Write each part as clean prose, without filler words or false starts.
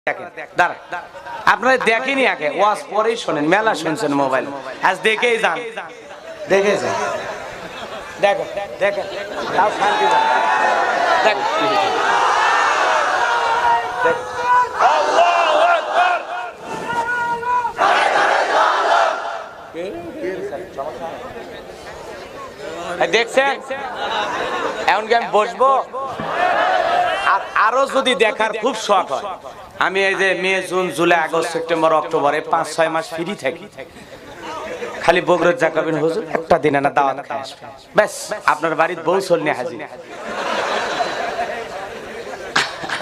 আপনারা দেখেনি আগে ওয়াজ পরেই শোনেন, মেলা শুনছেন মোবাইল, আজ দেখেই যান, দেখে যান, দেখেন দেখেন তাও শান্তি যান, দেখছেন? এমনকি আমি বসবো, আরো যদি দেখার খুব শখ হয়, আমি এই যে মে, জুন, জুলাই, আগস্ট, সেপ্টেম্বর, অক্টোবরে 5-6 মাস ফ্রি থাকি, খালি বগরত জাকাবেন হুজুর একটা দিন না দাওয়াত খাই আসবে, ব্যাস আপনার বাড়ির বউ চল নিয়ে হাজির,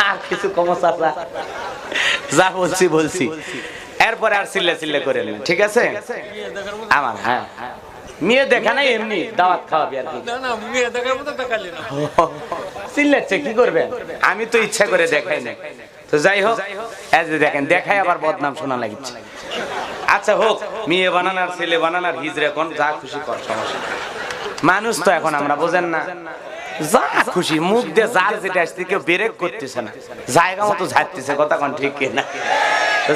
আর কিছু কমসালা যা বলছি বলছি, এরপরে আর চিল্লা চিল্লা করে নেবেন, ঠিক আছে আমার? হ্যাঁ, মেয়ে দেখা নাই, এমনি দাওয়াত খাওয়াবি আর কি, চিল্লাচ্ছে কি করবেন? আমি তো ইচ্ছা করে দেখাই না, তো যাই হোক, দেখেন দেখাই আবার বদনাম শোনা লাগিচ্ছে। আচ্ছা হোক, মেয়ে বানানার ছেলে বানানার হিজড়া কোন যা খুশি কর, সমস্যা। মানুষ তো এখন আমরা বোঝেন না, যা খুশি মুখ দিয়ে যার যেটা আসছে কেউ ব্রেক করতেছে না, জায়গা মতো ঝাড়তেছে, কথা কোন ঠিক না?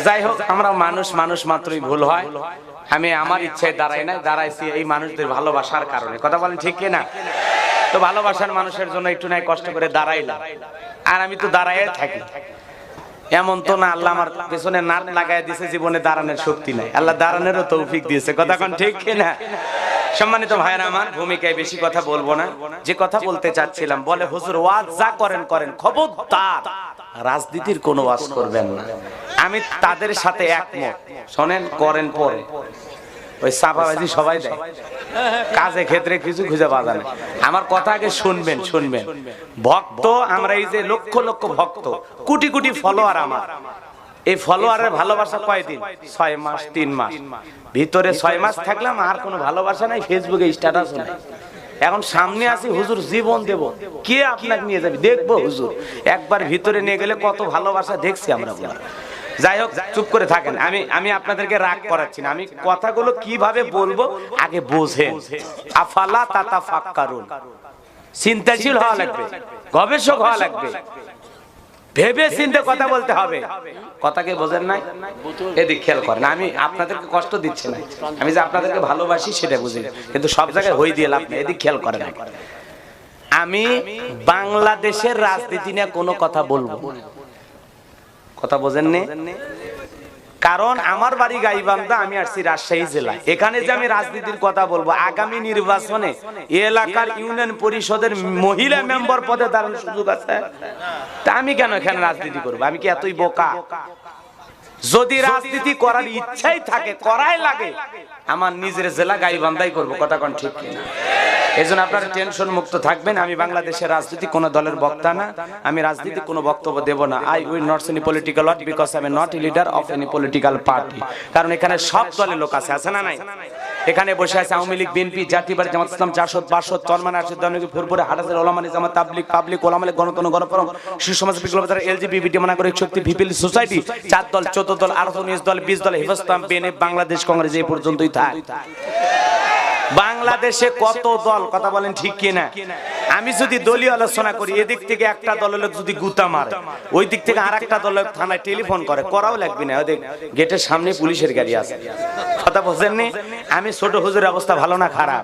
যাই হোক, আমরা মানুষ, মানুষ মাত্রই ভুল হয়। আমি আমার ইচ্ছায় দাঁড়াই না, দাঁড়াইছি এই মানুষদের ভালোবাসার কারণে, কথা বলেন ঠিক না? তো ভালোবাসার মানুষের জন্য একটু নাই কষ্ট করে দাঁড়াইলাম, আর আমি তো দাঁড়াই থাকি, এমন তো না আল্লাহ আমার পেছনে নাট লাগাই দিয়েছে, জীবনে দাঁড়ানোর শক্তি নাই, আল্লাহ দাঁড়ানোরও তৌফিক দিয়েছে, কথা কোন ঠিক না? সম্মানিত ভাইরা আমার, ভূমিকায় বেশি কথা বলবো না, যে কথা বলতে চাচ্ছিলাম, বলে হুজুর ওয়াজ যা করেন করেন, খবরদার রাজনীতির কোনো ওয়াজ করবেন না। আমি তাদের সাথে একমত, শোনেন, করেন পরে, ওই চাপাবাজি সবাই দেয়, কাজে ক্ষেত্রে কিছু খুঁজে পাওয়া যায় না। আমার কথা আগে শুনবেন, শুনবেন। ভক্ত আমরা, এই যে লক্ষ লক্ষ ভক্ত, কোটি কোটি ফলোয়ার আমার, এই ফলোয়ারের ভালোবাসা কয়দিন? 6 মাস, 3 মাস, ভিতরে 6 মাস থাকলাম, আর কোনো ভালোবাসা নাই, ফেসবুকে স্ট্যাটাস নাই। এখন সামনে আসি হুজুর জীবন দেব, কে আপনাকে নিয়ে যাবে? দেখবো হুজুর, একবার ভিতরে নিয়ে গেলে কত ভালোবাসা দেখছি আমরা। যাই হোক, চুপ করে থাকেন, আমি আপনাদেরকে রাগ করাচ্ছি না, আমি কথাগুলো কিভাবে বলবো আগে বোঝেন। আফালা তাতাফাক্কারুন, চিন্তাশীল হওয়া লাগবে, গবেষক হওয়া লাগবে, ভেবে চিন্তে কথা বলতে হবে। কথাকে বোঝেন নাই? এদিক খেয়াল করেন, আমি আপনাদেরকে কষ্ট দিচ্ছি না, আমি যে আপনাদেরকে ভালোবাসি সেটা বুঝি, কিন্তু সব জায়গায় হই দিয়ে লাভ নেই, এদিক খেয়াল করেন। আমি বাংলাদেশের রাজনীতি নিয়ে কোনো কথা বলবো, কথা বোঝেননি? কারণ আমার বাড়ি গাইবান্ধা, আমি আসছি রাজশাহী জেলায়, এখানে যে আমি রাজনীতির কথা বলবো, আগামী নির্বাচনে এলাকার ইউনিয়ন পরিষদের মহিলা মেম্বার পদে দাঁড়ানোর সুযোগ আছে, তা আমি কেন এখানে রাজনীতি করবো? আমি কি এতই বোকা? যদি রাজনীতি করার ইচ্ছাই থাকে, করাই লাগে, আমার নিজের জেলা গাইবান্ধাই করবো, কথা কোন ঠিক কিনা? এজন্য আপনারা টেনশন মুক্ত থাকবেন। আমি বাংলাদেশের রাজনীতি কোন দলের বক্তা না, আমি রাজনীতি কোনো বক্তব্য দেব না। I will not any political word because I am not a leader of any political party. কারণ এখানে সব দলের লোক আছে, আছে না নাই? এখানে বসে আছে আওয়ামী লীগ, বিএনপি, জাতীয়বাদী, জামাত ইসলাম, জাসদ, বাসদ, চরমান, আরশদ, দানিক, ফুরপুরে, হাটাজার, ওলামানি জামাত, তাবলিগ, পাবলিক, ওলামালে, গণতন্ত্র, গণফোরাম, শিশু সমাজ, বিপ্লবী, এলজিবিটি, মানাগরিক শক্তি, পিপল সোসাইটি, 4 দল, 14 দল, 19 দল, 20 দল, হিফাজতাম, বিএনএফ, বাংলাদেশ কংগ্রেস, এই পর্যন্তই থাক। বাংলাদেশে কত দল, কথা বলেন ঠিক কিনা? আমি যদি দলীয় আলোচনা করি, এদিক থেকে একটা দলের লোক যদি গুতা মারে, ওই দিক থেকে আরেকটা দলের থানায় টেলিফোন করে, করাও লাগবে না, ওদের গেটের সামনে পুলিশের গাড়ি আছে, কথা বুঝেননি? আমি ছোট হুজুরের অবস্থা ভালো না খারাপ,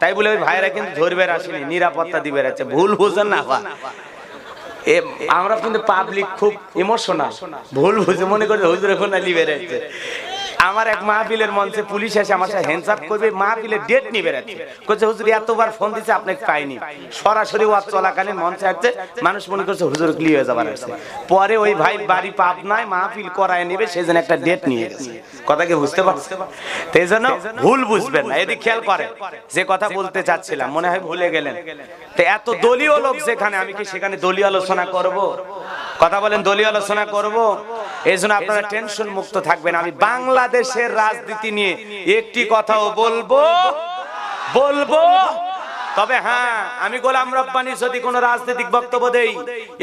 তাই বলে ওই ভাইরা কিন্তু ধরবে আসেনি, নিরাপত্তা দিবে আছে, ভুল বুঝেন না। আমরা কিন্তু পাবলিক খুব ইমোশনাল, ভুল বুঝে মনে করে হুজুরে ফোন লিবে রাখছে। আমার এক মাহফিলের মঞ্চে পুলিশ এসে আমার সাথে হ্যান্ডস করবে, মাহফিলের ডেট নিবে রাখছে, বলছে হুজুর এতবার ফোন দিচ্ছে আপনাকে পাইনি, সরাসরি ওয়াজ চলাকালীন মঞ্চে আসছে, মানুষ মনে করছে হুজুর ক্লিয়ার হয়ে যাবার আসছে। পরে ওই ভাই বাড়ি পাবনায় মাহফিল করায় নিবে, সেজন্য একটা ডেট নিয়ে গেছে, কথা কি বুঝতে পারছে? এই জন্য ভুল বুঝবেন না, এদিকে খেয়াল করে যে কথা বলতে চাচ্ছিলাম, মনে হয় ভুলে গেলেন। তো এত দলীয় লোক যেখানে, আমি কি সেখানে দলীয় আলোচনা করব? কথা বলেন, দলীয় আলোচনা করব? এই জন্য আপনারা টেনশন মুক্ত থাকবেন। আমি বাংলাদেশের রাজনীতি নিয়ে একটি কথাও বলবো, তবে হ্যাঁ, আমি গোলাম রব্বানী যদি কোন রাজনৈতিক বক্তব্য দেই,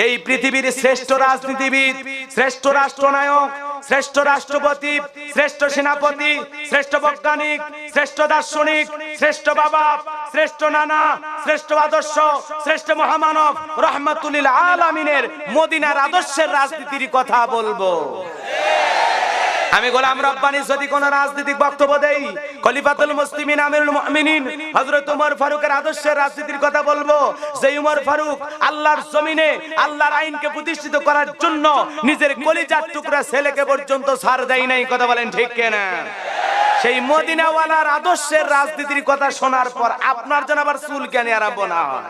এই পৃথিবীর শ্রেষ্ঠ রাজনীতিবিদ, শ্রেষ্ঠ রাষ্ট্রনায়ক, শ্রেষ্ঠ রাষ্ট্রপতি, শ্রেষ্ঠ সেনাপতি, শ্রেষ্ঠ বৈজ্ঞানিক, শ্রেষ্ঠ দার্শনিক, শ্রেষ্ঠ বাবা, শ্রেষ্ঠ নানা, শ্রেষ্ঠ আদর্শ, শ্রেষ্ঠ মহামানব রাহমাতুল লিল আলামিনের মদিনার আদর্শের রাজনীতির কথা বলবো। আমি গোলাম রব্বানী যদি কোন রাজনৈতিক বক্তব্য দেই, খলিফাতুল মুসলিমিন আমিরুল মুমিনিন হযরত ওমর ফারুকের আদর্শের রাজনীতির কথা বলবো। যে ওমর ফারুক আল্লাহর জমিনে আল্লাহর আইনকে প্রতিষ্ঠিত করার জন্য নিজের কলিজার টুকরা ছেলেকে পর্যন্ত ছাড় দেয় নাই। কথা বলেন ঠিক কিনা? সেই মদিনাওয়ালার আদর্শের রাজনীতির কথা শোনার পর আপনার জন্য আবার চুল কেন আরম্ভ না হয়?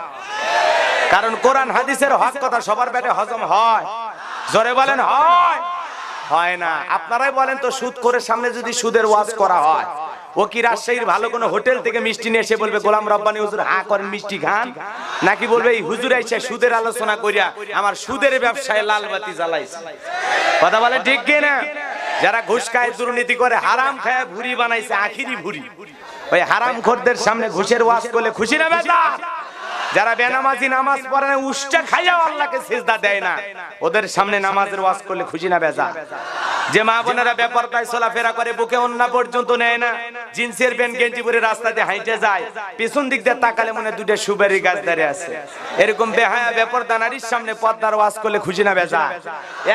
কারণ কোরআন হাদিসের হক কথা সবার পেটে হজম হয়? জোরে বলেন হয়? হয় না। আপনারাই বলেন তো, সুদ করে সামনে যদি সুদের ওয়াজ করা হয়, ও কি রাজশাহীর ভালো কোনো হোটেল থেকে মিষ্টি নিয়ে এসে বলবে গোলাম রব্বানী হুজুর হা করেন মিষ্টি খান? নাকি বলবে এই হুজুর এসে সুদের আলোচনা করিয়া আমার সুদের ব্যবসায় লাল বাতি জ্বালাইছে? কথা বলে ঠিক কি না? যারা ঘুষ খায়, দুর্নীতি করে, হারাম খায় ভুরি বানাইছে, আখিরি ভুরি, ওই হারাম খোরদের সামনে ঘুষের ওয়াজ করলে খুশি না বেজার? যারা বেনামাজি নামাজ পড়ে না, উষ্টা খাইয়াও আল্লাহকে সিজদা দেয় না, ওদের সামনে নামাজের ওয়াজ করলে খুশি না বেজার? যে মা বোনেরা বেপরদায় চলাফেরা করে, বুকে ওন্না পর্যন্ত নেয় না, জিন্সের প্যান্ট গেঞ্জি পরে রাস্তাতে হাঁটে যায়, পিছন দিক দিয়ে তাকালে মনে দুটো সুবেরি গাছ দাঁড়িয়ে আছে, এরকম বেহায়া বেপরদা নারীর সামনে পর্দার ওয়াজ করলে খুশি না বেজার?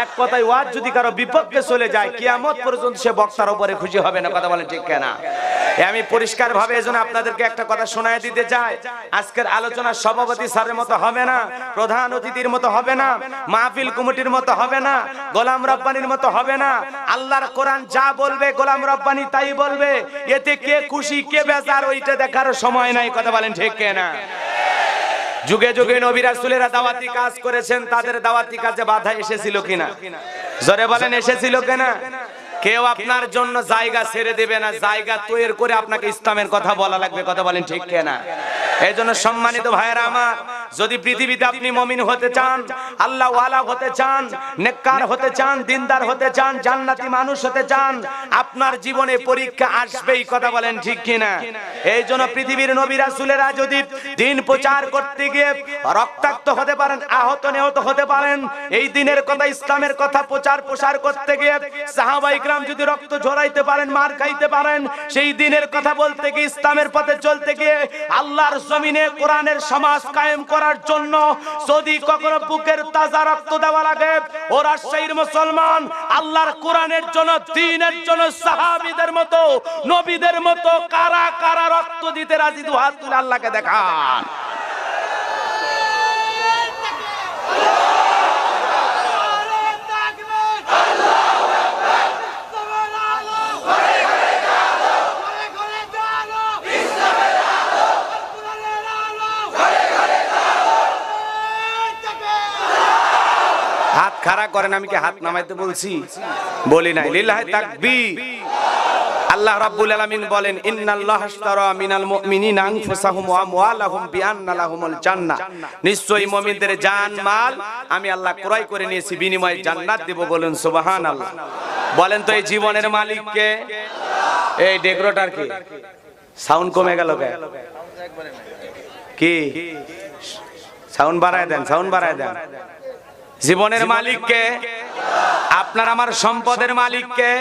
এক কথায় ওয়াজ যদি কারো বিপক্ষে চলে যায়, কিয়ামত পর্যন্ত সে বক্তার উপরে খুশি হবে না। কথা বলেন ঠিক কিনা? আমি পরিষ্কার ভাবে এজন্য আপনাদেরকে একটা কথা শোনায় দিতে চাই। আজকের আলোচনা সভাপতি স্যারের মতো হবে না, প্রধান অতিথির মতো হবে না, মাহফিল কমিটির মতো হবে না, গোলাম রব্বানির মতো হবে না। আল্লাহর কোরআন যা বলবে গোলাম রব্বানি তাই বলবে। এতে কে খুশি কে বেজার ওইটা দেখার সময় নাই। কথা বলেন ঠিক কিনা? যুগে যুগে নবী রাসূলেরা দাওয়াতি কাজ করেছেন, তাদের দাওয়াতি কাজে বাধা এসেছিল কিনা? জোরে বলেন, এসেছিল কিনা? কেউ আপনার জন্য জায়গা ছেড়ে দেবে না, জায়গা তৈরি করে আপনাকে ইসলামের কথা বলা লাগবে। কথা বলেন ঠিক কিনা? এই জন্য সম্মানিত ভাইয়েরা আমার, যদি পৃথিবীতে আপনি মুমিন হতে চান, আল্লাহ ওয়ালা হতে চান, নেককার হতে চান, দিনদার হতে চান, জান্নাতি মানুষ হতে চান, আপনার জীবনে পরীক্ষা আসবেই। কথা বলেন ঠিক কিনা? এই জন্য পৃথিবীর নবী রাসূলেরা যদি দিন প্রচার করতে গিয়ে রক্তাক্ত হতে পারেন, আহত নিহত হতে পারেন, এই দিনের কথা ইসলামের কথা প্রচার প্রসার করতে গিয়ে সাহাবায়ে কেরাম যদি রক্ত ঝরাইতে পারেন, মার খাইতে পারেন, সেই দিনের কথা বলতে গিয়ে ইসলামের পথে চলতে গিয়ে আল্লাহর জমিনে কোরআনের সমাজ কায়েম করার জন্য যদি কখনো বুকের তাজা রক্ত দেওয়া লাগে, ও রাজশাহীর মুসলমান আল্লাহর কোরআনের জন্য, দ্বীনের জন্য সাহাবীদের মতো, নবীদের মতো কারা কারা রক্ত দিতে রাজি? দু হাত তুলে আল্লাহকে দেখান। হাত খাড়া করেন। আমি কি হাত নামাইতে বলছি? বলি নাই। লিল্লাহি তাকবীর। আল্লাহ রাব্বুল আলামিন বলেন, ইন্নাল্লাহা আশতারা মিনাল মুমিনিনা আনফুসাহুম ওয়া আমওয়ালাহুম বিআন্না লাহুমুল জান্নাহ। নিশ্চয়ই মুমিনদের জান মাল আমি আল্লাহ ক্রয় করে নিয়েছি, বিনিময়ে জান্নাত দেব। বলেন সুবহানাল্লাহ। বলেন তো এই জীবনের মালিক কে? এই ডেকোরেটর কি? সাউন্ড কমে গেল কে? কি সাউন্ড বাড়ায় দেন, সাউন্ড বাড়ায় দেন। জীবনের মালিক কে? আপনার আমার সম্পদের মালিক কে?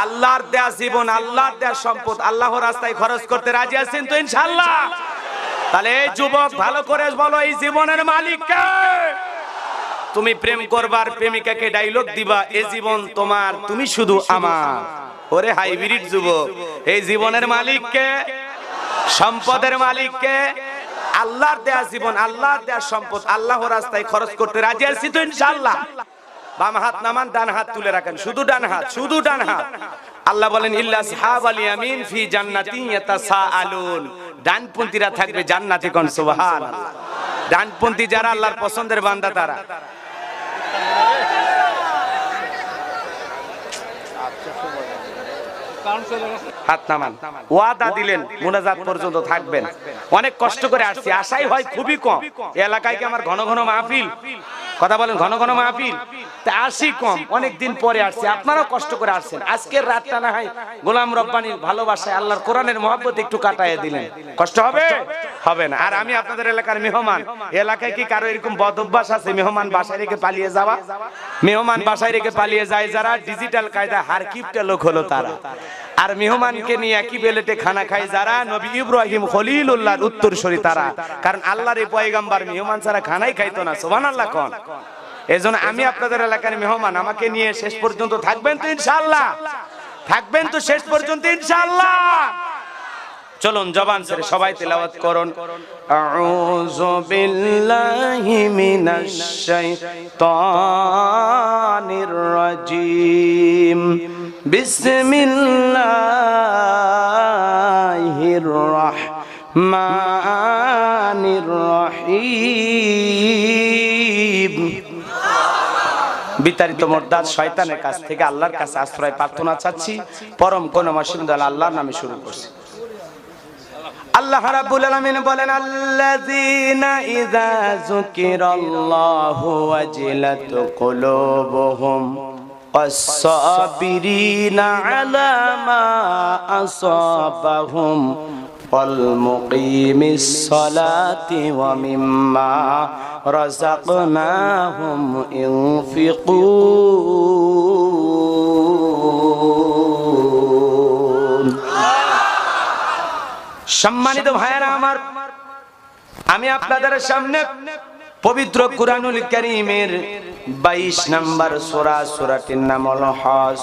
আল্লাহর দেয়া জীবন, আল্লাহর দেয়া সম্পদ আল্লাহর রাস্তায় খরচ করতে রাজি আছেন তো ইনশাআল্লাহ? তাহলে এই যুবক ভালো করে বলো, এই জীবনের মালিক কে? তুমি প্রেম করবার প্রেমিকাকে ডায়লগ দিবা, এই জীবন তোমার, তুমি শুধু আমার। ওরে হাইব্রিড যুবক, এই জীবনের মালিক কে? সম্পদের মালিক কে? আল্লাহর দেয়া জীবন, আল্লাহর দেয়া সম্পদ আল্লাহর রাস্তায় খরচ করতে রাজি আছি তো ইনশাআল্লাহ? বাম হাত নামান, ডান হাত তুলে রাখেন, শুধু ডান হাত, শুধু ডান হাত। আল্লাহ বলেন, ইল্লা আসহাবাল ইয়ামিন ফি জান্নাতিন ইয়াতাসাআলুন। ডানপন্থীরা থাকবে জান্নাতে। কোন সুবহানাল্লাহ। ডানপন্থী যারা আল্লাহর পছন্দের বান্দা তারা। হাত নামান। ওয়াদা দিলেন মুনাজাত পর্যন্ত থাকবেন। অনেক কষ্ট করে আসছি, আশাই হয় খুবই কম। এলাকায় কি আমার ঘন ঘন মাহফিল? কথা বলেন, ঘন ঘন মাহফিল? তা আসি কম, অনেক দিন পরে আসছি। আপনারাও কষ্ট করে আসছেন। আজকের রাতটা না হয় গোলাম রব্বানির ভালোবাসায়, আল্লাহর কোরআনের মহব্বত একটু কাটায় দিলেন। কষ্ট হবে? হবে না। আর আমি আপনাদের এলাকার মেহমান। এলাকায় কি কারো এরকম বদ অভ্যাস আছে মেহমান বাসায় রেখে পালিয়ে যাওয়া? মেহমান বাসায় রেখে পালিয়ে যায় যারা, ডিজিটাল কায়দা হারকিপটা লোক হলো তারা। আর মেহমানকে নিয়ে একই প্লেটে খানা খায় যারা নবী ইব্রাহিম খলিলুল্লাহর উত্তরসূরি তারা, কারণ আল্লাহর এই পয়গম্বর মেহমান ছাড়া খানাই খাইতো না। সুবহানাল্লাহ কোন। এজন্য আমি আপনাদের এলাকার মেহমান, আমাকে নিয়ে শেষ পর্যন্ত থাকবেন তো ইনশাআল্লাহ? থাকবেন তো শেষ পর্যন্ত ইনশাআল্লাহ? চলুন জবান ছেড়ে সবাই তিলাওয়াত করুন। আউযু বিল্লাহি মিনাশ শাইতানির রাজীম। বিসমিল্লাহির রাহমানির রহিম। বিতাড়িত মুরতাদ শয়তানের কাছ থেকে আল্লাহর কাছে আশ্রয় প্রার্থনা চাচ্ছি। পরম করুণাময় আল্লাহর নামে শুরু করছি। আল্লাহ রাব্বুল আলামিন বলেন, আল্লাযীনা ইযা যুকিরাল্লাহু ওয়াজিলাত কুলুবুহুম ওয়াস-সাবিরিনা আলা মা আসাবাহুম ওয়াল মুকিমিস সালাতি ওয়া মিম্মা রাযাকনাহুম ইউনফিকুন। সম্মানিত ভাইয়েরা আমার, আমি আপনাদের সামনে পবিত্র কুরআনুল কারীমের 22 নম্বর সূরা, সূরাটির নাম হলো হজ।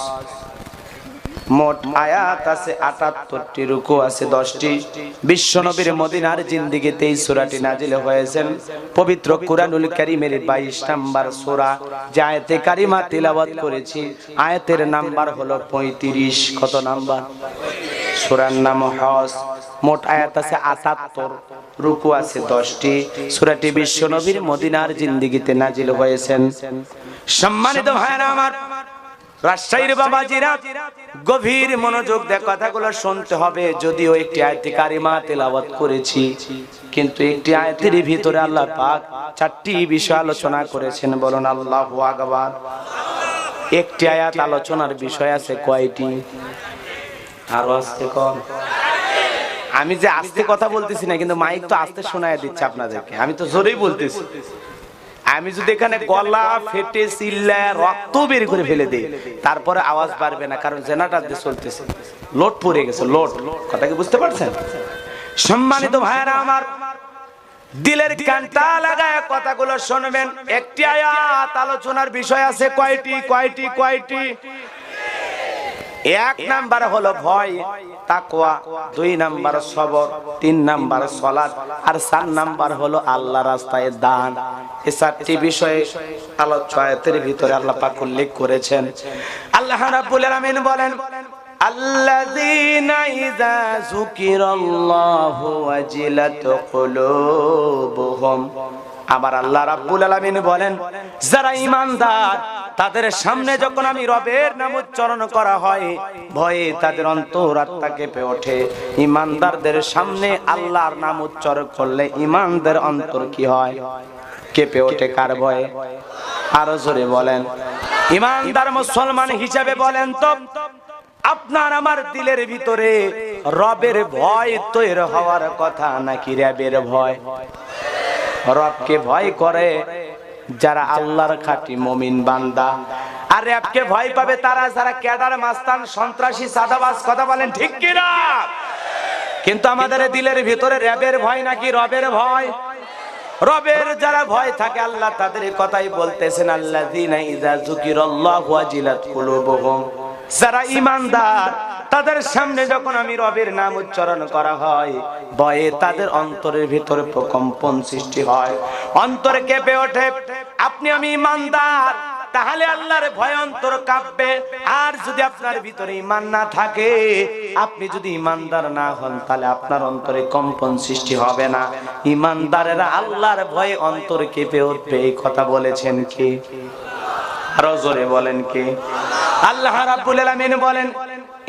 মোট আয়াত আছে 78টি, রুকু আছে 10টি। বিশ্বনবীর মদিনার জিন্দেগিতে এই সূরাটি নাজিল হয়েছেন। পবিত্র কুরআনুল কারীমের 22 নম্বর সূরা, যে আয়াতে কারিমা তিলাওয়াত করেছি আয়াতের নাম্বার হলো 35। কত নাম্বার? সূরার নাম হজ। মোট আয়াত আছে 78, রুকু আছে 10টি। সূরাটি বিশ্বনবীর মদিনার জিন্দেগিতে নাজিল হয়েছেন। সম্মানিত ভাইরা আমার, রাজশাহীর বাবাজিরা গভীর মনোযোগ দিয়ে কথাগুলো শুনতে হবে। যদিও একটি আয়াতে কারিমা তেলাওয়াত করেছি, কিন্তু একটি আয়াতের ভিতরে আল্লাহ পাক 4টি বিষয় আলোচনা করেছেন। বলুন আল্লাহু আকবার। একটি আয়াত আলোচনার বিষয় আছে কয়টি? আরো আস্তে কম। আমি যে আস্তে কথা বলতেছি না, কিন্তু মাইক তো আস্তে শোনায় দিচ্ছে আপনাদেরকে। আমি তো জোরেই বলতেছি। আমি যদি এখানে গলা ফেটে চিল্লায় রক্ত বের করে ফেলে দেই, তারপরে আওয়াজ পারবে না, কারণ জেনারেটর দিয়ে চলতেছে, লোড পড়ে গেছে। লোড কথা কি বুঝতে পারছেন? সম্মানিত ভাইরা আমার, দিলের কানটা লাগায় কথাগুলো শুনবেন। একটি আয়াত আলোচনার বিষয় আছে কয়টি? কয়টি? কয়টি? 1 নাম্বার হলো ভয়, তাকওয়া, 2 নাম্বার সবর, 3 নাম্বার সালাত, আর 4 নাম্বার হলো আল্লাহর রাস্তায় দান। এই 4টি বিষয়ে আলোচ্য আয়াতের ভিতরে আল্লাহ পাক উল্লেখ করেছেন। আল্লাহ রাব্বুল আলামিন বলেন, আল্লাযীনা ইযা যুকিরাল্লাহু ওয়াজিলাত কুলুবুহুম। আবার আল্লাহ রাব্বুল আলামিন বলেন, যারা ঈমানদার তাদের সামনে যখন আমি রবের নাম উচ্চারণ করা হয়, ভয়ে তাদের অন্তর আত্মা কেঁপে ওঠে। ঈমানদারদের সামনে আল্লাহর নাম উচ্চারণ করলে ঈমানদের অন্তর কি হয়? কেঁপে ওঠে। কার ভয়ে? আরো জোরে বলেন। ঈমানদার মুসলমান হিসেবে বলেন তো, আপনার আমার দিলের ভিতরে রবের ভয় তৈরি হওয়ার কথা নাকি রবের ভয়? রবকে ভয় করে যারা আল্লাহর খাঁটি মুমিন বান্দা, আর রবকে ভয় পাবে তারা যারা ক্যাডার, মাস্তান, সন্ত্রাসী, সাদাবাজ। কথা বলেন ঠিক কি না? কিন্তু আমাদের দিলের ভিতরে রবের ভয় নাকি রবের ভয়? রবের যারা ভয় থাকে আল্লাহ তাদের কথাই বলতেছেন, আল্লাযীনা ইযা যুকিরাল্লাহু ওয়াজিলাত কুলুবুহুম। যারা ঈমানদার তাদের সামনে যখন আমি রবের নাম উচ্চারণ করা হয়, ভয়ে তাদের অন্তরের ভিতরে প্রকম্পন সৃষ্টি হয়, অন্তরে কেঁপে ওঠে। আপনি আমি ঈমানদার, তাহলে আল্লাহর ভয় অন্তর কাঁপবে। আর যদি আপনার ভিতরে ঈমান না থাকে, আপনি যদি ঈমানদার না হন, তাহলে আপনার অন্তরে কম্পন সৃষ্টি হবে না। ঈমানদারেরা আল্লাহর ভয়ে অন্তর কেঁপে উঠবে। এই কথা বলেছেন কে? আরো জোরে বলেন কে? আল্লাহ রাব্বুল আলামিন বলেন,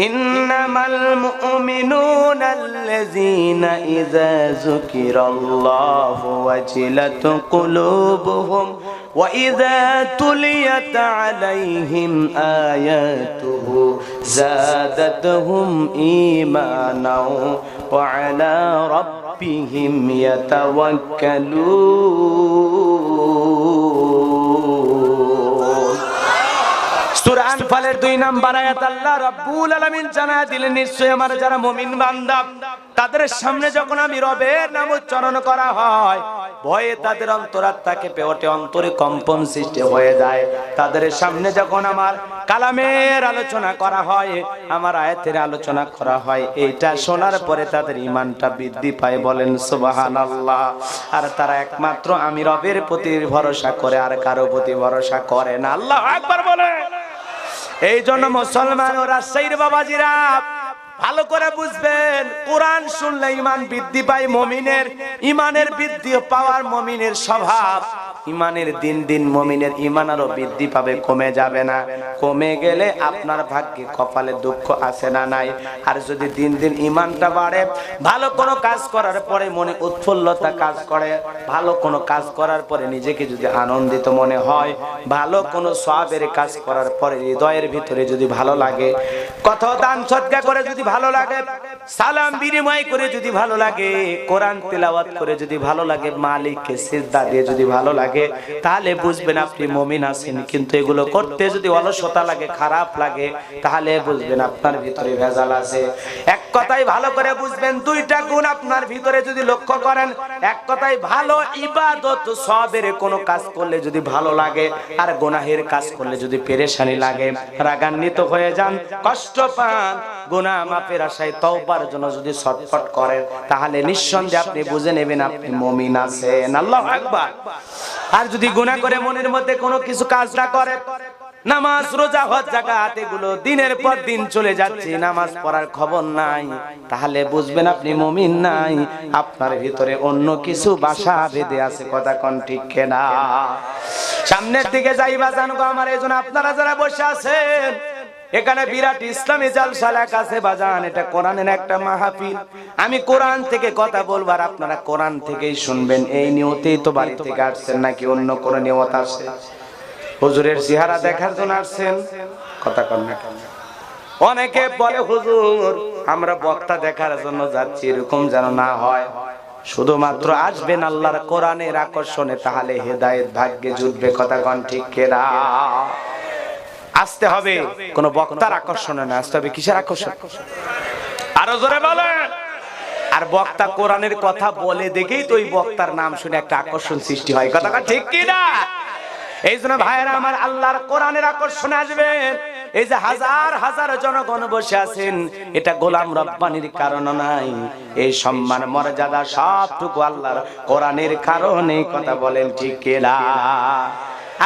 ইন্নামাল মুমিনুনা আল্লাযীনা ইযা যুকিরাল্লাহু ওয়াজিলাত কুলুবুহুম ওয়া ইযা তুলিয়াত আলাইহিম আয়াতুহু যাদাতুহুম ঈমানাও ওয়া আলা রাব্বিহিম ইয়াতাওয়াক্কালুন। সূরা আনফালের 2 নম্বর আয়াত আল্লাহ রাব্বুল আলামিন জানায় দিলেন, নিশ্চয়ই আমার যারা মুমিন বান্দা তাদের সামনে যখন আমি রবের নাম উচ্চারণ করা হয়, ভয়ে তাদের অন্তরাত্মা কেঁপে ওঠে, অন্তরে কম্পন সৃষ্টি হয়ে যায়। তাদের সামনে যখন আমার কালামের আলোচনা করা হয়, আমার আয়াতের আলোচনা করা হয়, এইটা শোনার পরে তাদের ঈমানটা বৃদ্ধি পায়। বলেন সুবহানাল্লাহ। আর তারা একমাত্র আমি রবের প্রতি ভরসা করে, আর কারো প্রতি ভরসা করে না। আল্লাহু আকবার বলে। এই জন্য মুসলমান ও রাজশাহীর বাবাজিরা ভালো করে বুঝবেন, কোরআন শুনলে ঈমান বৃদ্ধি পায়। মুমিনের ঈমানের বৃদ্ধি পাওয়ার মুমিনের স্বভাব, ঈমানের দিন দিন মুমিনের ঈমান আরো বৃদ্ধি পাবে, কমে যাবে না। কমে গেলে আপনার ভাগ্যে কপালে দুঃখ আছে না নাই? আর যদি দিন দিন ঈমানটা বাড়ে, ভালো কোনো কাজ করার পরে মনে উৎফুল্লতা কাজ করে, ভালো কোনো কাজ করার পরে নিজেকে যদি আনন্দিত মনে হয়, ভালো কোনো সওয়াবের কাজ করার পরে হৃদয়ের ভিতরে যদি ভালো লাগে, কথা দান সদকা করে যদি ভালো লাগে, সালাম বিনিময় করে যদি ভালো লাগে, কোরআন তেলাওয়াত করে যদি ভালো লাগে, মালিককে সিজদা দিয়ে যদি ভালো লাগে, তাহলে বুঝবেন আপনি মুমিন আছেন। কিন্তু এগুলো করতে যদি অলসতা লাগে, খারাপ লাগে, তাহলে বুঝবেন আপনার ভিতরে ভেজাল আছে। এক কথাই ভালো করে বুঝবেন, দুইটা গুণ আপনার ভিতরে যদি লক্ষ্য করেন, এক কথাই ভালো ইবাদত সওয়াবের কোনো কাজ করলে যদি ভালো লাগে, আর গুনাহের কাজ করলে যদি পেরেশানি লাগে, রাগান্বিত হয়ে যান, কষ্ট পান, গুনাহ মাফের আশায় তওবার জন্য যদি ছটফট করেন, তাহলে নিঃসন্দেহে আপনি বুঝে নেবেন আপনি মুমিন আছেন। আল্লাহু আকবার। আর যদি গুনাহ করে মনের মধ্যে কোনো কিছু কাজ না করে, নামাজ রোজা হজ যাকাত এগুলো দিনের পর দিন চলে যাচ্ছে, নামাজ পড়ার খবর নাই, তাহলে বুঝবেন আপনি মুমিন নাই, আপনার ভিতরে অন্য কিছু বাসা বেঁধে আছে। কথা কোন ঠিক কিনা? সামনের দিকে যাইবা জানগো আমার। এইজন্য আপনারা যারা বসে আছেন, এখানে বিরাট ইসলামী জালসা লেখা আছে বাজান, এটা কোরআনের একটা মাহফিল। আমি কোরআন থেকে কথা বলবো আর আপনারা কোরআন থেকেই শুনবেন। এই নিয়তেই তো বাড়ি থেকে আসছেন, নাকি অন্য কোনো নিয়ত আছে? হুজুরের চেহারা দেখার জন্য আসছেন? কথা কন না। অনেকে বলে হুজুর আমরা বক্তা দেখার জন্য যাচ্ছি, এরকম যেন না হয়। শুধুমাত্র আসবেন আল্লাহর কোরআনের আকর্ষণে, তাহলে হেদায়েত ভাগ্যে জুটবে। কথা কন ঠিক কিনা? আসতে হবে কোন বক্তার আকর্ষণে না, আসতে হবে কিসের আকর্ষণ? আরো জোরে বলেন। আর বক্তা কোরআনের কথা বলে দেখেই তো ওই বক্তার নাম শুনে একটা আকর্ষণ সৃষ্টি হয়। কথা ঠিক কি না? এই জন্য ভাইয়েরা আমার, আল্লাহর কোরআনের আকর্ষণে আসবেন। এই যে হাজার হাজার জনগণ বসে আছেন, এটা গোলাম রব্বানির কারণ নাই। এই সম্মান মর্যাদা সবটুকু আল্লাহর কোরআনের কারণে। কথা বলেন ঠিক কি না?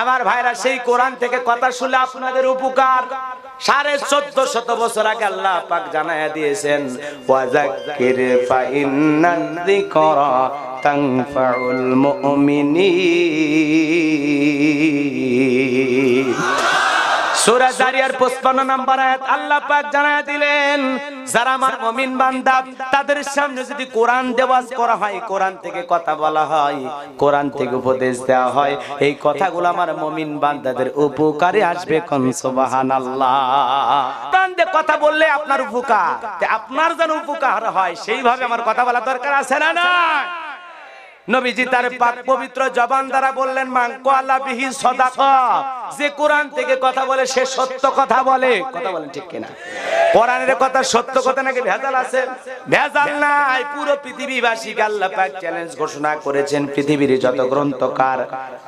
আমার ভাইরা, সেই কোরআন থেকে কথা শুনলে আপনাদের উপকার। 1450 বছর আগে আল্লাহ পাক জানায়া দিয়েছেন, ওয়াযাক্কির ফাইন্নায যিকরা তানফাউল মুমিনিন। সূরা জারিয়ার 55 নম্বর আয়াত আল্লাহ পাক জানায়া দিলেন, যারা আমার মুমিন বান্দা তাদের সামনে যদি কোরআন দেওয়াজ করা হয়, কোরআন থেকে কথা বলা হয়, কোরআন থেকে উপদেশ দেওয়া হয়, এই কথাগুলো আমার মুমিন বান্দাদের উপকারে আসবে। কোন সুবহানাল্লাহ। কোরআন দিয়ে কথা বললে আপনার উপকার, আপনার যেন উপকার হয় সেইভাবে আমার কথা বলা দরকার আছে না? না। নবীজি তার পাক পবিত্র জবান দ্বারা বললেন, মান ক্বালা বিহি সাদাকা, যে কোরআন থেকে কথা বলে সে সত্য কথা বলে। কথা বলেন ঠিক কিনা? কোরআনের কথা সত্য কথা নাকি ভেজাল আছে? ভেজাল নাই। পুরো পৃথিবীবাসীকে আল্লাহ পাক চ্যালেঞ্জ ঘোষণা করেছেন। পৃথিবীর যত গ্রন্থকার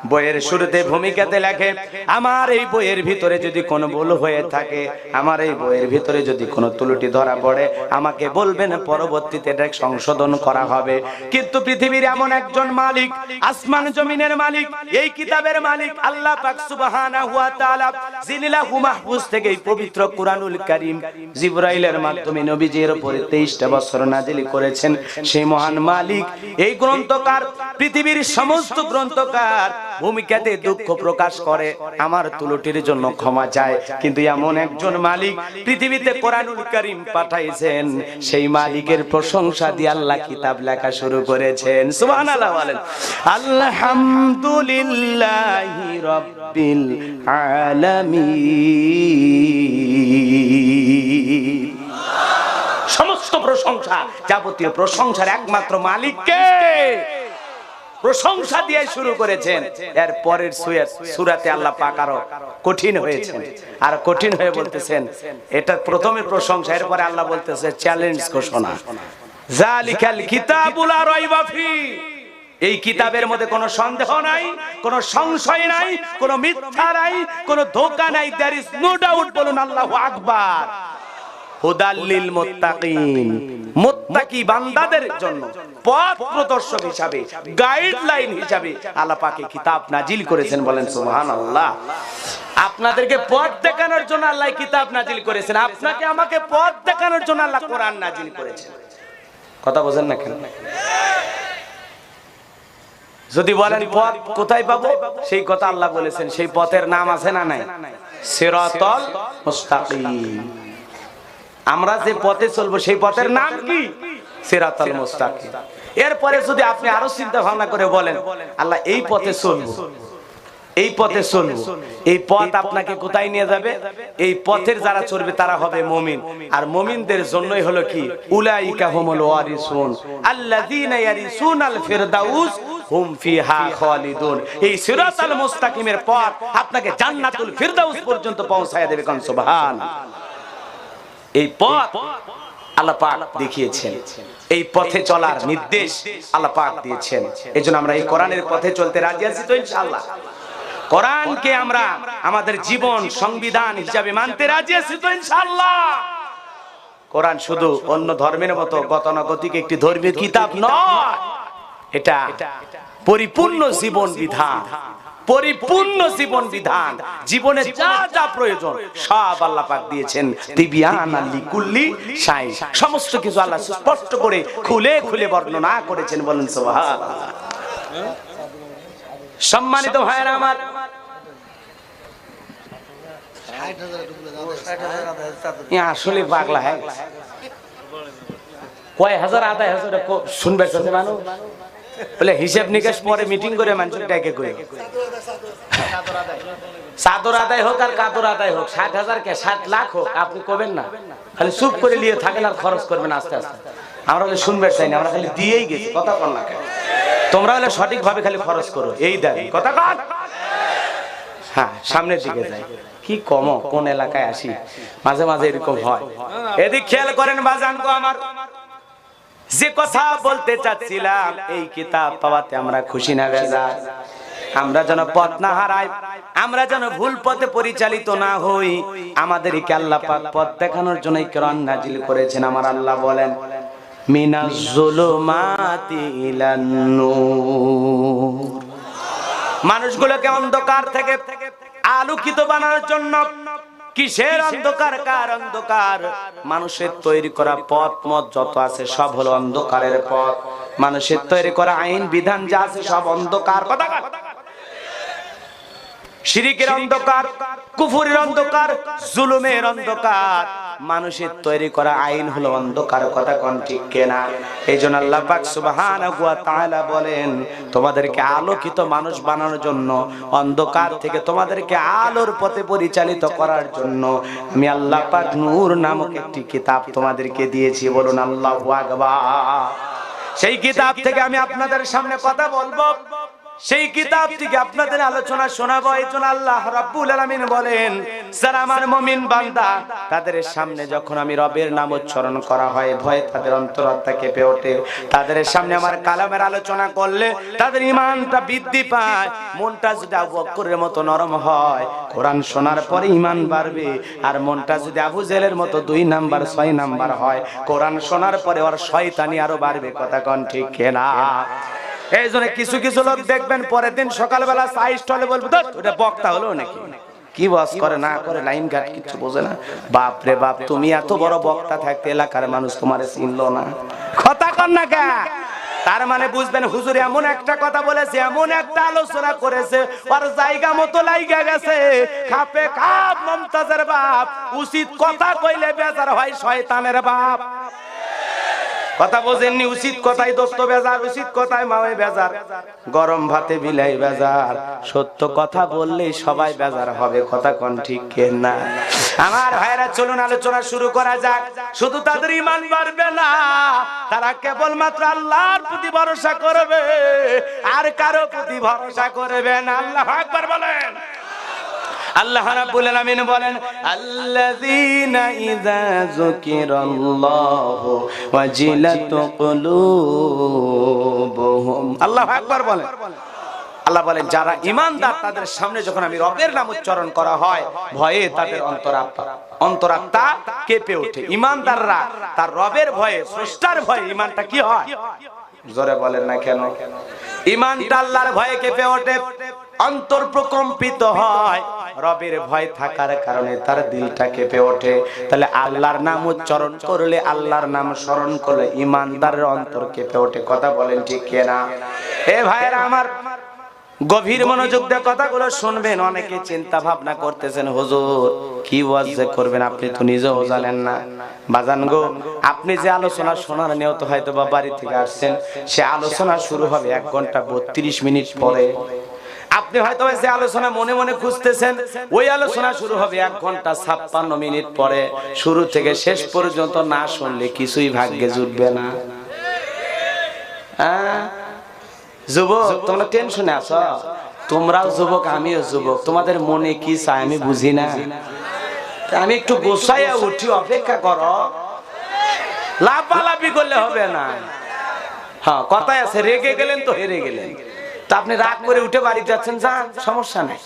বইয়ের শুরুতে ভূমিকাতে লেখে, আমার এই বইয়ের ভিতরে যদি কোনো ভুল হয়ে থাকে, আমার এই বইয়ের ভিতরে যদি কোনো ত্রুটি ধরা পড়ে, আমাকে বলবেন, পরবর্তীতে এটা সংশোধন করা হবে। কিন্তু পৃথিবীর এমন একজন মালিক, আসমান জমিনের মালিক, এই কিতাবের মালিক আল্লাহ পাক সুবহানাহু ওয়া তাআলা, যিনি লাহু মাহফুজ থেকে এই পবিত্র কুরআনুল কারীম জিবরাইলের মাধ্যমে নবীজির উপরে 23টা বছর নাজিল করেছেন, সেই মহান মালিক, এই গ্রন্থকার, পৃথিবীর সমস্ত গ্রন্থকার ভূমিকাতে দুঃখ প্রকাশ করে, আমার ত্রুটির জন্য ক্ষমা চায়। কিন্তু এমন একজন মালিক পৃথিবীতে কুরআনুল কারীম পাঠাইছেন, সেই মালিকের প্রশংসা দিয়ে আল্লাহ কিতাব লেখা শুরু করেছেন। সুবহানাল্লাহ বলেন। আলহামদুলিল্লাহি রাব্বিল আলামিন। সমস্ত প্রশংসা, যাবতীয় প্রশংসার একমাত্র মালিককে। প্রশংসা দিয়ে শুরু করেছেন, এর পরের সূরাতে আল্লাহ পাক আরো কঠিন হয়েছেন, আর কঠিন হয়ে বলতেছেন, এটা প্রথমে প্রশংসা, এরপরে আল্লাহ বলতেছে চ্যালেঞ্জ ঘোষণা, জালিকাল কিতাবুল লা রাইবা ফি, এই কিতাবের মধ্যে কোনো সন্দেহ নাই, কোনো সংশয় নাই, কোনো মিথ্যা নাই, কোনো ধোঁকা নাই, দেয়ার ইজ নো ডাউট। বলুন আল্লাহু আকবার। হুদাল লিল মুত্তাকিন, মুত্তাকি বান্দাদের জন্য পথ প্রদর্শক হিসাবে, গাইডলাইন হিসাবে আল্লাহ পাক এই কিতাব নাজিল করেছেন। বলেন সুবহানাল্লাহ। আপনাদেরকে পথ দেখানোর জন্য আল্লাহ কিতাব নাজিল করেছেন, আপনাকে আমাকে পথ দেখানোর জন্য আল্লাহ কোরআন নাজিল করেছেন। কথা বোঝেন না কেন? যদি বলেন পথ কোথায় পাবো, সেই কথা আল্লাহ বলেছেন, সেই পথের নাম আছে না নাই? সিরাতাল মুস্তাকিম। আমরা যে পথে চলবো সেই পথের নাম কি? সিরাতাল মুস্তাকিম। এরপরে যদি আপনি আরো চিন্তা ভাবনা করে বলেন আল্লাহ এই পথে চলবো, এই পথে চলবো, এই পথ আপনাকে কোথায় নিয়ে যাবে? এই পথের যারা চলবে তারা হবে মুমিন, আর মুমিনদের জন্যই হলো কি? উলাইকা হুমুল ওয়ারিসুন আল্লাযীনা ইয়ারিসুনাল ফিরদাউস হুম ফিহা খালিদুন। এই সিরাতাল মুস্তাকিমের পথ আপনাকে জান্নাতুল ফিরদাউস পর্যন্ত পৌঁছায় দেবে। কোন সুবহানাল্লাহ। এই পথ আল্লাহ পাক দেখিয়েছেন, এই পথে চলার নির্দেশ আল্লাহ পাক দিয়েছেন। এজন্য আমরা এই কোরআনের পথে চলতে রাজি আছি তো ইনশাআল্লাহ। কোরআনকে আমরা আমাদের জীবন সংবিধান হিসাবে মানতে রাজি আছি তো ইনশাআল্লাহ। কোরআন শুধু অন্য ধর্মের মতো গতানুগতিক একটি ধর্মীয় কিতাব নয়, এটা পরিপূর্ণ জীবন বিধান, পরিপূর্ণ জীবন বিধান। জীবনে যা যা প্রয়োজন সব আল্লাহ পাক দিয়েছেন। তিবিয়ানাল লিকুল্লি শাই, সমস্ত কিছু আল্লাহ স্পষ্ট করে খুলে খুলে বর্ণনা করেছেন। বলেন সুবহানাল্লাহ। সম্মানিত ভাইরা আমার, আসলে পাগলা হ্যাঁ, কয় হাজার আদায় হাজার শুনবে মানুষ বলে, হিসাব নিকাশ পরে মিটিং করে মানুষের ডেকে করে চাদর আদায় হোক আর কাদর আদায় হোক, 60,000 কে 7 লাখ হোক, আপনি কবেন না, খালি চুপ করে নিয়ে থাকেন আর খরচ করবেন আস্তে আস্তে। আমরা হলে শুনবে চাই না, আমরা খালি দিয়েই গেছি। কথা কর না, তোমরা হলে সঠিক ভাবে খালি খরচ করো, এই দেখ কথা কর। হ্যাঁ, সামনের দিকে যাই। কি কম কোন এলাকায় আসি, মাঝে মাঝে এরকম হয়। এদিক খেয়াল করেন বাজান গো আমার, যে কথা বলতে চাচ্ছিলাম, এই কিতাব পাওয়াতে আমরা খুশি না বেজার? আমরা যেন পথ না হারাই, আমরা যেন ভুল পথে পরিচালিত না হই, আমাদেরকে আল্লাহ পাক পথ দেখানোর জন্য কোরআন নাজিল করেছেন। আমার আল্লাহ বলেন, মিনাজ জুলুমাতি ইলান নূর, মানুষগুলোকে অন্ধকার থেকে আলোকিত বানানোর জন্য। কিসের অন্ধকার? কার অন্ধকার? মানুষের তৈরি করা পথ মত যত আছে সব হলো অন্ধকারের পথ। মানুষের তৈরি করা আইন বিধান যা আছে সব অন্ধকার। কথা শিরিকের অন্ধকার, কুফরের অন্ধকার, জুলুমের অন্ধকার, মানুষের তৈরি করা আইন হলো অন্ধকার। কথা কোন ঠিক কিনা? এইজন্য আল্লাহ পাক সুবহানাহু ওয়া তাআলা বলেন, তোমাদেরকে আলোকিত মানুষ বানানোর জন্য, অন্ধকার থেকে তোমাদেরকে আলোর পথে পরিচালিত করার জন্য আমি আল্লাহ পাক নূর নামক একটি কিতাব তোমাদেরকে দিয়েছি। বলুন আল্লাহু আকবার। সেই কিতাব থেকে আমি আপনাদের সামনে কথা বলবো, সেই কিতাব থেকে আপনাদের আলোচনা শোনাবো। এইজন্য আল্লাহ রাব্বুল আলামিন বলেন, যারা আমার মুমিন বান্দা, তাদের সামনে যখন আমি রবের নাম উচ্চারণ করা হয়, ভয়ে তাদের অন্তরাত্মা কেঁপে ওঠে। তাদের সামনে আমার কালামের আলোচনা করলে তাদের ঈমানটা বৃদ্ধি পায়। মনটা যদি আবু বকরের মতো নরম হয়, কোরআন শোনার পরে ঈমান বাড়বে। আর মনটা যদি আবু জেলের মতো 2 নাম্বার 6 নাম্বার হয়, কোরআন শোনার পরে ওর শয়তানি আরো বাড়বে। কথা কোন ঠিক কিনা? এই জন্য কিছু কিছু লোক দেখবেন পরের দিন সকালবেলা চা স্টলে বলবে, ওটা বক্তা হলো নাকি, কি বস করে না করে, লাইন ঘাট কিছু বোঝে না। বাপ রে বাপ, তুমি এত বড় বক্তা থাকতে এলাকার মানুষ তোমারে চিনলো না। কথা কর না কে? তার মানে বুঝবেন হুজুর এমন একটা কথা বলেছে, এমন একটা আলোচনা করেছে, ওর জায়গা মতো লাইগা গেছে। খাপে খাপ মমতাজের বাপ, উচিত কথা কইলে বেজার হয় শয়তানের বাপ। কথা বোঝেননি? উচিত কথাই দোস্ত বেজার, উচিত কথাই মাওয়ে বেজার, গরম ভাতে বিলাই বেজার। সত্য কথা বললেই সবাই বেজার হবে। কথা কোন ঠিক না? আমার ভাইরা চলুন আলোচনা শুরু করা যাক। শুধু তাদের ঈমান বাড়বে না, তারা কেবলমাত্র আল্লাহর প্রতি ভরসা করবে, আর কারো প্রতি ভরসা করবে না। আল্লাহু আকবার বলেন। আল্লাহ রাব্বুল আলামিন বলেন, আল্লাযীনা ইযা যুকিরাল্লাহু ওয়াজিলাত কুলুবুহুম। আল্লাহু আকবার বলেন। আল্লাহ বলেন, যারা ঈমানদার তাদের সামনে যখন আমি রবের নাম উচ্চারণ করা হয়, ভয়ে তাদের অন্তরাত্মা কেঁপে ওঠে। ঈমানদাররা তার রবের ভয়ে, স্রষ্টার ভয়ে ঈমানটা কি হয়? জোরে বলেন না কেন? ঈমানটা আল্লাহর ভয়ে কেঁপে ওঠে, অন্তর প্রকম্পিত হয়। রবের ভয় থাকার কারণে তার দিলটা কেঁপে ওঠে। তাহলে আল্লাহর নাম উচ্চারণ করলে, আল্লাহর নাম স্মরণ করলে ঈমানদারের অন্তর কেঁপে ওঠে। কথা বলেন ঠিক কিনা? এ ভাইরা আমার, গভীর মনোযোগ দিয়ে কথাগুলো শুনবেন। অনেকে চিন্তা ভাবনা করতেছেন, হুজুর কি ওয়াজ যে করবেন, আপনি তো নিজেও জানেন না। বাজান গো, আপনি যে আলোচনা শোনার নিয়ত হয়তো বা বাড়ি থেকে আসছেন, সে আলোচনা শুরু হবে 1 ঘন্টা 32 মিনিট পরে। আপনি হয়তো যে আলোচনা মনে মনে খুঁজতেছেন, ওই আলোচনা শুরু হবে 1 ঘন্টা 56 মিনিট পরে। শুরু থেকে শেষ পর্যন্ত না শুনলে কিছুই ভাগ্যে জুটবে না। যুবক, তোমরা টেনশনে আছো। তোমরাও যুবক, আমিও যুবক। তোমাদের মনে কি চায় আমি বুঝি না। আমি একটু গোছাইয়া উঠি, অপেক্ষা করো। লাফালাফি করলে হবে না। হ্যাঁ, কথাই আছে, রেগে গেলেন তো হেরে গেলেন। তা আপনি রাগ করে উঠে বাড়ি যাচ্ছেন, যান, সমস্যা নাই।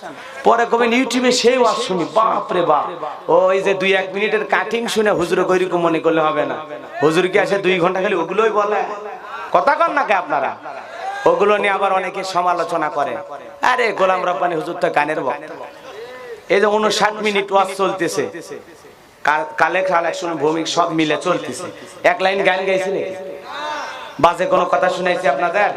পরে কবেন ইউটিউবে সেই ওয়াজ শুনি, বাপ রে বাপ, ওই যে 2-1 মিনিটের কাটিং শুনে হুজুর কইরকম মনে করলে হবে না। হুজুর কি আসে 2 ঘন্টা খালি ওগুলোই বলে? কথা কন না কে আপনারা? ওগুলো নিয়ে আবার অনেকে সমালোচনা করে। আরে গোলাম রব্বানী হুজুর তো গানের বক্তা। এই যে 59 মিনিট ওয়াজ চলতেছে, কালেকশন ভূমিক সব মিলে চলতেছে। 1 লাইন গান গাইছি রে? বাজে কোনো কথা শুনাইছি আপনাদের?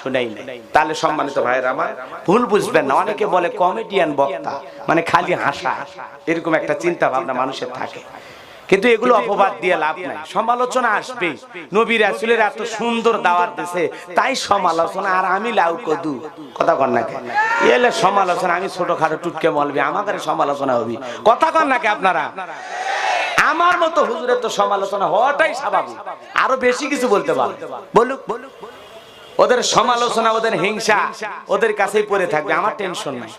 শুনাই নাই। তাহলে সম্মানিত ভাইরা আমার, ভুল বুঝবেন না। অনেকে বলে কমেডিয়ান বক্তা, মানে খালি হাসা, এরকম একটা চিন্তা ভাবনা মানুষের থাকে। কিন্তু এগুলো অপবাদ দিয়ে লাভ নাই। সমালোচনা আসবে। নবী রাসূলের এত সুন্দর দাওয়াত দিয়েছে, তাই সমালোচনা। আর আমি লাউ কদু, কথা কন না কে? এলে সমালোচনা, আমি ছোটখাটো টুটকে বলবি, আমাদের সমালোচনা হবে। কথা কন না কে আপনারা? আমার মতো হুজুরের তো সমালোচনা হওয়াটাই স্বাভাবিক। আরো বেশি কিছু বলতে পারবে, বলুক। ওদের সমালোচনা, ওদের হিংসা ওদের কাছেই পড়ে থাকবে। আমার টেনশন নাই।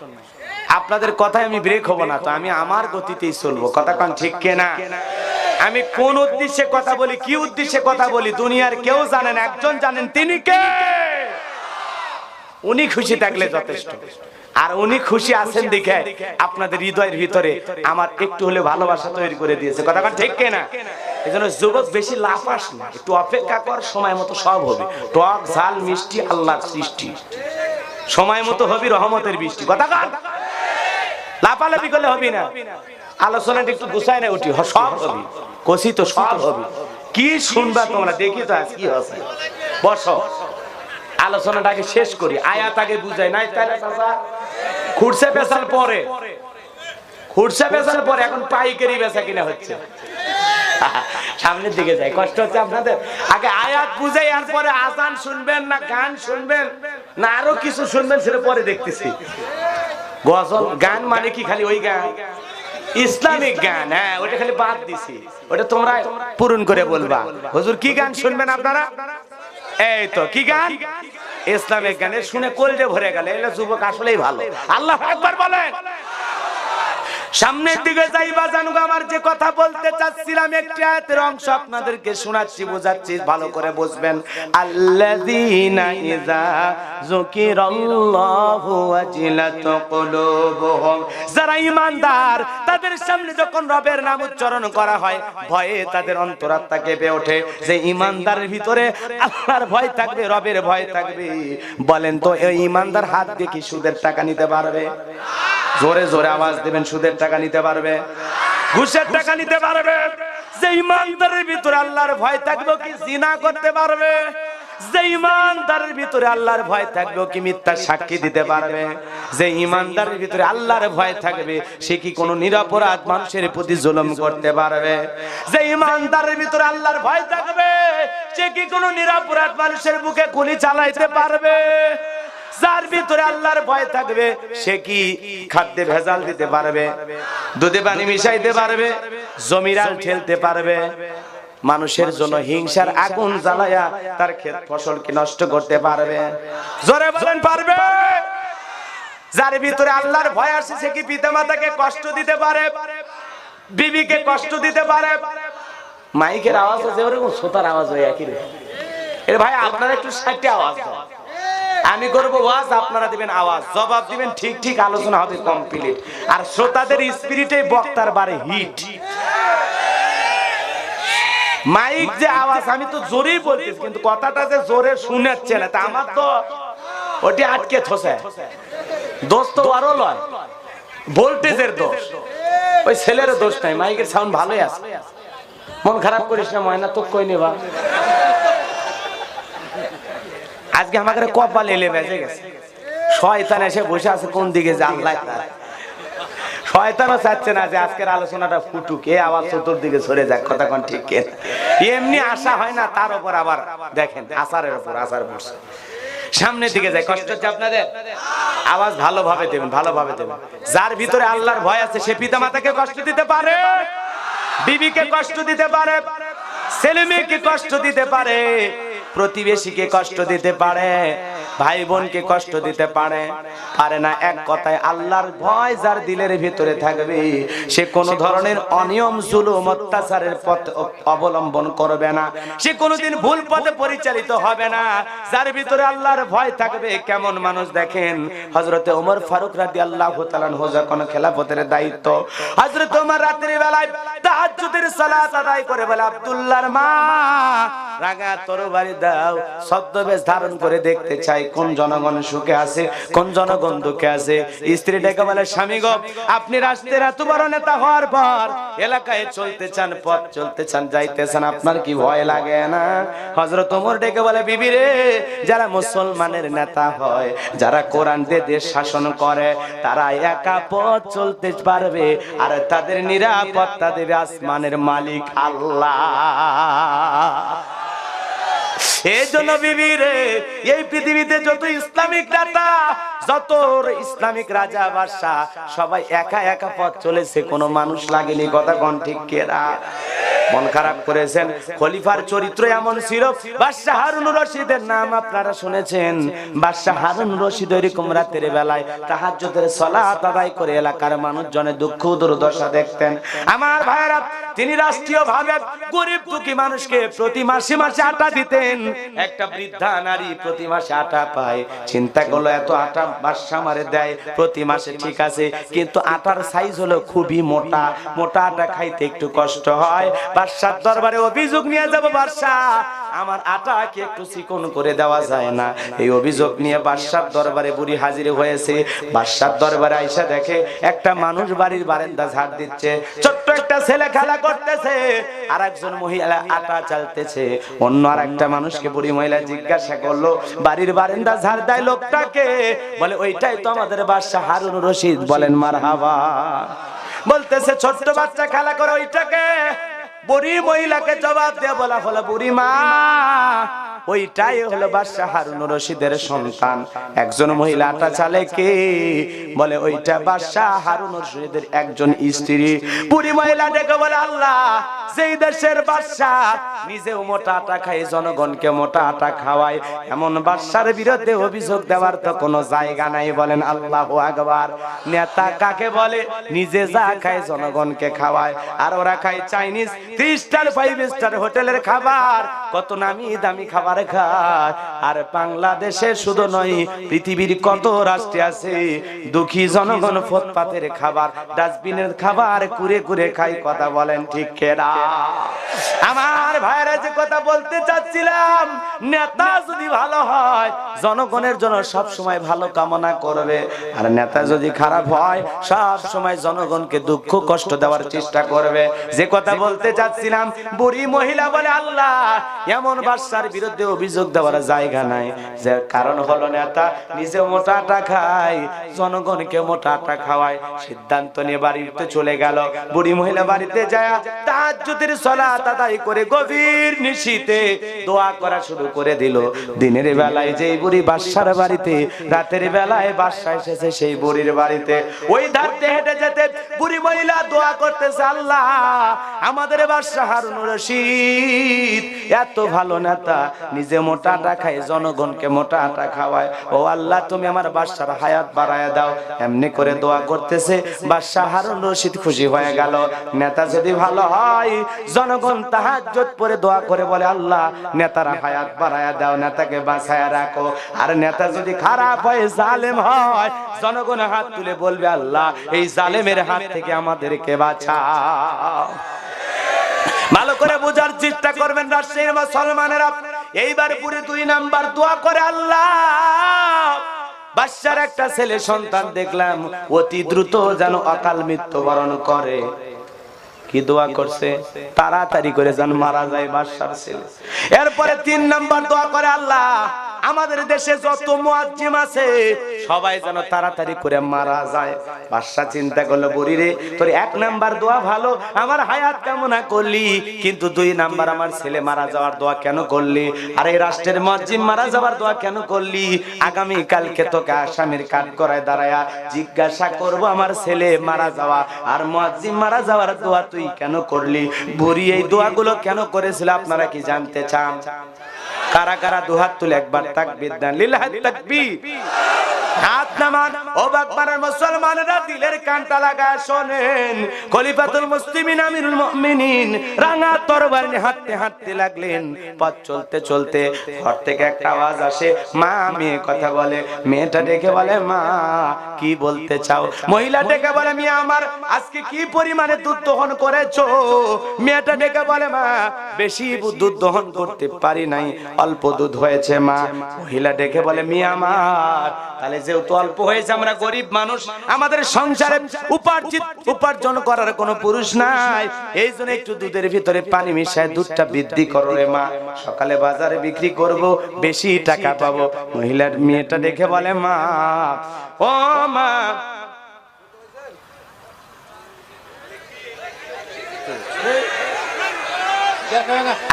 আপনাদের কথায় আমি ব্রেক হব না তো, আমি আমার গতিতেই চলবো। কথা কন ঠিক কিনা? আমি কোন উদ্দেশ্যে কথা বলি, কি উদ্দেশ্যে কথা বলি, দুনিয়ার কেউ জানেন, একজন জানেন, তিনি কে? উনি খুশি থাকলে যথেষ্ট। আর উনি খুশি আছেন দেখে আপনাদের হৃদয়ের ভিতরে আমার একটু হলে ভালোবাসা তৈরি করে দিয়েছে। কথা কন ঠিক কিনা? এজন্য যুবক বেশি লাফাস না, একটু অপেক্ষা কর, সময় মতো সব হবে। টক ঝাল মিষ্টি আল্লাহর সৃষ্টি, সময় মতো হবে রহমতের বৃষ্টি। কথা কন, লাফালাফি করলে হবে না। আলোচনাটা একটু গুছায় না উঠি, সব হবে। কষি তো সব হবে। কি শুনবা তোমরা, দেখি তো আজ কি হচ্ছে। বসো, আলোচনাটাকে শেষ করি। আয়াত আগে বুঝাই নাই, তাহলে চাচা খুরসে বেচার পরে, খুরসে বেচার পরে এখন পাইকারি বেচা কিনা হচ্ছে। সামনের দিকে যাই, কষ্ট হচ্ছে আপনাদের। আগে আয়াত বুঝাই, আর পরে আজান শুনবেন না গান শুনবেন না আরো কিছু শুনবেন, সেটা পরে দেখতেছি। গজল গান মানে কি খালি ওই গান? ইসলামিক গান। হ্যাঁ, ওটা খালি বাদ দিছি, ওটা তোমরা পূরণ করে বলবা। হুজুর কি গান শুনবেন আপনারা? এই তো কি গান? ইসলামিক গানে শুনে কলজে ভরে গেল। এগুলো যুবক আসলেই ভালো। আল্লাহু আকবার বলেন। সামনের দিকে যাইবা জানুগো। আমার যে কথা বলতে চাচ্ছিলাম, একটি আয়াতের অংশ আপনাদেরকে শোনাচ্ছি, বোঝাচ্ছি, ভালো করে বুঝবেন। আল্লাযীনা ইযা যুকিরাল্লাহু ওয়াজিলাত কুলুবুহুম, যারা ঈমানদার তাদের সামনে যখন রবের নাম উচ্চারণ করা হয়, ভয়ে তাদের অন্তরাত্মা কেঁপে ওঠে। যে ঈমানদারের ভিতরে আল্লাহর ভয় থাকবে, রবের ভয় থাকবে, বলেন তো এই ঈমানদার হাত দিয়ে কি সুদের টাকা নিতে পারবে? জোরে জোরে আওয়াজ দিবেন। সুদের টাকা নিতে পারবে? ঘুষের টাকা নিতে পারবে? যে ঈমানদারের ভিতরে আল্লাহর ভয় থাকবে, কি জিনা করতে পারবে? যে ঈমানদারের ভিতরে আল্লাহর ভয় থাকবে, কি মিথ্যা সাক্ষী দিতে পারবে? যে ঈমানদারের ভিতরে আল্লাহর ভয় থাকবে, সে কি কোনো নিরপরাধ মানুষের প্রতি জুলুম করতে পারবে? যে ঈমানদারের ভিতরে আল্লাহর ভয় থাকবে, সে কি কোনো নিরপরাধ মানুষের বুকে গুলি চালাইতে পারবে? যার ভিতরে আল্লাহর ভয় থাকবে সে কি খাদ্যে ভেজাল দিতে পারবে, দুধে পানি মিশাইতে পারবে, জমিরাল ঠেলতে পারবে, মানুষের জন্য হিংসার আগুন জ্বালায়া তার ক্ষেত ফসল কি নষ্ট করতে পারবে? জোরে বলেন পারবে? যার ভিতরে আল্লাহর ভয় আছে সে কি পিতামাতাকে কষ্ট দিতে পারে, বিবিকে কষ্ট দিতে পারে? মাইকের আওয়াজ আছে ওরকম শ্রোতার আওয়াজ হয় একই রে। এর ভাই আপনারা একটু সাইডে আওয়াজ দাও, আমি করবো ওয়াজ, আপনারা দিবেন আওয়াজ, জবাব দিবেন ঠিক ঠিক, আলোচনা হবে কমপ্লিট। আর শ্রোতাদের স্পিরিটে বক্তার বারে হিট। মাইক যে আওয়াজ আমি তো জোরেই বলতেছি, কিন্তু কথাটা যে জোরে শুনেছে না, তা আমার তো ওটি আটকে থসে। দোষ তো আরো লয়, ভোল্টেজের দোষ, ওই ছেলের দোষ নাই। মাইকের সাউন্ড ভালোই আছে, মন খারাপ করিস না ময়না, তো কই নেবা। আজকে আমাকে কপাল এলে বেজে গেছে, শয়তান এসে বসে আছে কোন দিকে যে আল্লাহ তাআলা। শয়তানও চাচ্ছে না যে আজকের আলোচনাটা ফুটুক, এই আওয়াজ চতুর্দিকে সরে যাক, কথা কোন ঠিক কে? এমনি আশা হয় না, তার উপর আবার দেখেন আসারের উপর আসার পড়ছে, সামনের দিকে যায়। কষ্ট হচ্ছে আপনাদের? আওয়াজ ভালোভাবে দেবেন, ভালোভাবে দেবেন। যার ভিতরে আল্লাহর ভয় আছে সে পিতামাতাকে কষ্ট দিতে পারে, বিবিকে কষ্ট দিতে পারে, ছেলে মেয়েকে কষ্ট দিতে পারে, প্রতিবেশীকে কষ্ট দিতে পারে, ভাই বোনকে কষ্ট দিতে পারে? পারে না। এক কথায় আল্লাহর ভয় যার দিলের ভিতরে থাকবে সে কোন ধরনের অনিয়ম জুলুম অত্যাচারের পথ অবলম্বন করবে না, সে কোনোদিন ভুল পথে পরিচালিত হবে না। যার ভিতরে আল্লাহর ভয় থাকবে, কেমন মানুষ দেখেন, হযরতে ওমর ফারুক রাদিয়াল্লাহু তাআলা আনহু যখন খেলাফতের দায়িত্ব, হযরতে ওমর রাতের বেলায় তাহাজ্জুদের সালাত আদায় করে বলে, আব্দুল্লাহর মা রাগা তরবারি দাও, ছদ্মবেশ ধারণ করে দেখতে চাই কোন জনগণ সুখে আছে, কোন জনগণ দুঃখে আছে। স্ত্রী ডেকে বলে, স্বামী গো, আপনি রাষ্ট্রের এত বড় নেতা হওয়ার পর এলাকায় চলতে চান, পথ চলতে চান, যাইতেছেন, আপনার কি ভয় লাগে না? হযরত ওমর ডেকে বলে, বিবি রে, যারা মুসলমানের নেতা হয়, যারা কোরআন দিয়ে দেশ শাসন করে, তারা একা পথ চলতে পারবে, আর তাদের নিরাপত্তা দেবে আসমানের মালিক আল্লাহ। এই জন্য বিবি রে, এই পৃথিবীতে যত ইসলামিক নেতা, যত ইসলামিক রাজা বাদশা, সবাই একা একা পথ চলেছে, কোনো মানুষ লাগেনি, কথা কোন ঠিক কেরা? মন খারাপ করেছেন। খলিফার চরিত্র এমন ছিল, বাদশাহ হারুনুর রশিদের নাম আপনারা শুনেছেন। বাদশাহ হারুনুর রশিদ এরকম রাতের বেলায় তাহাজ্জুদের সালাত আদায় করে এলাকার মানুষজনের দুঃখ দুর্দশা দেখতেন। আমার ভাইরা, তিনি রাষ্ট্রীয় ভাবে গরিব দুঃখী মানুষকে প্রতি মাসে মাসে আটা দিতেন। একটা বৃদ্ধা নারী প্রতি মাসে আটা পায়, চিন্তা করলো এত আটা বাদশাহ আমারে দেয় প্রতি মাসে, ঠিক আছে, কিন্তু আটার সাইজ হলো খুবই মোটা, মোটা আটা খাইতে একটু কষ্ট হয়। বাদশার দরবারে অভিযোগ নিয়ে যাব, বাদশাহ আমার আটা কি একটু চিকন করে দেওয়া যায় না? এই অভিযোগ নিয়ে বাদশার দরবারে বুড়ি হাজির হয়েছে। বাদশার দরবারে আইসা দেখে একটা মানুষ বাড়ির বারান্দা ঝাড় দিচ্ছে, ছোট্ট একটা ছেলে খেলা করতেছে, আর একজন মহিলা আটা চালতেছে। অন্য আর একটা মানুষকে বুড়ি মহিলা জিজ্ঞাসা করলো, বাড়ির বারান্দা ঝাড় দেয় লোকটাকে? বলে, ওইটাই তো আমাদের বাদশাহ হারুনুর রশিদ। বলেন মারহাবা। বলতেছে, ছোট্ট বাচ্চা খেলা করে, ওইটাকে? বুড়ি মহিলাকে জবাব দিয়ে বলা হলো, বুড়ি মা, ওইটাই হলো বাদশাহ হারুনুর রশিদের সন্তান। একজন মহিলা আটা চালে কে? বলে, ওইটা বাদশাহ হারুনুর রশিদের একজন স্ত্রী। বুড়ি মহিলা ডেকে বলে, আল্লাহ, যেই দেশের বাদশাহ নিজেও মোটা আটা খায়, জনগণকে মোটা আটা খাওয়ায়, এমন বাদশার বিরুদ্ধে অভিযোগ দেওয়ার তো কোনো জায়গা নাই। বলেন আল্লাহু আকবার। নেতা কাকে বলে? নিজে যা খায় জনগণকে খাওয়ায়, আর ওরা খায় চাইনিজ 3 স্টার 5 স্টার হোটেলের খাবার, কত নামি দামি খাবার খায়। আর বাংলাদেশে শুধু নয়, পৃথিবীর কত রাষ্ট্রে আছে দুঃখী জনগণ ফুটপাতের খাবার, ডাস্টবিনের খাবার কুরে কুরে খায়। কথা বলেন ঠিক কেনা? আমার ভাইরা, যে কথা বলতে চাচ্ছিলাম, নেতা যদি ভালো হয় জনগণের জন্য সব সময় ভালো কামনা করবে, আর নেতা যদি খারাপ হয় সব সময় জনগণকে দুঃখ কষ্ট দেওয়ার চেষ্টা করবে। যে কথা বলতে চাচ্ছিলাম, বুড়ি মহিলা বলে, আল্লাহ, এমন বাদশার বিরুদ্ধে অভিযোগ দেওয়ার জায়গা জায়গা নাই, যে কারণ হলো নেতা নিজে মোটা আটা খায়, জনগণকে মোটা আটা খাওয়ায়। সিদ্ধান্ত নিয়ে বাড়িতে চলে গেল। বুড়ি মহিলা বাড়িতে যায় তাহাজ্জুদের সালাত আদায় করে গভীর নিশীথে দোয়া করা শুরু করে দিল। দিনের বেলায় যেই বুড়ি বাদশার বাড়িতে, রাতের বেলায় বাদশা এসেছে সেই বুড়ির বাড়িতে। ওই ধারতে হেঁটে যেতে বুড়ি মহিলা দোয়া করতেছে, আল্লাহ আমাদের বাদশা হারুন রশিদ এত ভালো নেতা, নিজে মোটা আটা খায়, জনগণকে মোটা আটা খাওয়ায়। ও আল্লাহ তুমি আমার বাদশার হায়াত বাড়ায় দাও। এমনি করে দোয়া করতেছে, বাদশা হারুন রশিদ খুশি হয়ে গেল। নেতা যদি ভালো হয়, জনগণ তাহাজ্জুদ পড়ে দোয়া করে বলে, আল্লাহ নেতার হায়াত বাড়ায় দাও, নেতাকে বাঁচায় রাখো। আর নেতা যদি খারাপ হয়, জালেম হয়, জনগণ হাত তুলে বলবে, আল্লাহ এই জালেমের হাত থেকে আমাদেরকে বাঁচাও। ভালো করে বোঝার চেষ্টা করবেন রাজশাহীর মুসলমানেরা। এইবার পুরো 2 নাম্বার দোয়া করে, আল্লাহ বাদশার একটা ছেলে সন্তান দেখলাম অতি দ্রুত যেন অকাল মৃত্যুবরণ করে। কি দোয়া করছে? তাড়াতাড়ি করে যেন মারা যায় বাদশার ছেলে। এরপরে 3 নাম্বার দোয়া করে, আল্লাহ আমাদের দেশে যত মুয়াজ্জিম আছে সবাই যেন তাড়াতাড়ি করে মারা যায়। বাদশা চিন্তা করলো, বুড়ি রে তোর 1 নাম্বার দোয়া ভালো, আমার হায়াত কামনা করলি, কিন্তু 2 নাম্বার আমার ছেলে মারা যাওয়ার দোয়া কেন করলি? আর এই রাষ্ট্রের মুয়াজ্জিম মারা যাওয়ার দোয়া কেন করলি? আগামী কালকে তোকে আসামির কাঠগড়ায় দাঁড়ায়া জিজ্ঞাসা করব আমার ছেলে মারা যাওয়া আর মুয়াজ্জিম মারা যাওয়ার দোয়া তুই কেন করলি? বুড়ি এই দোয়াগুলো কেন করেছিল আপনারা কি জানতে চান? কারা কারা দুহাত তুলে একবার তাকবীর দেন, লিল্লাহি তাকবীর। হাত নামান ও বাকমারের মুসলমানেরা, দিলের কানটা লাগায় শোনেন। খলিফাতুল মুসলিমিন আমিরুল মুমিনিন রাঙা তরবারি নিয়ে হাঁটতে হাঁটতে লাগলেন। পথ চলতে চলতে ঘর থেকে একটা আওয়াজ আসে, মা মেয়ে কথা বলে। মেয়েটা ডেকে বলে, মা কি বলতে চাও? মহিলা ডেকে বলে, মিয়া আমার আজকে কি পরিমাণে দুধ দহন করেছো? মেয়েটা ডেকে বলে, মা বেশি দুধ দহন করতে পারি নাই, অল্প দুধ হয়েছে মা। মহিলা ডেকে বলে, মিয়া আমার তাহলে যেহেতু অল্প হয়েছে, আমরা গরিব মানুষ, আমাদের সংসারে উপার্জন করার কোনো পুরুষ নাই, এই জন্য একটু দুধের ভিতরে পানি মিশায় দুধটা বৃদ্ধি করো রে মা, সকালে বাজারে বিক্রি করব, বেশি টাকা পাবো। মহিলার মেয়েটা দেখে বলে, মা ও মা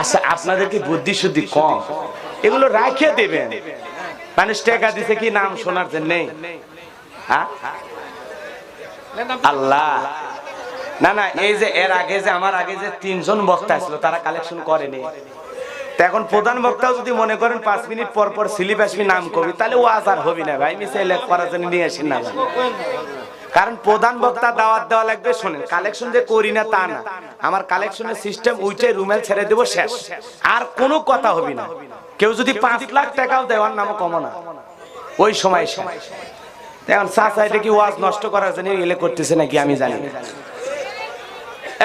আচ্ছা আপনাদের কি বুদ্ধি শুদ্ধি কম? এগুলো রাখে দেবেন। মানুষ টাকা দিছে কি নাম শোনার জন্য? আল্লাহ না না, এই যে এর আগে যে আমার আগে যে 3 জন বক্তা ছিল তারা কালেকশন করেনি। এখন প্রধান বক্তাও যদি মনে করেন 5 মিনিট পর পর স্লিপ আসবি নাম কবি, তাহলে ওয়াজ আর হবে না ভাই। মিসাইল করার জন্য নিয়ে আসেন না, কারণ প্রধান বক্তা দাওয়াত দেওয়া লাগবে। শোনেন, কালেকশন যে করি না তা না, আমার কালেকশনের সিস্টেম উইটে রুমেল ছেড়ে দেবো, শেষ, আর কোনো কথা হবে না। কেউ যদি 5 লাখ টাকাও দেওয়ার নামও কম না ওই সময়। এখন চাচা এটা কি ওয়াজ নষ্ট করার জন্য এলে করতেছে নাকি আমি জানি না।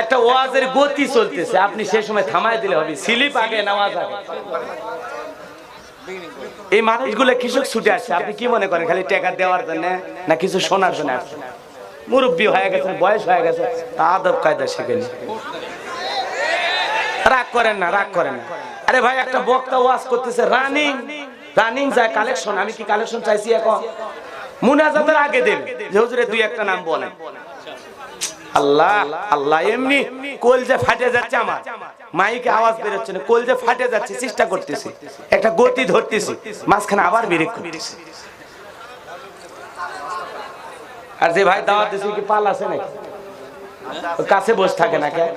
একটা ওয়াজের গতি চলতেছে, আপনি সেই সময় থামায় দিলে হবে, স্লিপ আগে নামাজ আগে। এই মানুষগুলো কৃষক ছুটে আসছে, আপনি কি মনে করেন খালি টাকা দেওয়ার জন্য না কিছু শোনার জন্য আসছে? মুরব্বী হয়ে গেছে, বয়স হয়ে গেছে, আদব কায়দা শিখেনি। রাগ করেন না, রাগ করেন না। আরে ভাই একটা বক্তা ওয়াজ করতেছে, রানিং যায় কালেকশন। আমি কি কালেকশন চাইছি? এখন মুনাজাতের আগে দেন যে হুজুরে 2-1টা নাম বলেন। আল্লাহ আল্লাহ, এমনি কলজে ফাটে যাচ্ছে আমার, মাইকে আওয়াজ বের হচ্ছে না, কলজে ফাটে যাচ্ছে, চেষ্টা করতেছি, একটা গতি ধরতেছি, মাঝখানে আবার ব্রেক করতেছি। আর যে ভাই দাওয়াত দিছে কি পাল আছে নাকি? কাছে বসে থাকে না কেন?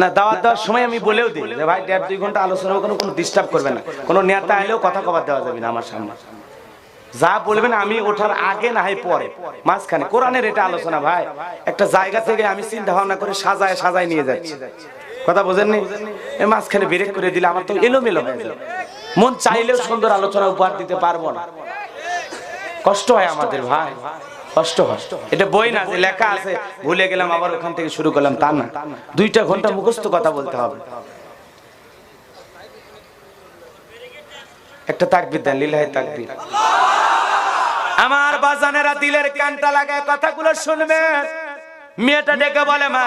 না, দাওয়াত দেওয়ার সময় আমি বলেও দিই যে ভাই 1.5-2 ঘন্টা আলোচনা কোনো ডিস্টার্ব করবে না, কোনো নেতা এলেও কথা কবার দেওয়া যাবে না আমার সামনে। যা বলবেন আমি ওঠার আগে না হয় পরে, মাঝখানে কোরআনের এটা আলোচনা ভাই। একটা জায়গা থেকে আমি চিন্তা ভাবনা করে সাজায় নিয়ে যাচ্ছি, কথা বোঝেননি? এই মাঝখানে ব্রেক করে দিলে আমার তো এলোমেলো হয়ে যাবে, মন চাইলেও সুন্দর আলোচনা উপহার দিতে পারবো না। কষ্ট হয় আমাদের ভাই, কষ্ট হয়। এটা বই না যে লেখা আছে ভুলে গেলাম আবার ওখান থেকে শুরু করলাম, তা না। 2টা ঘন্টা মুখস্থ কথা বলতে হবে। একটা তাকবীর দেন, লিল্লাহি তাকবীর। আমার বাজানেরা দিলের কানটা লাগায় কথাগুলো শুনবেন। মেয়েটা ডেকে বলে, মা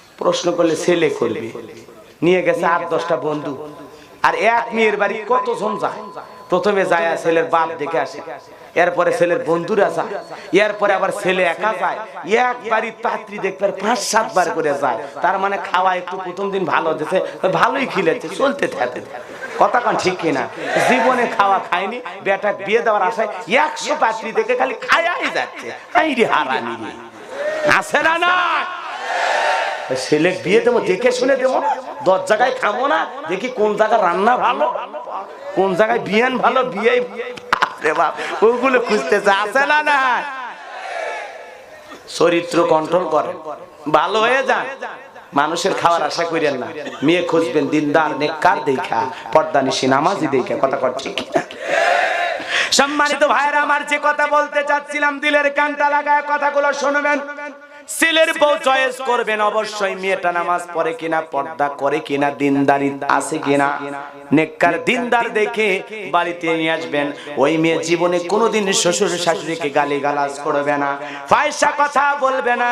প্রশ্ন করলে ছেলে করবে। নিয়ে গেছে 8-10টা বন্ধু, আর এক মেয়ের বাড়ি কতজন যায়। প্রথমে যায় ছেলের বাপ দেখে আসে, এরপরে ছেলের বন্ধুরা যায়, এরপরে আবার ছেলে একা যায়। এক বাড়ির পাত্রী দেখবে 5-7 বার করে যায়। তার মানে খাওয়া একটু প্রথম দিন ভালো দিতে, ভালোই খিলেছে, চলতে থাকে। কথা কান ঠিক কিনা? জীবনে খাওয়া খায়নি, বেটা বিয়ে দেওয়ার আশায় 100 পাত্রী দেখে খালি খায়াই যাচ্ছে। আইরে হারানি আছে না না? ছেলে বিয়ে দেবো, দেখে শুনে দেবো, 10 জায়গায় খাবো না, দেখি কোন জায়গায় রান্না ভালো, কোন জায়গায় বিয়ান ভালো, বিয়ে ওগুলো খুঁজতেছে। আছে না না? চরিত্র কন্ট্রোল করে, ভালো হয়ে যান। মানুষের খাওয়ার আশা করেন না। মেয়ে খুঁজবেন দিনদার নেককার দেখা, পর্দানিশী নামাজি দেখা। কথা কর ঠিক না? সম্মানিত ভাইরা আমার, যে কথা বলতে চাচ্ছিলাম, দিলের কানটা লাগায় কথাগুলো শুনবেন। ছেলের বউ চয়েস করবেন অবশ্যই, মেয়েটা নামাজ পড়ে কিনা, পর্দা করে কিনা, দিনদারি আছে কিনা, নেককার দিনদার দেখে বাড়িতে নিয়ে আসবেন। ওই মেয়ে জীবনে কোনোদিন শ্বশুর শাশুড়িকে গালিগালাজ করবে না, ফায়সা কথা বলবে না,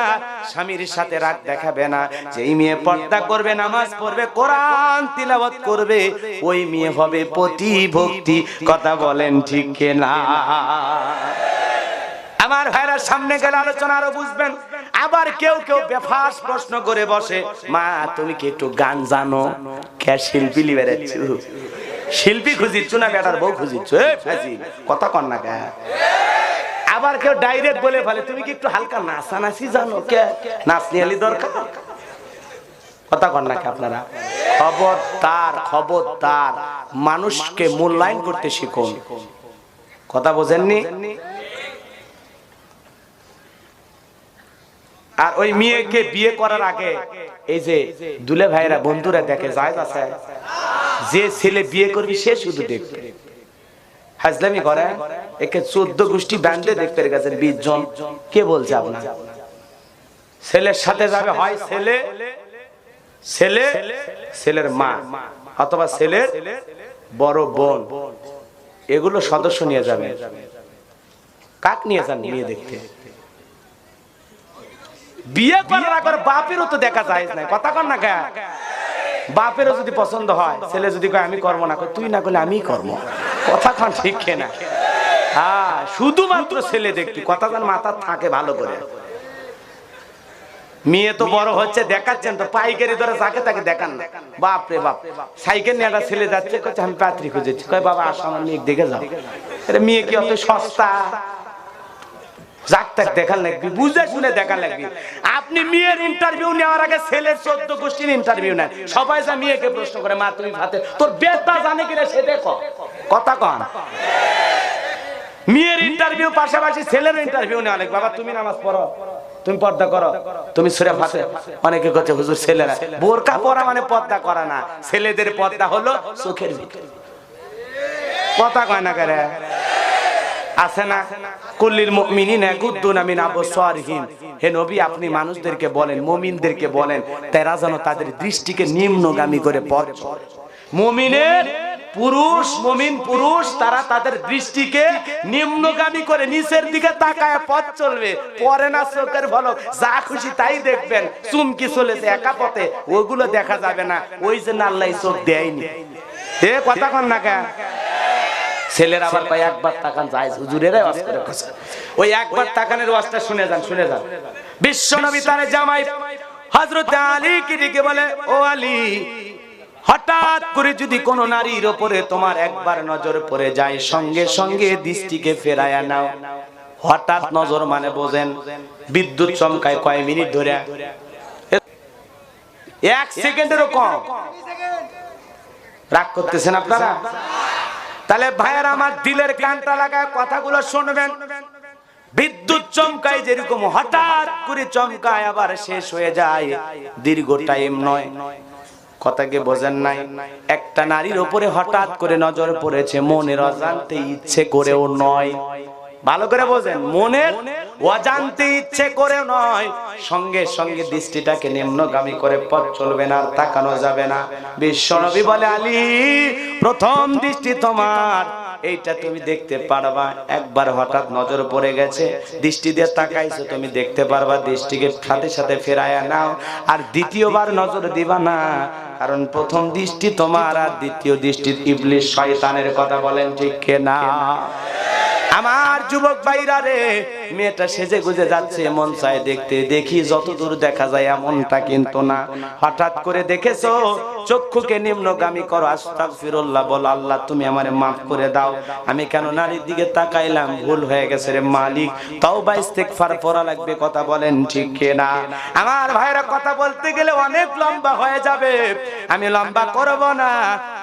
স্বামীর সাথে রাগ দেখাবে না। যেই মেয়ে পর্দা করবে, নামাজ পড়বে, কোরআন তিলাওয়াত করবে, ওই মেয়ে হবে প্রতিভক্তি। কথা বলেন ঠিক কিনা? আমার ভাইরা, সামনে গেলে আলোচনা আরো বুঝবেন। আবার কেউ কেউ বেফাস প্রশ্ন করে বসে, মা তুমি কি একটু গান জানো? কে শিল্পী লিবে যাচ্ছ? শিল্পী খুঁজিচ্ছ না বেটার বউ খুঁজিচ্ছ? কথা কন না কে? আবার কেউ ডাইরেক্ট বলে ফেলে, তুমি কি একটু হালকা নাচানাচি জানো? কে নাচ নিয়ে দরকার? কথা কন না কে আপনারা? খবরদার, খবরদার, মানুষকে মূল্যায়ন করতে শিখুন। কথা বোঝেননি? আর ওই মেয়েকে বিয়ে করার আগে এই যে দুলে ভাইরা বন্ধুরা দেখে, জায়েজ আছে, যে ছেলে বিয়ে করবি সে শুধু দেখবে, হাজলামি করে, একে 14 গোষ্ঠী ব্যান্ডে দেখতে গেছেন 20 জন। কে বলছে আপনার? ছেলের সাথে যাবে হয় ছেলে, ছেলে, ছেলের মা, অথবা ছেলের বড় বোন, এগুলো সদস্য নিয়ে যাবে। কাক নিয়ে যান বিয়ে দেখতে? বিয়ে করার আগে বাপেরও তো দেখা যায় না। কথা কন না কে? বাপেরও যদি পছন্দ হয়, ছেলে যদি কয় আমি করবো না, তুই না করলে আমি করবো। কথা কন ঠিক না? হ্যাঁ, শুধুমাত্র ছেলে দেখবি। কথা যেন মাথা থাকে ভালো করে। মেয়ে তো বড় হচ্ছে, দেখাচ্ছেন তো পাইকারি ধরে যাকে তাকে দেখান না। বাপ রে বাপ, সাইকেল নিয়ে একটা ছেলে যাচ্ছে, কচ্ছে আমি পাত্রী খুঁজেছি। কয় বাবা আসো আমার মেয়ে দেখে যাও। মেয়ে কি অত সস্তা? দেখার লাগবে, বুঝে শুনে দেখার লাগবে। আপনি মেয়ের ইন্টারভিউ নেওয়ার আগে ছেলের 14 গোষ্ঠীর ইন্টারভিউ নেন। সবাই যা মেয়েকে প্রশ্ন করে, মা তুমি ভাতে তোর বেদা জানে কিনা সে দেখো। কথা কন? মেয়ের ইন্টারভিউ পাশাপাশি ছেলের ইন্টারভিউ নেওয়া লাগবে। বাবা তুমি নামাজ পড়ো, তুমি পর্দা করো, তুমি সূরা ফাতিহা। অনেকে কথা হুজুর ছেলেরা বোরকা পরা মানে পর্দা করা না, ছেলেদের পর্দা হলো চোখের ভিতরে। কথা কয় না করে? আছে না? কুল্লিল মুমিনিনা ইয়াগুদ্দুনা মিন আবসারিহিম। হে নবী, আপনি মানুষদেরকে বলেন, মুমিনদেরকে বলেন, তারা যেন তাদের দৃষ্টিকে নিম্নগামী করে পথ চলে। মুমিনের পুরুষ, মুমিন পুরুষ, তারা তাদের দৃষ্টিকে নিম্নগামী করে নিচের দিকে তাকায় পথ চলবে। পরে না চোখের ভলক, যা খুশি তাই দেখবেন। চুমকি চলেছে একা পথে, ওগুলো দেখা যাবে না। ওই যে আল্লাহ চোখ দেয়নি। এ কথা কন না কেন? ছেলের আবার কয় একবার তাকান যায়, হুজুরেরাই ওয়াজ করে কথা। ওই একবার তাকানের ওয়াজটা শুনে যান, শুনে যান। বিশ্বনবী তার জামাই হযরত আলী কে ডেকে বলে, ও আলী, হঠাৎ করে যদি কোন নারীর উপরে তোমার একবার নজর পড়ে যায়, সঙ্গে সঙ্গে দৃষ্টিকে ফেরায়া নাও। হঠাৎ নজর মানে বোঝেন, বিদ্যুৎ চমকায় কয় মিনিট ধরে? 1 সেকেন্ডেরও কম। রাগ করতেছেন আপনারা? তাহলে ভাইয়েরা আমার, দিলের কানটা লাগায় কথাগুলো শুনবেন। বিদ্যুৎ চমকায় যেরকম হঠাৎ করে চমকায়, আবার শেষ হয়ে যায়, দীর্ঘ টাইম নয়। কথাকে বোঝেন নাই? একটা নারীর উপরে হঠাৎ করে নজর পড়েছে, মনের অজান্তে, ইচ্ছে করেও নয়। ভালো করে বোঝেন, মনের অজান্তে, ইচ্ছে করেও নয়। সঙ্গে সঙ্গে দৃষ্টিটাকে নিম্নগামী করে পথ চলবে না, তাকানো যাবে না। বিশ্বনবী বলে, আলী, প্রথম দৃষ্টি তোমার এইটা তুমি দেখতে পারবা। একবার হঠাৎ নজর পড়ে গেছে, দৃষ্টি দিয়ে তাকাইছো, তুমি দেখতে পারবা, দৃষ্টিকে সাথে সাথে ফেরায়া নাও। আর দ্বিতীয়বার নজর দিবা না, কারণ প্রথম দৃষ্টি তোমার আর দ্বিতীয় দৃষ্টি ইবলিস শয়তানের। কথা বলেন ঠিক কিনা? আমার যুবক ভাইরা রে, মেয়েটা সেজে গুজে যাচ্ছে, মন চায় দেখতে, দেখি যতদূর দেখা যায় এমনটা কিন্তু না। হঠাৎ করে দেখেছো, চক্ষুকে নিম্নগামী করো, আস্তাগফিরুল্লাহ বল, আল্লাহ তুমি আমারে মাফ করে দাও, আমি কেন নারীর দিকে তাকাইলাম, ভুল হয়ে গেছে রে মালিক, তওবা ইস্তিগফার পড়া লাগবে। কথা বলেন ঠিক কিনা? আমার ভাইরা, কথা বলতে গেলে অনেক লম্বা হয়ে যাবে, আমি লম্বা করব না।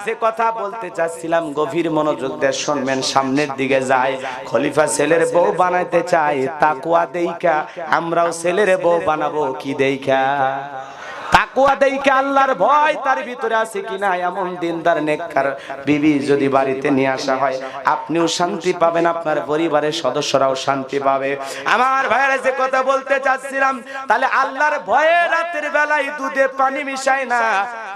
যে কথা বলতে চাচ্ছিলাম গভীর মনোযোগ দিয়ে শুনবেন, সামনের দিকে যায়। খলিফা ছেলের বউ বানাইতে চায় তাকওয়া দেইখা, আমরাও ছেলের বউ বানাবো কি দেইখা? তাকওয়া দেইখা, আল্লাহর ভয় তার ভিতরে আছে কিনা। এমন দিনদার নেককার বিবি যদি বাড়িতে নিয়ে আসা হয়, আপনিও শান্তি পাবেন, আপনার পরিবারের সদস্যরাও শান্তি পাবে। আমার ভাইরা, যে কথা বলতে চাচ্ছিলাম, তাহলে আল্লাহর ভয়ে রাতের বেলায় দুধে পানি মিশায় না,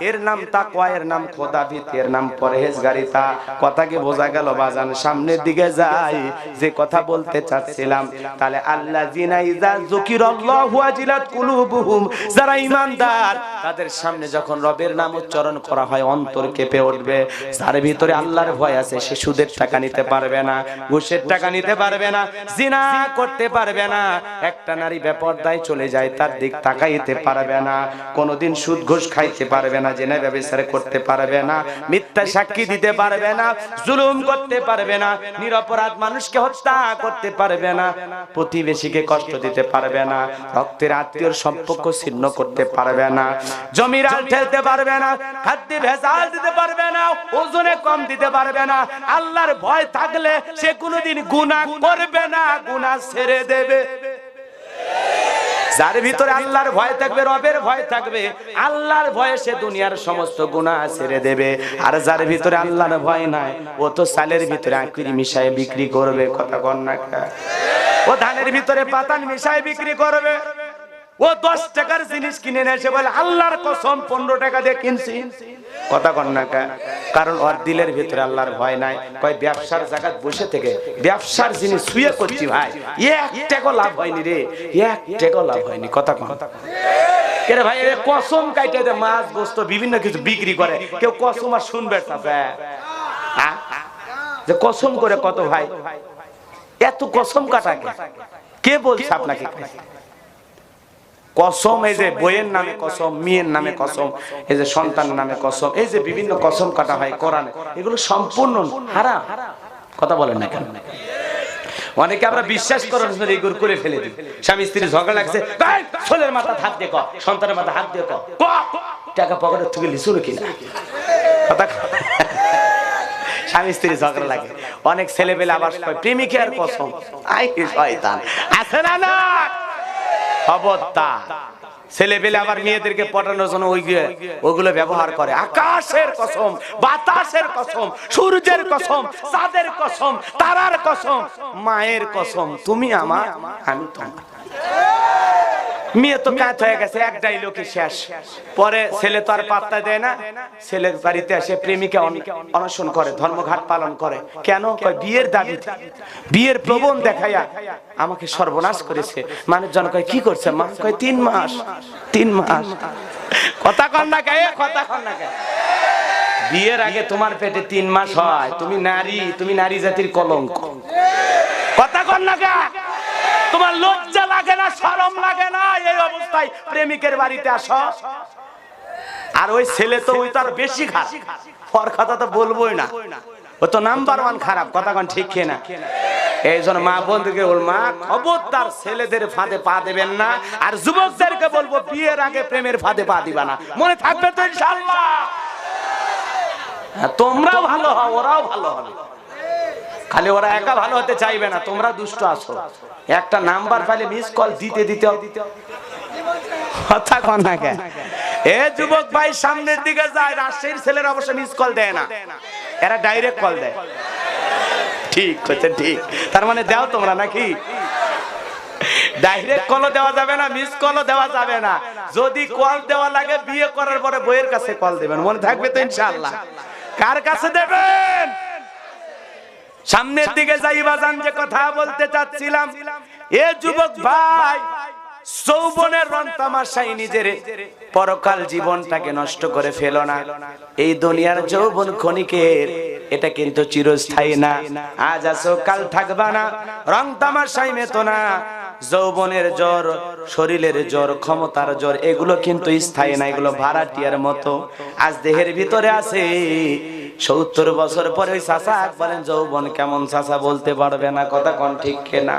এর নাম তাকওয়া, এর নাম খোদাভীতি, এর নাম পরহেজগারিতা। কথা কি বোঝা গেল বাজান? সামনের দিকে যাই, যে কথা বলতে চাচ্ছিলাম, তাহলে আল্লাযিনা ইযা যুকিরাল্লাহু ওয়াজিলাত কুলুবুহুম, যারা ঈমানদার তাদের সামনে যখন রবের নাম উচ্চারণ করা হয় অন্তর কেঁপে উঠবে। যার ভিতরে আল্লাহর ভয় আছে, সে সুদের টাকা নিতে পারবে না, ঘুষের টাকা নিতে পারবে না, জিনা করতে পারবে না, একটা নারী বেপরদায় চলে যায় তার দিক তাকাইতে পারবে না, কোনোদিন সুদ ঘুষ খাইতে পারবে না, জিনা ব্যভিচার করতে পারবে না, মিথ্যা সাক্ষী দিতে পারবে না, জুলুম করতে পারবে না, নিরপরাধ মানুষকে হত্যা করতে পারবে না, প্রতিবেশীকে কষ্ট দিতে পারবে না, রক্তের আত্মীয়র সম্পর্ক ছিন্ন করতে পারবে না, জমির আল ঠেলতে পারবে না, খাদ্যে ভেজাল দিতে পারবে না, ওজনে কম দিতে পারবে না। আল্লাহর ভয় থাকলে সে কোনোদিন গুনাহ করবে না, গুনাহ ছেড়ে দেবে। যার ভিতরে আল্লাহর ভয় থাকবে, রবের ভয় থাকবে, আল্লাহর ভয়ে সে দুনিয়ার সমস্ত গুনাহ ছেড়ে দেবে। আর যার ভিতরে আল্লাহর ভয় নাই, ও তো সালের ভিতরে আঁকুড়ি মিশায় বিক্রি করবে। কথা কন না? ও ধানের ভিতরে পাতান মিশায় বিক্রি করবে। ও 10 টাকার জিনিস কিনে নিয়ে এসে বলে আল্লাহর কসম 15 টাকা দিয়ে কিনছি। কথা কন না? কারণ ওর দিলের ভিতরে আল্লাহর ভয় নাই। কয় ব্যবসার জায়গা বসে থেকে ব্যবসার জিনিস শুয়ে করছি ভাই, 1 টাকা লাভ হয়নি রে, 1 টাকা লাভ হয়নি। কথা কন? কেরে ভাই, কসম কাইটে দে, মাছ গোস্ত বিভিন্ন কিছু বিক্রি করে, কেউ কসম আর শুনবে না যে কসম করে কত ভাই, এত কসম কাটাকে কে বলছে আপনাকে? কসম, এই যে বইয়ের নামে কসম, মেয়ের নামে কসম, এই যে সন্তানের নামে কসম, এই যে বিভিন্ন কসম কাটা হয় কোরআনে, এগুলো সম্পূর্ণ হারাম। কথা বলেন না কেন? অনেকে আমরা বিশ্বাস করেন এগুলো করে ফেলে দিই। স্বামী স্ত্রী ঝগড়া লাগছে, ছেলের মাথা হাত দিয়ে কর, সন্তানের মাথা হাত দিয়ে কর, টাকা পকেটের থেকে লিচু কিনা। কথা, স্বামী স্ত্রী ঝগড়া লাগে, অনেক ছেলে পেলে আবার প্রেমিকের কসম, আই শয়তান আছে না না? খবরদার, ছেলে পেলে আবার মেয়েদেরকে পটানোর জন্য ওগুলো ব্যবহার করে। আকাশের কসম, বাতাসের কসম, সূর্যের কসম, চাঁদের কসম, তারার কসম, মায়ের কসম, তুমি আমার, আমি তোমার। মেয়ে তো কাজ হয়ে গেছে, এক ডাইলগে শেষ। পরে ছেলে তো আর পাত্তা দেয় না, ছেলের বাড়িতে এসে প্রেমিকা অনশন করে, ধর্মঘাট পালন করে। কেন? কয় বিয়ের দাবি, বিয়ের প্রবণ দেখাইয়া আমাকে সর্বনাশ করেছে। মানুষজন কয় কি করছে মা? কয় 3 মাস, 3 মাস। কথা কন না কে? কথা কন না কে? বিয়ের আগে তোমার পেটে 3 মাস হয়, তুমি নারী, তুমি নারী জাতির কলঙ্ক। কথা কন না কে? তোমার লজ্জা লাগে না, শরম লাগে না? এই অবস্থায় প্রেমিকের বাড়িতে আসো। আর ওই ছেলে তো ওই তার বেশি খারাপ, ওর কথা তো বলবোই না, ও তো নাম্বার 1 খারাপ। কথা কোন ঠিক না? এই জন্য মা বন্ধুকে বল, মা খবরদার ছেলেদের ফাঁদে পা দেবেন না। আর যুবকদেরকে বলবো বিয়ের আগে প্রেমের ফাঁদে পা দিবা না। মনে থাকবে তো ইনশাআল্লাহ? তোমরাও ভালো হও, ওরাও ভালো হবে। খালি ওরা একা ভালো হতে চাইবে না, তোমরা দুষ্ট আছো। একটা নাম্বার পাইলে মিস কল দিতে দিতে। কথা কন না কেন? এ যুবক ভাই, সামনের দিকে যায়। রাজশাহীর ছেলেরা অবশ্য মিস কল দেয় না, এরা ডাইরেক্ট কল দেয়। ঠিক হচ্ছে, ঠিক। তার মানে দাও তোমরা নাকি? ডাইরেক্ট কল দেওয়া যাবে না, মিস কল দেওয়া যাবে না। যদি কল দেওয়া লাগে বিয়ে করার পরে বইয়ের কাছে কল দেবেন। মনে থাকবে তো ইনশাআল্লাহ? কার কাছে দেবেন? সামনের দিকে যাই বাজান, যে কথা বলতে চাচ্ছিলাম, এ যুবক ভাই, যৌবনের রং তামাশায় নিজের পরকাল জীবনটাকে নষ্ট করে ফেলো না। এই দুনিয়ার যৌবন ক্ষণিকের, এটা কিন্তু চিরস্থায়ী না। আজ আছো কাল থাকবা না, রং তামাশায় মেতো না। যৌবনের জ্বর, শরীরের জ্বর, ক্ষমতার জ্বর, এগুলো কিন্তু স্থায়ী না, এগুলো ভাড়াটিয়ার মতো। আজ দেহের ভিতরে আছে, 70 বছর পরে ওই চাচা বলেন যৌবন কেমন, চাচা বলতে পারবে না। কথা কোন ঠিক কিনা?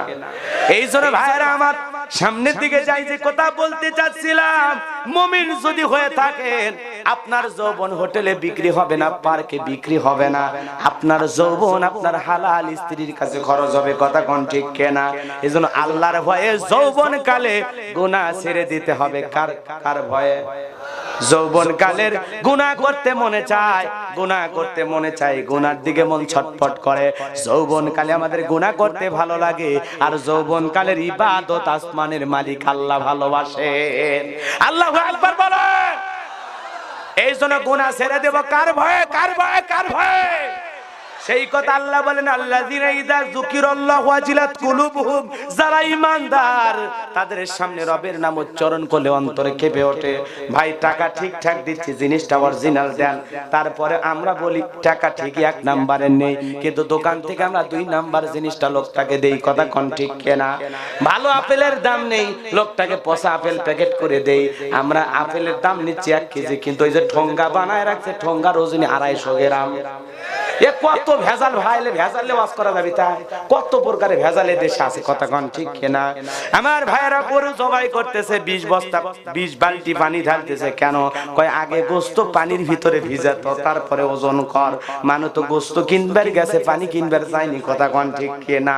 এই জন্য ভাইরা আমার, সামনের দিকে যাই, যে কথা বলতে চাচ্ছিলাম, মুমিন যদি হয়ে থাকেন, আপনার যৌবন হোটেলে বিক্রি হবে না, পার্কে বিক্রি হবে না। আপনার যৌবন আপনার হালাল স্ত্রীর কাছে খরচ হবে। কথা কোন ঠিক কিনা? এজন্য আল্লাহর ভয়ে যৌবন কালে গুনাহ ছেড়ে দিতে হবে। কার ভয়ে? যৌবন কালের গুনাহ করতে মনে চায়, গুনাহ করতে মনে চায়, গুনার দিকে মন ছটফট করে। যৌবন কালে আমাদের গুনাহ করতে ভালো লাগে, আর যৌবন কালের ইবাদত আসমানের মালিক আল্লাহ ভালোবাসেন। আল্লাহু আকবার বলেন। এই জন্য গুনাহ ছেড়ে দেব কার ভয়ে? কার ভয়ে? কার ভয়ে? সেই কথা আল্লাহ বলেন, আল্লাযীনা ইযা যুকিরাল্লাহু ওয়াজিলাত কুলুবুহুম, যারা ঈমানদার তাদের সামনে রবের নাম উচ্চারণ করলে অন্তরে কেঁপে ওঠে। ভাই টাকা ঠিকঠাক দিচ্ছি, জিনিসটা অরিজিনাল দেন। তারপরে আমরা বলি টাকা ঠিকই 1 নাম্বারের নেই, কিন্তু দোকান থেকে আমরা 2 নাম্বার জিনিসটা লোকটাকে দেই। কথা কোন ঠিক কিনা? ভালো আপেলের দাম নেই, লোকটাকে পচা আপেল প্যাকেট করে দেই। আমরা আপেলের দাম নিচ্ছি 1 কেজি, কিন্তু ওই যে ঠোঙ্গা বানায় রাখছে, ঠোঙ্গার ওজনে 250 গ্রাম। এ কত ভেজাল ভাইলে, ভেজালে ওয়াজ করা যাবে তাই? কত প্রকারের ভেজালে দেশে আছে। কথা কোন ঠিক কিনা? আমার ভাইয়েরা গরু জবাই করতেছে, 20 বস্তা 20 বালতি পানি ঢালতেছে। কেন? কয় আগে গোশত পানির ভিতরে ভিজাতো, তারপরে ওজন কর। মানুষ তো গোশত কিনবার গেছে, পানি কিনবার চাইনি। কথা কোন ঠিক কিনা?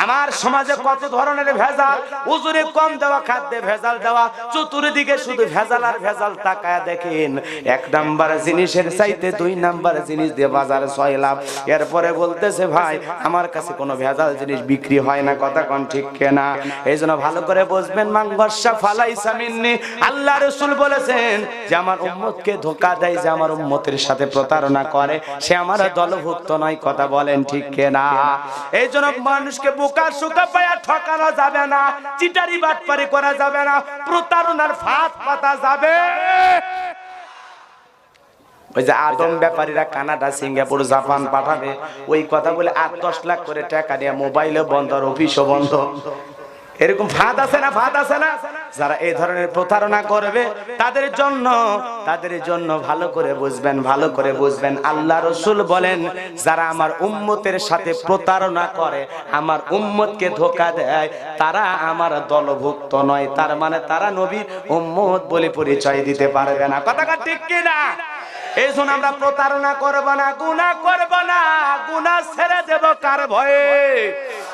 আমার সমাজে কত ধরনের ভেজাল, ওজনে কম দেওয়া, খাদ্যে ভেজাল দেওয়া, চতুর্দিকে শুধু ভেজাল আর ভেজাল। তাকায়া দেখেন, 1 নাম্বার জিনিসের চাইতে 2 নাম্বার জিনিস দিয়ে বাজারে 6 লাভ। এরপরে বলতেছে ভাই আমার কাছে কোনো ভেজাল জিনিস বিক্রি হয় না। কথা কোন ঠিক কিনা? এই জন্য ভালো করে বুঝবেন, মান গশা ফালাইসা মিন্নি। আল্লাহ রাসূল বলেছেন যে আমার উম্মতকে ধোঁকা দেয়, যে আমার উম্মতের সাথে প্রতারণা করে, সে আমার দলভুক্ত নয়। কথা বলেন ঠিক কিনা? এই জন্য মানুষকে বোকা শোকা পায়া ঠকানো যাবে না, চিটারি বাটপারি করা যাবে না, প্রতারণার ফাঁদ পাতা যাবে। ওই যে আদম ব্যাপারীরা কানাডা, সিঙ্গাপুর, জাপান পাঠাবে, ওই কথা বলে 8-10 লাখ করে টাকা দিয়ে মোবাইলও বন্ধ, অফিসও বন্ধ। এরকম ফাঁদ আছে না? ফাঁদ আছে না? যারা এই ধরনের প্রতারণা করবে তাদের জন্য ভালো করে বুঝবেন, ভালো করে বুঝবেন। আল্লাহ রাসূল বলেন, যারা আমার উম্মতের সাথে প্রতারণা করে, আমার উম্মতকে ধোঁকা দেয়, তারা আমার দলভুক্ত নয়। তার মানে তারা নবীর উম্মত বলে পরিচয় দিতে পারবে না। কথাটা ঠিক কি না? এই জন্য আমরা প্রতারণা করব না, গুনাহ করব না, গুনাহ ছেড়ে দেব কার ভয়ে?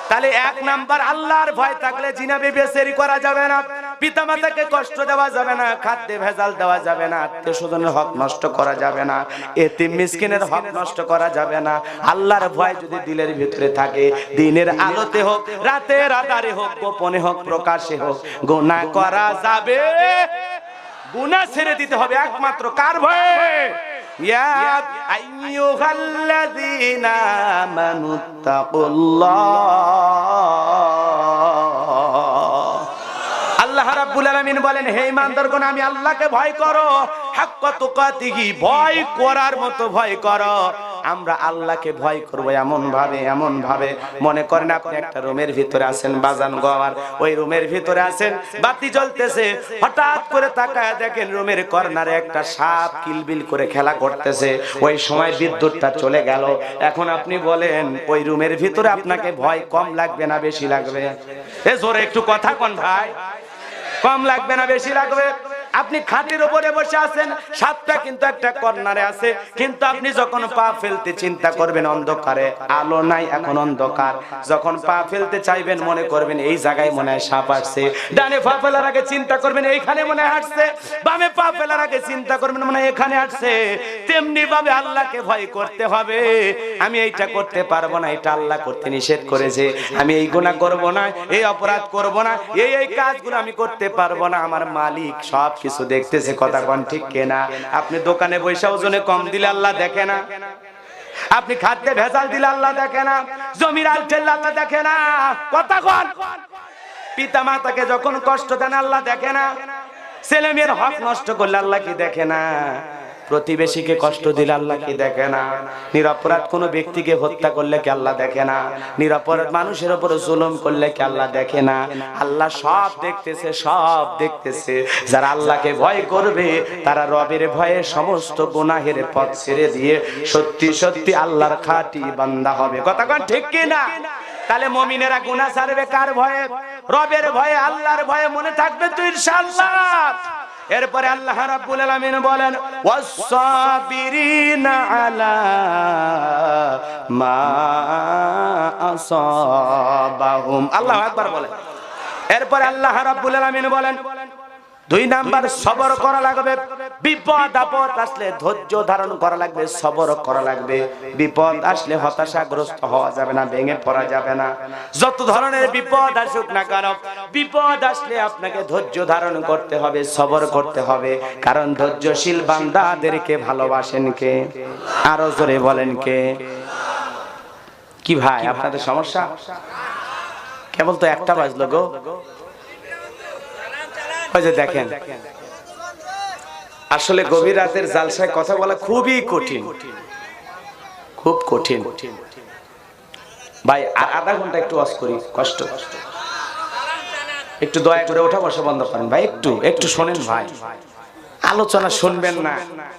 তাহলে 1 নাম্বার আল্লাহর ভয় থাকলে জিনা বেবিচারি করা যাবে না, পিতামাতাকে কষ্ট দেওয়া যাবে না, খাদ্যে ভেজাল দেওয়া যাবে না, আত্মীয়স্বজনের হক নষ্ট করা যাবে না, এতিম মিসকিনের হক নষ্ট করা যাবে না। আল্লাহর ভয় যদি দিলের ভিতরে থাকে, দিনের আলোতে হোক, রাতের আধারে হোক, গোপনে হোক, প্রকাশে হোক, গুনাহ করা যাবে। গুনাহ ছেড়ে দিতে হবে একমাত্র কার ভয়ে? ইয়া আইয়ুহাল্লাযীনা আমানুত্তাকুল্লাহ। আল্লাহ রাব্বুল আলামিন বলেন, হে ঈমানদারগণ, আমি আল্লাহকে ভয় করো, হাক্কা তুকাতিহি, ভয় করার মতো ভয় করো। আমরা আল্লাহকে ভয় করব এমন ভাবে মনে করেন আপনি একটা রুমের ভিতরে আছেন, বাজান গোয়ার, ওই রুমের ভিতরে আছেন, বাতি জ্বলতেছে, হঠাৎ করে তাকায় দেখেন রুমের কর্নারে একটা সাপ কিলবিল করে খেলা করতেছে। ওই সময় বিদ্যুৎটা চলে গেল। এখন আপনি বলেন, ওই রুমের ভিতরে আপনাকে ভয় কম লাগবে না বেশি লাগবে? এ জোরে একটু কথা কোন ভাই, কম লাগবে না বেশি লাগবে? আপনি খাটের উপরে বসে আছেন, সাপটা কিন্তু একটা কর্নারে আছে, কিন্তু আপনি যখন পা ফেলতে চিন্তা করবেন অন্ধকারে, আলো নাই, এখন অন্ধকার, যখন পা ফেলতে চাইবেন মনে করবেন এই জায়গায় মনে হয় সাপ আসছে, ডানে পা ফেলার আগে চিন্তা করবেন এইখানে মনে হয় আসছে, বামে পা ফেলার আগে চিন্তা করবেন মনে হয় এখানে আসছে। তেমনি ভাবে আল্লাহকে ভয় করতে হবে। আমি এইটা করতে পারবো না, এটা আল্লাহ করতে নিষেধ করেছে, আমি এই গুনাহ করব না, এই অপরাধ করব না, এই কাজগুলো আমি করতে পারবো না, আমার মালিক সব কিছু দেখতেছে। কথা কোন ঠিক কিনা? আপনি দোকানে বৈশা ওজনে কম দিলে আল্লাহ দেখে না? আপনি খাদ্যে ভেজাল দিলে আল্লাহ দেখে না? জমির আল ঠেললে আল্লাহ দেখে না। কথা কন। পিতা মাতাকে যখন কষ্ট দেন আল্লাহ দেখে না। ছেলে মেয়ের হক নষ্ট করলে আল্লাহ কি দেখে না? প্রতিবেশীকে কষ্ট দিলে আল্লাহ কি দেখে না? নিরপরাধ কোনো ব্যক্তিকে হত্যা করলে কি আল্লাহ দেখে না? নিরপরাধ মানুষের উপর জুলুম করলে কি আল্লাহ দেখে না? আল্লাহ সব দেখতেছে, সব দেখতেছে। যারা আল্লাহকে ভয় করবে তারা রবের ভয়ে সমস্ত গুনাহের পথ ছেড়ে দিয়ে সত্যি সত্যি আল্লাহর খাঁটি বান্দা হবে। কথা কোন ঠিক কি না? তাহলে মুমিনেরা গুনাহ ছাড়বে কার ভয়ে? রবের ভয়ে, আল্লাহর ভয়ে। মনে থাকবে তো ইনশাআল্লাহ। এরপরে আল্লাহ রাব্বুল আলামিন বলেন ওয়াস-সাবিরিনা আলা মা আসাবাহুম। আল্লাহু আকবার বলেন। এরপরে আল্লাহ রাব্বুল আলামিন বলেন 2 নাম্বার সবর করা লাগবে। বিপদ আপদ আসলে ধৈর্য ধারণ করা লাগবে, সবর করা লাগবে। বিপদ আসলে হতাশাগ্রস্ত হওয়া যাবে না, ভেঙে পড়া যাবে না। যত ধরনের বিপদ আসুক না কেন, বিপদ আসলে আপনাকে ধৈর্য ধারণ করতে হবে, সবর করতে হবে। কারণ ধৈর্যশীল বান্দাদেরকে ভালোবাসেন কে? আরো জোরে বলেন কে? কি ভাই আপনাদের সমস্যা? কেবল তো একটা বাজলো গো। ওই যে দেখেন, আসলে গভীর রাতের জালসায় কথা বলা খুবই কঠিন, খুব কঠিন ভাই। আর আধা ঘন্টা একটু ওয়াজ করি, কষ্ট। একটু দয়া করে ওঠা বসা বন্ধ করেন ভাই। একটু একটু শোনেন ভাই। আলোচনা শুনবেন না,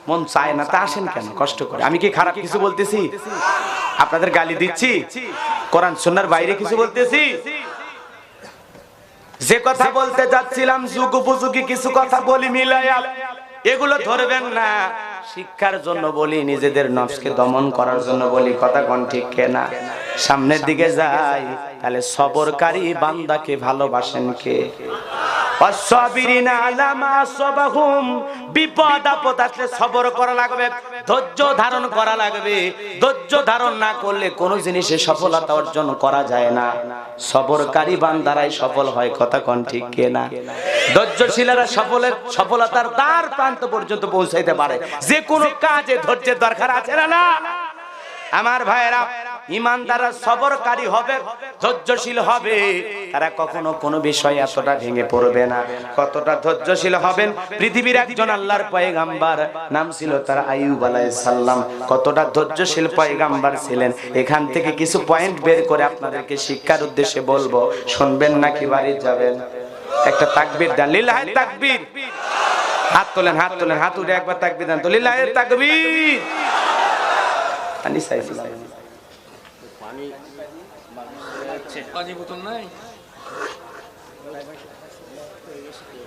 মন চায় না, তা আসেন কেন কষ্ট করে? আমি কি খারাপ কিছু বলতেছি? আপনাদের গালি দিচ্ছি? কোরআন সুন্নাহর বাইরে কিছু বলতেছি? যে কথা বলতে যাচ্ছিলাম যুগ উপযোগী কিছু কথা বলি মিলায়া, এগুলো ধরবেন না। শিক্ষার জন্য বলি, নিজেদের নফসকে দমন করার জন্য বলি। কথা কোন ঠিক না? সামনের দিকে যাই, তাহলে সবরকারী বান্দাকে ভালোবাসেন কে? ওয়াস-সাবিরিনা আলা মা আসাবাহুম। বিপদ আপদ আসলে সবর করা লাগবে, ধৈর্য ধারণ করা লাগবে। ধৈর্য ধারণ না করলে কোনো জিনিসে সফলতা অর্জন করা যায় না। সবরকারী বান্দারাই সফল হয়। কথা কোন ঠিক না? ধৈর্যশীলরা সফলতার দ্বার প্রান্ত পর্যন্ত পৌঁছাইতে পারে। যে কোনো কাজে ধৈর্যের দরকার আছে না? আমার ভাইয়েরা, ইমানদাররা সবরকারী হবে, ধৈর্যশীল হবে। তারা কখনো কোনো বিষয়ে এতটা ভেঙে পড়বে না। কতটা ধৈর্যশীল হবেন? পৃথিবীর একজন আল্লাহর পয়গাম্বার, নাম ছিল তার আইয়ুব আলাইহিস সালাম। কতটা ধৈর্যশীল পয়গাম্বার ছিলেন, এখান থেকে কিছু পয়েন্ট বের করে আপনাদেরকে শিক্ষার উদ্দেশ্যে বলবো। শুনবেন নাকি বাড়ি যাবেন? একটা তাকবীর দেন, লিল্লাহি তাকবীর। হাত তোলেন, হাত তোলেন, হাত উঠে একবার তাকবীর দেন তো, লিল্লাহি তাকবীর। পানি চাইছি,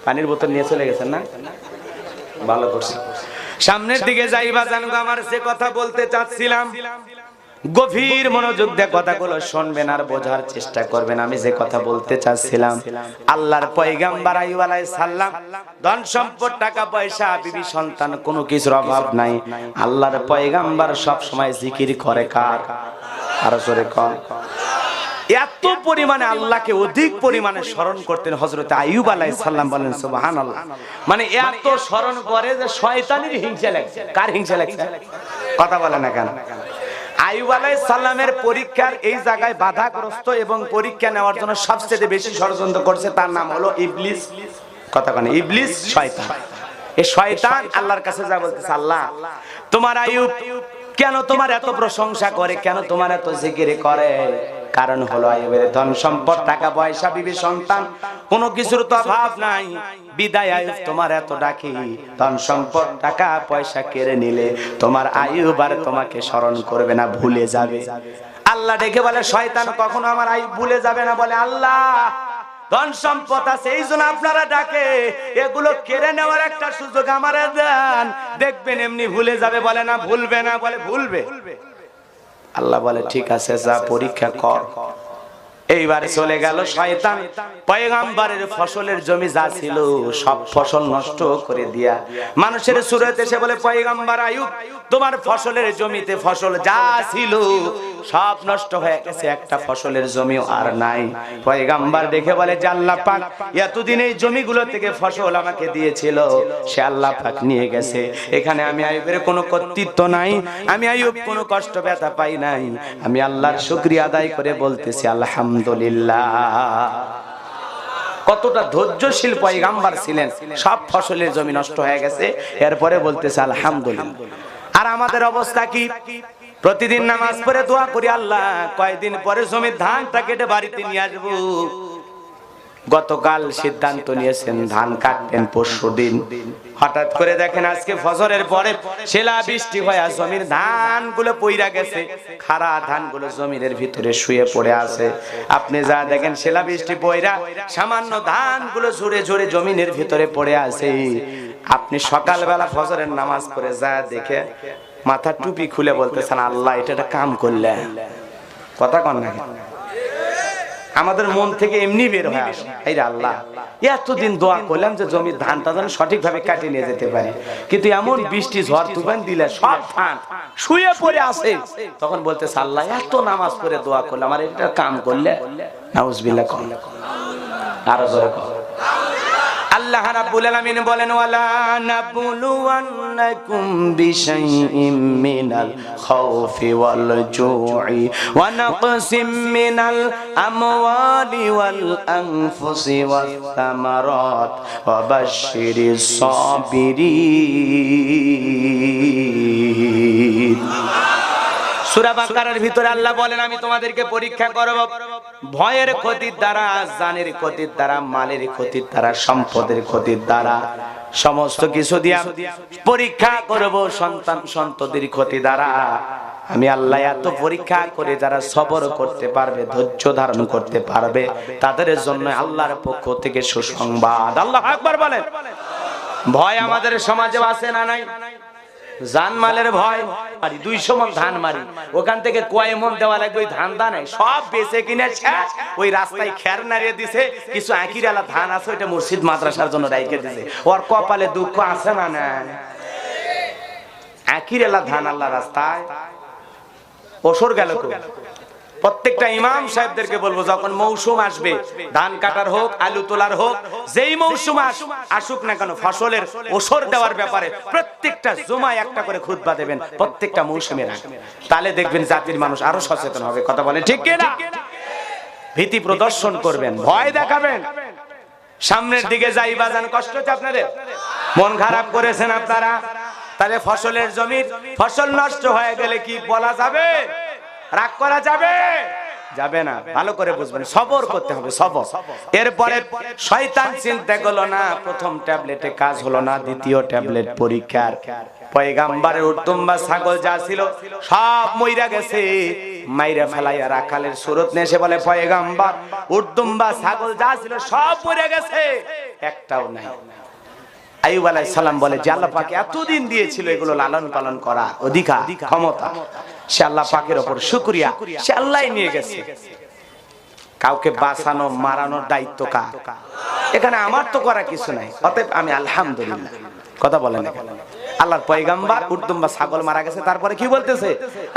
পানির বোতল নিয়ে চলে গেছেন না? ভালো করছি। সামনের দিকে যাইবা জানগো। আমার যে কথা বলতে চাচ্ছিলাম, গভীর মনোযোগ দিয়ে কথাগুলো শুনবেন আর বোঝার চেষ্টা করবেন। আমি যে কথা বলতে চাচ্ছিলাম, আল্লাহর পয়গাম্বার আইয়ুব আলাইহিস সালাম, ধন সম্পদ, টাকা পয়সা, বিবি সন্তান, কোনো কিছুর অভাব নাই। আল্লাহর পয়গাম্বার সব সময় জিকির করে কার? আরো জোরে কোন? এত পরিমাণে আল্লাহকে অধিক পরিমাণে স্মরণ করতেন হযরত আইয়ুব আলাইহিস সালাম। বলেন সুবহানাল্লাহ। মানে এত স্মরণ করে যে শয়তানের হিংসা লাগছে। কার হিংসা লাগছে? কথা বলে না কেন? আইয়ুব আলাইহিস সালামের পরীক্ষার এই জায়গায় বাধাগ্রস্ত এবং পরীক্ষা নেওয়ার জন্য সবচেয়ে বেশি ষড়যন্ত্র করছে, তার নাম হলো ইবলিস। কথা বলে ইবলিস, শয়তান। এই শয়তান আল্লাহর কাছে যা বলতেছে, আল্লাহ তোমার আইয়ুব কেন তোমার এত প্রশংসা করে, কেন তোমার এত জিকির করে? কারণ হলো আইয়ুবের ধন সম্পদ, টাকা পয়সা, বিবি সন্তান, কোনো কিছুর তো অভাব নাই। বিদায় আইয়ুব তোমার এত ডাকি, ধন সম্পদ, টাকা পয়সা কেড়ে নিলে তোমার আইয়ুব আর তোমাকে স্মরণ করবে না, ভুলে যাবে। আল্লাহ ডেকে বলে, শয়তান কখনো আমার আইয়ুব ভুলে যাবে না। বলে, আল্লাহ ধন সম্পদ আছে এই জন্য আপনারা ডাকে, এগুলো কেড়ে নেওয়ার একটা সুযোগ আমারে দেন, দেখবেন এমনি ভুলে যাবে। বলে না, ভুলবে না। বলে, ভুলবে। আল্লাহ বলে, ঠিক আছে, যা পরীক্ষা কর। এইবারে চলে গেল শয়তান, পয়গম্বরের ফসলের জমি যা ছিল সব ফসল নষ্ট করে দিয়া মানুষের সুরতে এসে বলে, পয়গম্বর আইয়ুব তোমার ফসলের জমিতে ফসল যা ছিল সব নষ্ট হয়ে গেছে, একটা ফসলের জমিও আর নাই। পয়গম্বর দেখে বলে যে আল্লাহ পাক এতদিন এই জমিগুলো থেকে ফসল আমাকে দিয়েছিল, সে আল্লাহ পাক নিয়ে গেছে। এখানে আমি আইয়ুবের কোনো কর্তৃত্ব নাই, আমি আইয়ুব কোনো কষ্ট ব্যথা পাই নাই। আমি আল্লাহর শুকরিয়া আদায় করে বলতেছি আলহামদুলিল্লাহ। কতটা ধৈর্যশীল পয়গম্বর ছিলেন, সব ফসলের জমি নষ্ট হয়ে গেছে, এরপরে বলতেছে আলহামদুলিল্লাহ। আর আমাদের অবস্থা কি? প্রতিদিন নামাজ পড়ে দোয়া করি আল্লাহ কয়দিন পরে জমির ধানটা কেটে বাড়িতে নিয়ে আসবো। গতকাল সিদ্ধান্ত নিয়েছেন ধান কাটবেন পরশুদিন, হঠাৎ করে দেখেন আজকে ফজরের পরে শিলা বৃষ্টি হয়ে জমির ধানগুলো পইরা গেছে, খাড়া ধানগুলো জমির ভিতরে শুয়ে পড়ে আছে। আপনি যা দেখেন শিলা বৃষ্টি পইরা সামান্য ধানগুলো ঝরে ঝরে জমিনের ভিতরে পড়ে আছে। আপনি সকালবেলা ফজরের নামাজ পড়ে যা দেখে মাথা টুপি খুলে বলতেছেন আল্লাহ এটা একটা কাম করলে। কথা কন না, আমাদের মন থেকে এমনি বের হয়ে আসে এই আল্লাহ এতদিন দোয়া করলাম যে জমির ধানটা যেন সঠিকভাবে কাটিয়ে নিয়ে যেতে পারি, কিন্তু এমন বৃষ্টি ঝড় তুফান দিলে সব ধান শুয়ে পড়ে আছে। তখন বলতেছে আল্লাহ এত নামাজ পড়ে দোয়া করলাম আর এটা কাম করলে। নাউজুবিল্লাহ। আরো জোরে কর। আল্লাহ রাব্বুল আলামিন বলেন ওয়ালা নাবলুওয়ান্নাকুম বিশাইইম মিনাল খাউফি ওয়াল জুই ওয়া নাকসিম মিনাল আমওয়ালি ওয়াল আনফুসি ওয়াস সামারাত ওয়া বাশশিরিস সাবিরিন। সূরা বাকারার ভিতরে আল্লাহ বলেন আমি তোমাদেরকে পরীক্ষা করব ভয়ের ক্ষতির দ্বারা, জানের ক্ষতির দ্বারা, মালের ক্ষতির দ্বারা, সম্পদের ক্ষতির দ্বারা, সমস্ত কিছু দিয়া পরীক্ষা করব। সন্তান সন্ততির ক্ষতি দ্বারা আমি আল্লাহ এত পরীক্ষা করে যারা সবর করতে পারবে, ধৈর্য ধারণ করতে পারবে, তাদের জন্য আল্লাহর পক্ষ থেকে সুসংবাদ। আল্লাহু আকবার বলেন। ভয় আমাদের সমাজে আছে না নাই? জানমালের ভয়। 200 মণ ধান মারি, ওখান থেকে কয় মণ দেওয়া লাগবে ওই ধান দানাই সব বেচে কিনে ওই রাস্তায় খের নাড়িয়ে দিছে। কিছু আকিরালা ধান আছে ওইটা মসজিদ মাদ্রাসার জন্য রাইখে দিছে। ওর কপালে দুঃখ আছে না না? আকিরালা ধান আল্লাহ রাস্তায় ওসর গেল। প্রত্যেকটা ইমাম সাহেবদেরকে বলবো যখন মৌসুম আসবে, ধান কাটার হোক, আলু তোলার হোক, যেই মৌসুম আসুক না কেন, ফসলের ওসর দেওয়ার ব্যাপারে প্রত্যেকটা জুমায় একটা করে খুতবা দেবেন প্রত্যেকটা মৌসুমের আগে। তাহলে দেখবেন জাতির মানুষ আরো সচেতন হবে। কথা বলে ঠিক কিনা? ভীতি প্রদর্শন করবেন, ভয় দেখাবেন। সামনের দিকে যাই বাজান, কষ্ট হচ্ছে আপনাদের, মন খারাপ করেছেন আপনারা। তাহলে ফসলের জমির ফসল নষ্ট হয়ে গেলে কি বলা যাবে? রাগ করা যাবে? যাবে না। ভালো করে বুঝবেন, সবর করতে হবে, সবর। এরপরে শয়তান চিন্তা করলো না, প্রথম ট্যাবলেটে কাজ হলো না, দ্বিতীয় ট্যাবলেট পরীক্ষার। পয়গম্বরের উটদুম্বা ছাগল যা ছিল সব মইরা গেছে, মাইরা ফেলাইয়া রাখালের সুরত নিয়ে এসে বলে পয়গম্বর উটদুম্বা ছাগল যা ছিল সব মরে গেছে, একটাও নাই। আইয়ুব আলাইহিস সালাম বলে যে আল্লাহ পাক এতদিন দিয়েছিল এগুলো লালন পালন করা অধিকার, ক্ষমতা, সে আল্লাহ পাকের উপর শুকরিয়া, সে আল্লাহই নিয়ে গেছে। কাউকে বাঁচানো মারানোর দায়িত্ব কার? এখানে আমার তো করা কিছু নাই, অতএব আমি আলহামদুলিল্লাহ। কথা বলেন। আল্লাহর পয়গম্বর উটদুম্বা ছাগল মারা গেছে, তারপরে কি বলতেছে?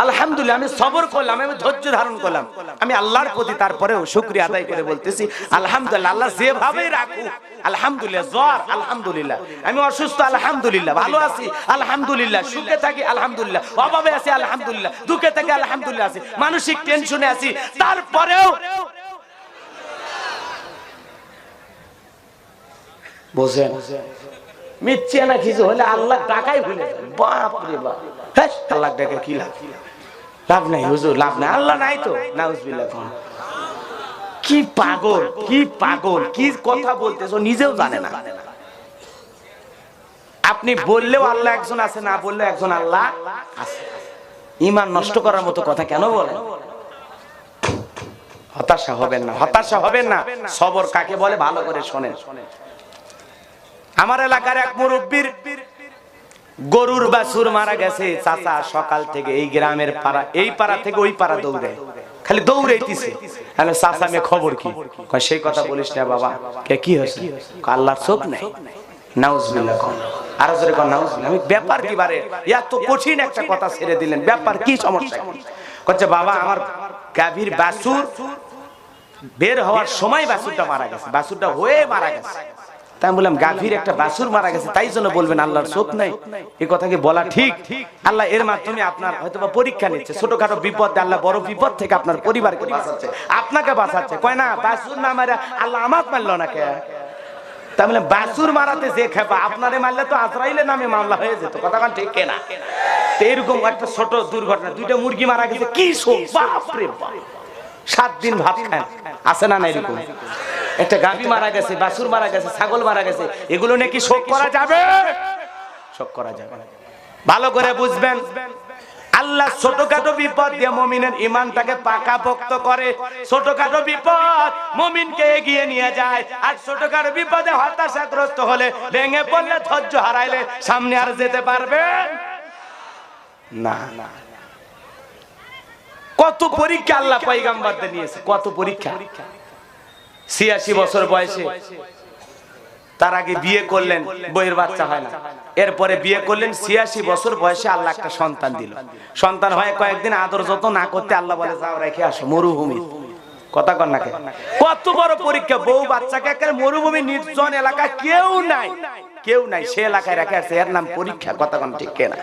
আলহামদুলিল্লাহ, আমি সবর করলাম, আমি ধৈর্য ধারণ করলাম, আমি আল্লাহর প্রতি তারপরেও শুকরিয়া আদায় করে বলতেছি আলহামদুলিল্লাহ। আল্লাহ যেভাবেই রাখুক আলহামদুলিল্লাহ। জ্বর আলহামদুলিল্লাহ, আমি অসুস্থ আলহামদুলিল্লাহ, ভালো আছি আলহামদুলিল্লাহ, সুখে থাকি আলহামদুলিল্লাহ, অভাবে আছি আলহামদুলিল্লাহ, দুঃখে থাকি আলহামদুলিল্লাহ আছি, মানসিক টেনশনে আছি, তারপরেও বোঝেন মিথ্যা না কিছু হলে আল্লাহ টাকাই ভুলে যান। বাপ রে বাপ, আল্লাহ টাকা কি লাভ? লাভ নাই হুজুর, লাভ নাই, আল্লাহ নাই তো। নাউজুবিল্লাহ। কি পাগল, কি পাগল, কি কথা বলতেছো নিজেও জানে না। আপনি বললেও আল্লাহ একজন আছে, না বললেও একজন আল্লাহ আছে। ঈমান নষ্ট করার মতো কথা কেন বলেন? হতাশা হবেন না, হতাশা হবেন না। সবর কাকে বলে ভালো করে শোনেন। আমার এলাকার এক মুরব্বির গরুর বাছুর মারা গেছে। চাচা সকাল থেকে এই গ্রামের পাড়া, এই পাড়া থেকে ওই পাড়া দৌড়ে, খালি দৌড়াইতেছে। হ্যালো চাচা, আমি খবর কি? সেই কথা বলিস না বাবা। কে কি হয়েছে? আল্লাহর চোখ নাই। নাউজুবিল্লাহ। আরো জোরে কর নাউজুবিল্লাহ। আমি ব্যাপার কি বারে এত কঠিন একটা কথা ছেড়ে দিলেন, ব্যাপার কি, সমস্যা কি? কচ্ছে বাবা আমার গাভীর বাছুর বের হওয়ার সময় বাছুরটা মারা গেছে, বাছুরটা হয়ে মারা গেছে। তাই বললাম গাভীর একটা বাছুর মারা গেছে তাই জন্য বলবেন আল্লাহর চোখ নাই, এই কথা কি বলা ঠিক? আল্লাহ এর মাধ্যমে আপনার হয়তো বা পরীক্ষা নিচ্ছে, ছোটখাটো বিপদ আল্লাহ বড় বিপদ থেকে আপনার পরিবারকে বাঁচাচ্ছে, আপনাকে বাঁচাচ্ছে। কয় না বাছুর না মারা আল্লাহ আমাকে মারলো না কে? তাই বলে বাছুর মারাতে যে খেপা, আপনারে মারলে তো আজরাইলের নামে মামলা হয়ে যেত, কথা কান ঠিক না? তো এরকম একটা ছোট দুর্ঘটনা, দুইটা মুরগি মারা গেছে, কি শোক, বাপ রে বাপ, 7 দিন ভাত খান আছে না না এরকম? একটা গাভী মারা গেছে, বাছুর মারা গেছে, ছাগল মারা গেছে, এগুলো নাকি শোক করা যাবে? শোক করা যাবে। ভালো করে বুঝবেন, আল্লাহ ছোটখাটো বিপদ দিয়ে মুমিনের ঈমানটাকে পাকাপোক্ত করে। ছোটখাটো বিপদ মুমিনকে এগিয়ে নিয়ে যায়, আর ছোটখাটো বিপদে হতাশাগ্রস্ত হলে, ভেঙে পড়লে, ধৈর্য হারাইলে সামনে আর যেতে পারবে না। কত পরীক্ষা আল্লাহ পয়গম্বরদের নিয়েছে, কত পরীক্ষা। 86 বছর বয়সে তার আগে বিয়ে করলেন, বইয়ের বাচ্চা হয় না, এরপরে বিয়ে করলেন, 86 বছর বয়সে আল্লাহ একটা সন্তান দিল। সন্তান হয় কয়েকদিন আদর যত্ন না করতে আল্লাহ বলে যাও রেখে আসো মরুভূমি, কথা কর না? কত বড় পরীক্ষা, বউ বাচ্চাকে একটা মরুভূমি নির্জন এলাকা, কেউ নাই, কেউ নাই, সে এলাকায় রেখে আসছে, এর নাম পরীক্ষা, কথা কন ঠিক না?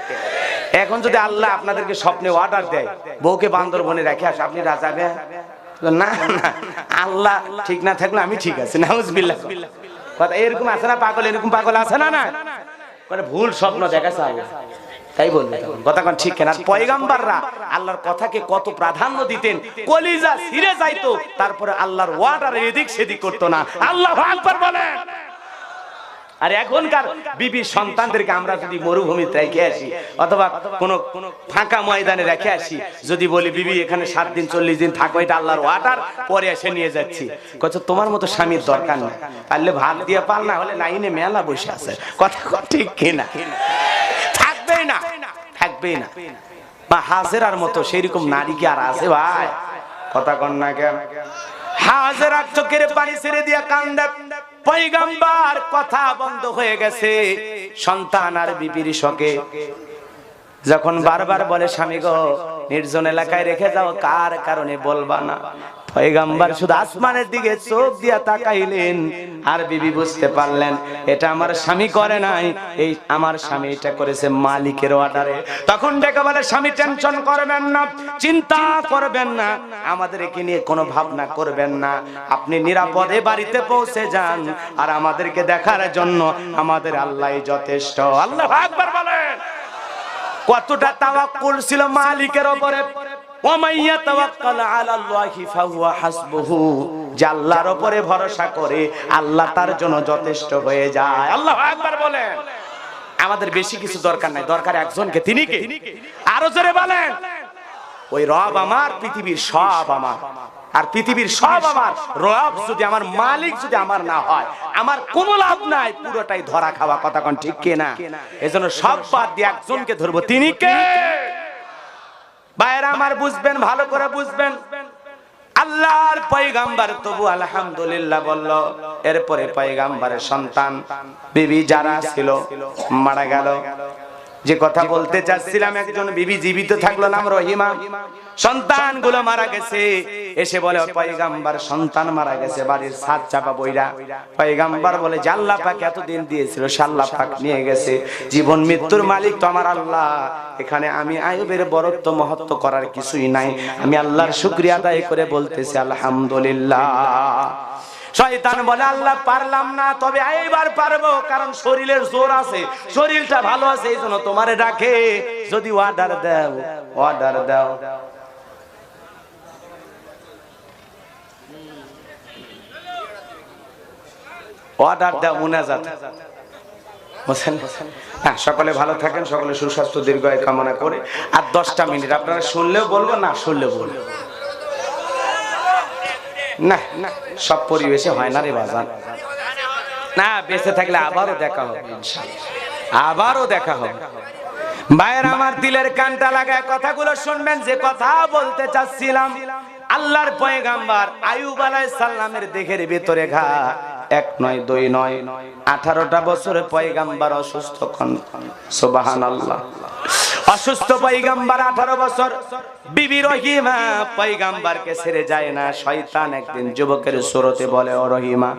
এখন যদি আল্লাহ আপনাদেরকে স্বপ্নে অর্ডার দেয় বউকে বান্দরবনে রেখে আসো, আপনি রাজাবে? না না, আল্লাহ ঠিক না থাকলে আমি ঠিক আছি, নাউজুবিল্লাহ। কথা এরকম আছে না পাগল, এরকম পাগল আছে না? না মানে ভুল স্বপ্ন দেখাছে আল্লাহ, তাই বলবে, কথা কোন ঠিক না? পয়গম্বররা আল্লাহর কথাকে কত প্রাধান্য দিতেন, কলিজা ছিঁড়ে যাইতো, তারপরে আল্লাহর ওয়ার্ডার এদিক সেদিক করতো না। আল্লাহু আকবার বলেন। আর এখনকার বিবি সন্তানদেরকে আমরা যদি মরুভূমিতে রেখে আসি অথবা কোনো ফাঁকা ময়দানে রেখে আসি, যদি বলি বিবি এখানে 7 দিন 40 দিন থাকো, এটা আল্লাহর ওয়ার্ডার, পরে এসে নিয়ে যাচ্ছি, কত তোমার মতো স্বামীর দরকার নেই, পারলে ভাত দিয়ে পাল, না হলে লাইনে মেলা বসে আছে, কথা ঠিক কিনা? থাকবেই না, থাকবেই না। বা হাজেরার মতো সেইরকম নারী কি আর আছে ভাই? কথা কন না কেন? হাজেরা চোখের পানি ছেড়ে দিয়া কান্দে, পয়গম্বর কথা বন্ধ হয়ে গেছে, সন্তান আর বিবির শোকে যখন বারবার বলে স্বামী গো নির্জন এলাকায় রেখে যাও, কার কারণে বলবা না? পয়গম্বর শুধু আসমানের দিকে চোখ দিয়া তাকাইলেন, আর বিবি বুঝতে পারলেন এটা আমার স্বামী করে নাই, এই আমার স্বামী এটা করেছে মালিকের অর্ডারে। তখন ডেকে বলে স্বামী টেনশন করবেন না, চিন্তা করবেন না, আমাদেরকে নিয়ে কোনো ভাবনা করবেন না, আপনি নিরাপদে বাড়িতে পৌঁছে যান, আর আমাদেরকে দেখার জন্য আমাদের আল্লাহই যথেষ্ট। আল্লাহু আকবার বলেন। কতটা তাওয়াক্কুল ছিল মালিকের উপরে, ওয়ামাইয়া তাওয়াক্কাল আলাল্লাহি ফাহুয়া হাসবুহু, যে আল্লাহর উপরে ভরসা করে আল্লাহ তার জন্য যথেষ্ট হয়ে যায়। আল্লাহু আকবার বলেন। আমাদের বেশি কিছু দরকার নাই, দরকার একজনকে, তিনি কে? আরো জোরে বলেন। ওই রব আমার, পৃথিবীর সব আমার, আর পৃথিবীর সব আমার। রব যদি আমার, মালিক যদি আমার না হয়, আমার কোনো লাভ নাই, পুরোটাই ধরা খাওয়া, কথা কোন ঠিক কি না? এজন্য সব বাদ দিয়ে একজনকে ধরবো, তিনি কে? ভাইরা আমার বুঝবেন, ভালো করে বুঝবেন। আল্লাহর পয়গম্বর তবু আলহামদুলিল্লাহ বলল, এরপরে পয়গম্বরের সন্তান বিবি যারা ছিল মারা গেল। যে কথা বলতে চাচ্ছিলাম, একজন বিবি জীবিত থাকলো, নাম রহিমা, সন্তানগুলো মারা গেছে। এসে বলে পয়গম্বর সন্তান মারা গেছে, বাড়ির ছাদ চাপা বইরা। পয়গম্বর বলে যে আল্লাহ পাক এতদিন দিয়েছিল সে আল্লাহ পাক নিয়ে গেছে, জীবন মৃত্যুর মালিক তো আমার আল্লাহ, এখানে আমি আইয়ুবের বরত্ব মহত্ব করার কিছুই নাই, আমি আল্লাহর শুকরিয়া আদায় করে বলতেছি আলহামদুলিল্লাহ। শয়তান বলে আল্লাহ পারলাম না, তবে এইবার পারবো, কারণ শরীরের জোর আছে, শরীরটা ভালো আছে, এই জন্য তোমারে ডাকে, যদি অর্ডার দাও, অর্ডার দাও। অর্ডার দাও, মুনাজাত। হ্যাঁ, সকলে ভালো থাকেন, সকলে সুস্বাস্থ্য দীর্ঘায়ু কামনা করে। আর 10টা মিনিট আপনারা শুনলেও বলবো, না শুনলেও বলবো না, সব পরিবেশে হয় না রে বাজান। না, বেঁচে থাকলে আবারও দেখা হবে ইনশাআল্লাহ, আবারও দেখা হবে। ভাইয়ের আমার, দিলের কানটা লাগায় কথাগুলো শুনবেন। যে কথা বলতে চাচ্ছিলাম, আল্লাহর পয়গম্বর আইয়ুব আলাইহিস সালামের দেহের ভিতরে ঘা 1 নয় 2 নয় 18টা বছরে পয়গম্বর অসুস্থ। সুবহানাল্লাহ। অসুস্থ পয়গম্বর 18 বছর বিবি রহিমা পয়গম্বরকে ছেড়ে যায় না। শয়তান একদিন যুবকের সুরতে বলে, ও রহিমা,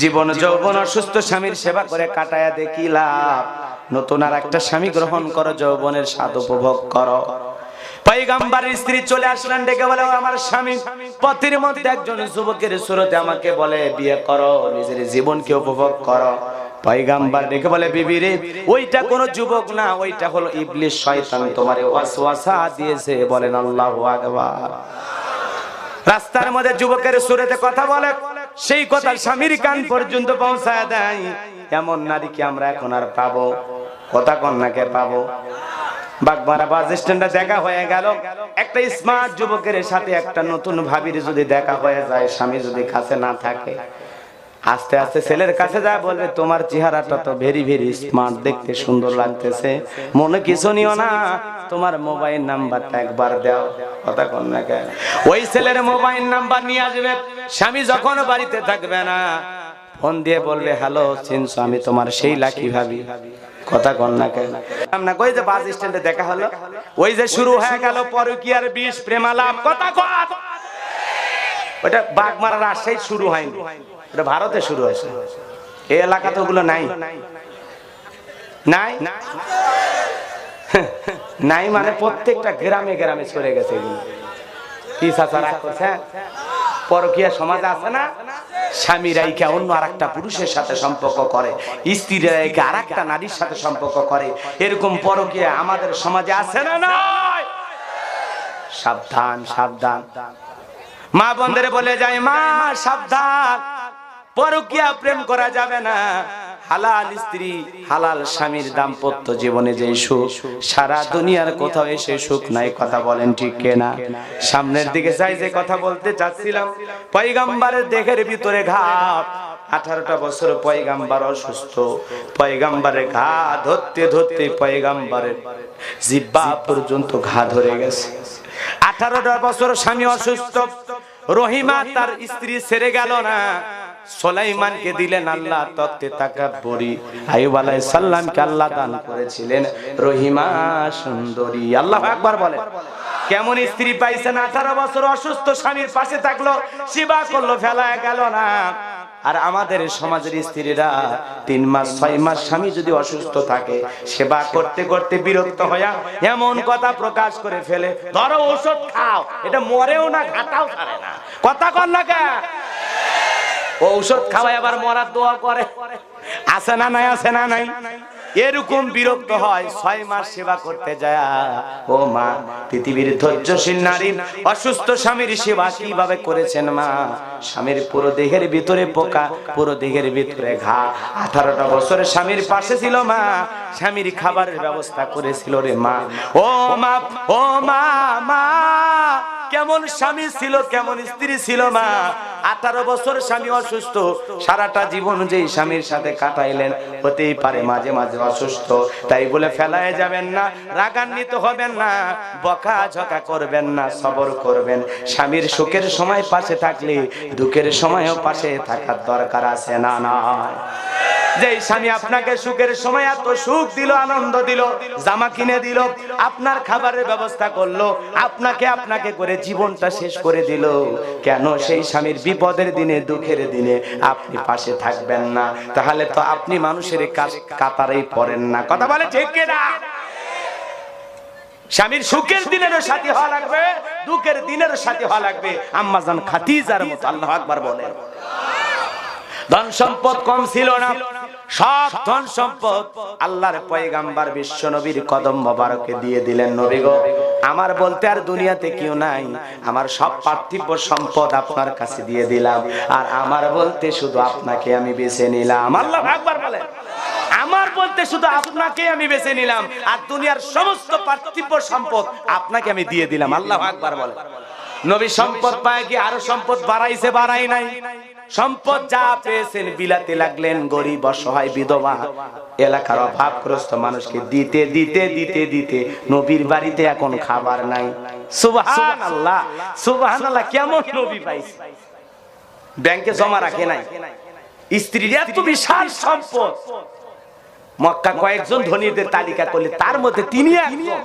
জীবন যৌবন অসুস্থ স্বামীর সেবা করে কাটায়া দেখি লাভ, নতুন আর একটা স্বামী গ্রহণ করো, যৌবনের স্বাদ উপভোগ করো। পয়গম্বরের স্ত্রী চলে আসলেন, ডেকে বলে, আমার স্বামী। পথের মধ্যে একজন যুবকের সুরতে আমাকে বলে, বিয়ে করো, নিজের জীবনকে উপভোগ করো। পয়গম্বর ডেকে বলে, বিবি রে, ওইটা কোনো যুবক না, ওইটা হলো ইবলিস, শয়তান তোমারে ওয়াসওয়াসা দিয়েছে। বলেন আল্লাহু আকবার। রাস্তার মধ্যে যুবকের সুরতে কথা বলে, সেই কথা স্বামীর কান পর্যন্ত পৌঁছায় দেয়। এমন নারী কি আমরা এখন আর পাবো? কথা কন্যাকে পাবো? বাগমারা বাস স্ট্যান্ডে দেখা হয়ে গেল, একটা স্মার্ট যুবকের সাথে একটা নতুন ভাবির যদি দেখা হয়ে যায়, স্বামী যদি কাছে না থাকে, আস্তে আস্তে ছেলের কাছে যা বলবে, তোমার চেহারাটা তো ভেরি ভেরি স্মার্ট, দেখতে সুন্দর লাগতেছে, মনে কিছু নিও না, তোমার মোবাইল নাম্বারটা একবার দাও। কথা কন না কেন? ওই ছেলের মোবাইল নাম্বার নিয়ে আসবে, স্বামী যখন বাড়িতে থাকবে না, ফোন দিয়ে বলবে, হ্যালো চিনছো, আমি তোমার সেই লাকি ভাবি। কথা কন না কেন? আমরা কই যে বাস স্ট্যান্ডে দেখা হলো, ওই যে শুরু হয়ে গেল পরকীয়ার বিষ, প্রেমালাপ। কথা কন, ওটা বাগমারা রাজশাহী শুরু হয়নি, এটা ভারতে শুরু হয়েছে। এই এলাকাতে ওগুলো নাই, নাই নাই মানে প্রত্যেকটা গ্রামে গ্রামে চলে গেছে এগুলো। কি চাচা রাগ করছে? পরকীয়া সমাজে আছে না, স্বামী রাইকা অন্য আরেকটা পুরুষের সাথে সম্পর্ক করে, স্ত্রী রাইকা আরেকটা নারীর সাথে সম্পর্ক করে, এরকম পরকীয়া আমাদের সমাজে আছে না? নয়। সাবধান সাবধান। মা বন্ধেরে বলে যায়, মা সাবধান, পরকীয়া প্রেম করা যাবে না। হালাল স্ত্রী হালাল স্বামীর দাম্পত্য জীবনে যে সুখ, সারা দুনিয়ার কোথাও এসে সুখ নাই। কথা বলেন ঠিক কিনা? সামনের দিকে যাই, যে কথা বলতে চাচ্ছিলাম, পয়গম্বরের দেহের ভিতরে ঘাত। 18টা বছর পয়গম্বর অসুস্থ, পয়গম্বরের ঘা ধরতে ধরতে পয়গম্বরের জিহ্বা পর্যন্ত ঘা ধরে গেছে। 18টা বছর স্বামী অসুস্থ, রহিমা তার স্ত্রী ছেড়ে গেল না। সুলাইমানকে দিলেন আল্লাহ তক্তে তাকাব্বুরি, আইয়ুব আলাইহিস সালামকে আল্লাহ দান করেছিলেন রহিমা সুন্দরী। আল্লাহু আকবার বলেন। কেমন স্ত্রী পাইছেন? 18 বছর অসুস্থ স্বামীর পাশে থাকলো, সেবা করলো, ফেলায় গেল না। আর আমাদের সমাজের স্ত্রীরা 3 মাস 6 মাস স্বামী যদি অসুস্থ থাকে, সেবা করতে করতে বিরক্ত হইয়া এমন কথা প্রকাশ করে ফেলে, ধরো ঔষধ খাও, এটা মরেও না, ঘাটাও ছাড়ে না। কথা কন না কে? ঔষধ খাওয়ায় আবার মরার দোয়া করে, আছে না নাই? আছে না নাই? এরকম বিরক্ত হয় 6 মাস সেবা করতে যায়। ও মা, পৃথিবীর ধৈর্যশীল নারী অসুস্থ স্বামীর সেবা কিভাবে করেছেন মা? স্বামীর পুরো দেহের ভিতরে পোকা, পুরো দেহের ভিতরে ঘা। 18টা বছরের স্বামীর পাশে ছিল মা, স্বামীর খাবারের ব্যবস্থা করেছিল রে মা। ও মা, ও মা, মা কেমন স্বামী ছিল, কেমন স্ত্রী ছিল মা? 18 বছর স্বামী অসুস্থ, সারাটা জীবন যেই স্বামীর সাথে কাটাইলেন, হতেই পারে মাঝে মাঝে অসুস্থ, তাই বলে ফেলায় যাবেন না, রাগান্বিত হবেন না, বকাঝকা করবেন না, সবর করবেন। স্বামীর সুখের সময় পাশে থাকলে দুঃখের সময়ও পাশে থাকার দরকার আছে না? নয়। যে স্বামী আপনাকে সুখের সময় এত সুখ দিল, আনন্দ দিল, জামা কিনে দিল, আপনার খাবারের ব্যবস্থা করলো, আপনাকে করে জীবনটা শেষ করে দিল, কেন সেই স্বামীর বিপদের দিনে, দুঃখের দিনে আপনি পাশে থাকবেন না? তাহলে তো আপনি মানুষের কাতারেই পড়েন না। কথা বলে ঠিক কিনা? স্বামীর সুখের দিনেরও সাথী হওয়া লাগবে, দুঃখের দিনেরও সাথী হওয়া লাগবে আম্মা জান খাদিজার মতো। আল্লাহু আকবার বলেন। ধন সম্পদ কম ছিল না, সব ধন সম্পদ আল্লাহর পয়গাম্বার বিশ্ব নবীর কদম মোবারকে দিয়ে দিলেন। নবী গো, আমার বলতে আর দুনিয়াতে কেউ নাই, আমার সব পার্থিব সম্পদ আপনার কাছে দিয়ে দিলাম, আর আমার বলতে শুধু আপনাকে আমি বেছে নিলাম। আল্লাহু আকবার বলেন। আমার বলতে শুধু আপনাকে আমি বেছে নিলাম, আর দুনিয়ার সমস্ত পার্থিব সম্পদ আপনাকে আমি দিয়ে দিলাম। আল্লাহু আকবার বলেন। নবী সম্পদ পায় কি আরো সম্পদ বাড়াইছে? বাড়াই নাই। সম্পদ যা পেয়েছেন বিলাতে লাগলেন, গরিব, অসহায়, বিধবা, এলাকার অভাবগ্রস্ত মানুষকে দিতে দিতে দিতে দিতে নবীর বাড়িতে এখন খাবার নাই। সুবহানাল্লাহ, সুবহানাল্লাহ। কেমন নবী পাইছে? ব্যাংকে জমা রাখে নাই। স্ত্রীর এত বিশাল সম্পদ, মক্কা কয়েকজন ধনীদের তালিকা করলে তার মধ্যে তিনি একজন।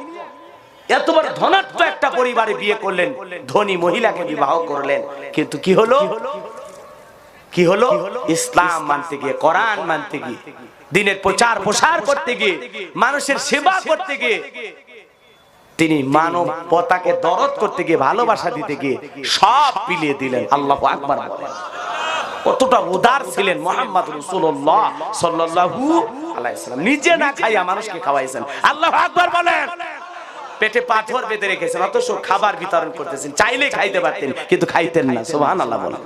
এতবার ধনাঢ্য একটা পরিবারে বিয়ে করলেন, ধনী মহিলাকে বিবাহ করলেন, কিন্তু কি হলো? কি হলো? ইসলাম মানতে গিয়ে, কোরআন মানতে গিয়ে, দ্বীনের প্রচার প্রসার করতে গিয়ে, মানুষের সেবা করতে গিয়ে, তিনি মানবতাকে দরদ করতে গিয়ে, ভালোবাসা দিতে গিয়ে সব বিলিয়ে দিলেন। আল্লাহু আকবার বলেন। কতটা উদার ছিলেন মুহাম্মদ রাসূলুল্লাহ সাল্লাল্লাহু আলাইহি সাল্লাম। নিজে না খাইয়া মানুষকে খাওয়াইছেন। আল্লাহু আকবার বলেন। পেটে পাথর বেঁধে রেখেছেন, অথচ খাবার বিতরণ করতেছেন। চাইলে খাইতে পারতেন, কিন্তু খাইতেন না। সুবহানাল্লাহ বলেন।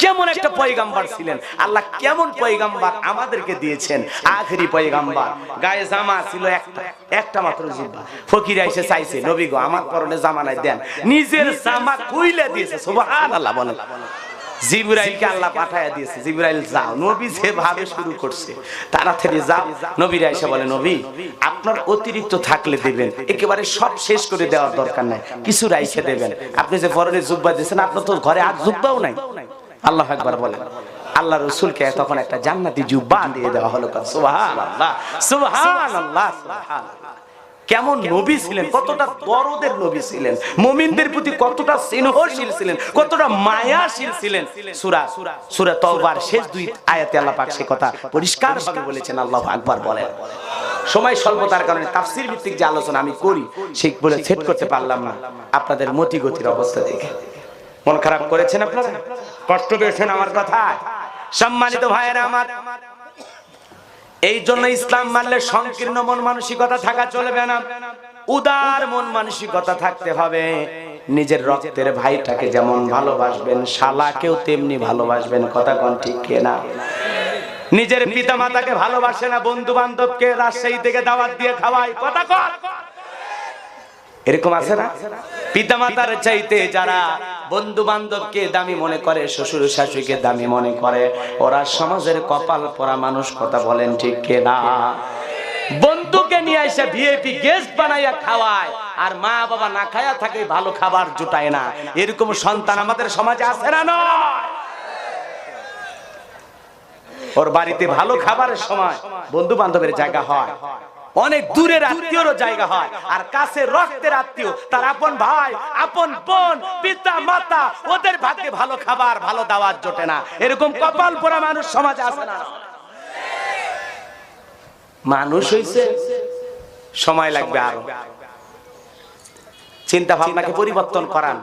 কেমন একটা পয়গাম্বার ছিলেন আল্লাহ, কেমন পয়গাম্বার আমাদেরকে দিয়েছেন। আখেরি পয়গাম্বার, গায়ে জামা ছিল একটা মাত্র জিব্বা। ফকির এসে চাইছে, নবী গো আমার পরনে জামা নাই, দেন। নিজের জামা খুইলে দিয়েছে। সুবহানাল্লাহ বলেন। জিবরাইলকে আল্লাহ পাঠায়া দিয়েছে, জিবরাইল যাও। নবী যেভাবে শুরু করছে, তাড়াতাড়ি যাও। নবীরা এসে বলে, নবী আপনার অতিরিক্ত থাকলে দেবেন, একেবারে সব শেষ করে দেওয়ার দরকার নাই, কিছু রাইখে দেবেন। আপনি যে পরনে জুব্বা দিয়েছেন, আপনার তো ঘরে আর জুব্বাও নাই। আল্লাহু আকবার বলেন। আল্লাহ রাসূলকে তখন একটা জান্নাতি জুব্বা দিয়ে দেওয়া হলো। সুবহানাল্লাহ, সুবহানাল্লাহ, সুবহানাল্লাহ। কেমন নবী ছিলেন, কতটা দরদের নবী ছিলেন, মুমিনদের প্রতি কতটা স্নেহশীল ছিলেন, কতটা মায়াশীল ছিলেন। সূরা তাওবার শেষ 2 আয়াতে আল্লাহ পাক সে কথা পরিষ্কারভাবে বলেছেন। আল্লাহু আকবার বলেন। সময় স্বল্পতার কারণে তাফসীর ভিত্তিক যে আলোচনা আমি করি, সেই বলে সেট করতে পারলাম না আপনাদের মতিগতির অবস্থা দেখে। মন খারাপ করেছেন আপনারা, কষ্ট পেয়েছেন আমার কথা। সম্মানিত ভাইয়েরা আমার, এই জন্য ইসলাম মানলে সংকীর্ণ মন মানসিকতা থাকা চলবে না, উদার মন মানসিকতা থাকতে হবে। নিজের রক্তের ভাইটাকে যেমন ভালোবাসবেন, শালাকেও তেমনি ভালোবাসবেন। কথা কোন ঠিক কিনা? নিজের পিতা মাতাকে ভালোবাসে না, বন্ধু বান্ধবকে রাজশাহী থেকে দাওয়াত দিয়ে খাওয়ায়। কথা কর, এরকম আছে না? পিতা মাতার চাইতে যারা বন্ধু বান্ধবকে দামি মনে করে, শ্বশুর শাশুড়িকে দামি মনে করে, ওরা সমাজের কপাল পোড়া মানুষ। কথা বলেন ঠিক কিনা? বন্ধুকে নিয়ে এসে ভিআইপি গেস্ট বানাইয়া খাওয়ায়, আর মা বাবা না খায়া থাকে, ভালো খাবার জুটায় না। এরকম সন্তান আমাদের সমাজে আছে না? নয়। ওর বাড়িতে ভালো খাবারের সময় বন্ধু বান্ধবের জায়গা হয়, অনেক দূরের আত্মীয়রও জায়গা হয়, আর কাছে রক্তের আত্মীয়, তার আপন ভাই, আপন বোন, পিতা মাতা, ওদের ভাগ্যে ভালো খাবার, ভালো দাওয়াত জোটে না। এরকম কপাল পোড়া মানুষ সমাজে আছে না? মানুষ হইছে, সময় লাগবে আরো। চিন্তা ভাবনাকে পরিবর্তন করান।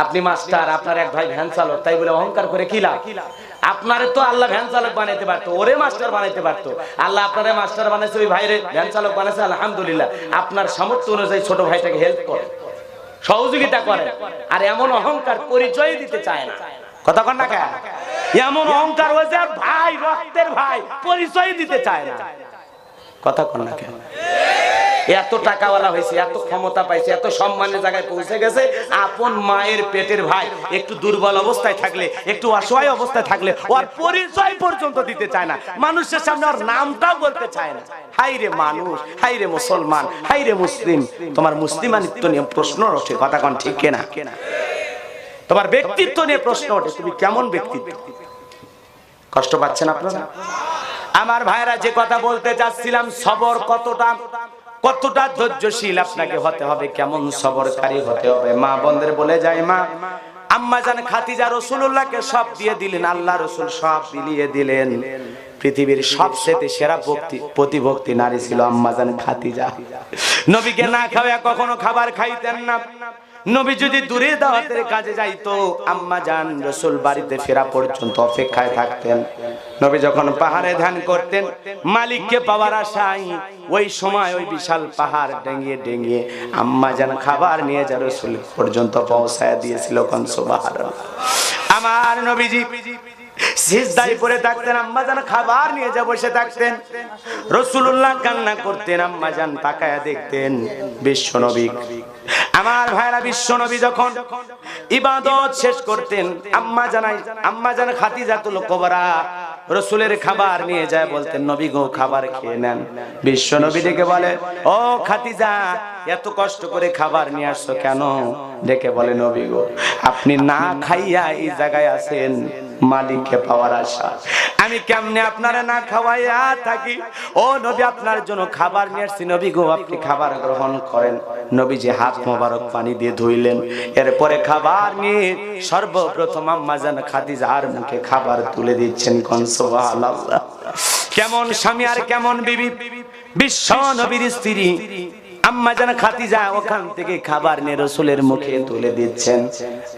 আপনি মাস্টার, আপনার এক ভাই ভ্যান চালক, তাই বলে অহংকার করে কি লাভ? আপনারে তো আল্লাহ ভ্যান চালক বানাইতে পারতো, ওরে মাস্টার বানাইতে পারতো। আল্লাহ আপনারে মাস্টার বানাইছে, ওই ভাইরে ভ্যান চালক বানাইছে, আলহামদুলিল্লাহ। আপনার সামর্থ্য অনুযায়ী ছোট ভাইটাকে হেল্প করে, সহযোগিতা করে। আর এমন অহংকার পরিচয় দিতে চায় না। কথা কন না কেন? এমন অহংকার হয়েছে, আর ভাই, রক্তের ভাই, পরিচয় দিতে চায় না। কথা কন না কেন? এত টাকাওয়ালা হয়েছে, এত ক্ষমতা পাইছে, এত সম্মানের জায়গায় পৌঁছে গেছে, আপন মায়ের পেটের ভাই একটু দুর্বল অবস্থায় থাকলে, একটু অসহায় অবস্থায় থাকলে, ওর পরিচয় পর্যন্ত দিতে চায় না। মানুষের সামনে ওর নামটাও বলতে চায় না। হাই রে মানুষ, হাই রে মুসলমান, হাই রে মুসলিম, তোমার মুসলিমানিত্ব নিয়ে প্রশ্ন ওঠে। কথা কোন ঠিক কিনা? তোমার ব্যক্তিত্ব নিয়ে প্রশ্ন ওঠে, তুমি কেমন ব্যক্তিত্ব। কষ্ট পাচ্ছেন আপনারা? আমার ভাইরা, যে কথা বলতে চাচ্ছিলাম, সবর কতটা ধৈর্যশীল আপনাকে হতে হবে, কেমন সবরকারী হতে হবে। মা বোনদের বলে যায়, মা আম্মা জান খাদিজা রাসূলুল্লাহকে সব দিয়ে দিলেন, আল্লাহ রাসূল সব বিলিয়ে দিলেন। পৃথিবীর সবচেয়ে সেরা প্রতিভক্তি নারী ছিল আম্মা জান খাদিজা। নবীকে না খাওয়া কখনো খাবার খাইতেন না। নবী যদি দূরে দাওয়াতের কাজে যাইতো, আম্মা জান রাসূল বাড়িতে ফেরা পর্যন্ত অপেক্ষায় থাকতেন। নবী যখন পাহাড়ে ধ্যান করতেন, মালিককে পাওয়ার আশায়, ওই সময় ওই বিশাল পাহাড় ডেঙ্গিয়ে ডেঙ্গিয়ে আম্মা জান খাবার নিয়ে যা রাসূল পর্যন্ত পৌঁছায় দিয়েছিল। কোন সুবহানাল্লাহ। আমার নবীজি সিজদায় পড়ে থাকতেন, আম্মা জান খাবার নিয়ে যা বসে থাকতেন। রাসূলুল্লাহ কান্না করতেন, আম্মা জান তাকায়া দেখতেন। বিশ্ব নবী, আমার ভাইরা, বিশ্ব নবী যখন ইবাদত শেষ করতেন, আম্মা জান খাদিজাতুল কুবরা রাসূলের খাবার নিয়ে যায় বলতেন, নবী গো খাবার খেয়ে নেন। বিশ্ব নবী ডেকে বলে, ও খাদিজা, এত কষ্ট করে খাবার নিয়ে আসছো কেন? ডেকে বলে, নবী গো আপনি না খাইয়া এই জায়গায় আছেন, মালিককে পাওয়ার আশা। আমি কেমনে আপনারা না খাওয়াইয়া থাকি? ও নবী, আপনার জন্য খাবার নিয়ে আসছি, নবী গো আপনি খাবার গ্রহণ করেন। নবীজি হাত মোবারক পানি দিয়ে ধুইলেন, এরপরে খাবার নিয়ে সর্বপ্রথম আম্মা জান খাদিজার মুখে খাবার তুলে দিচ্ছেন। কোন সুবহানাল্লাহ। কেমন স্বামী আর কেমন বিবি! বিশ্ব নবীর স্ত্রী আম্মা জান খাদিজা ওখান থেকে খাবার নিয়ে রাসূলের মুখে তুলে দিচ্ছেন।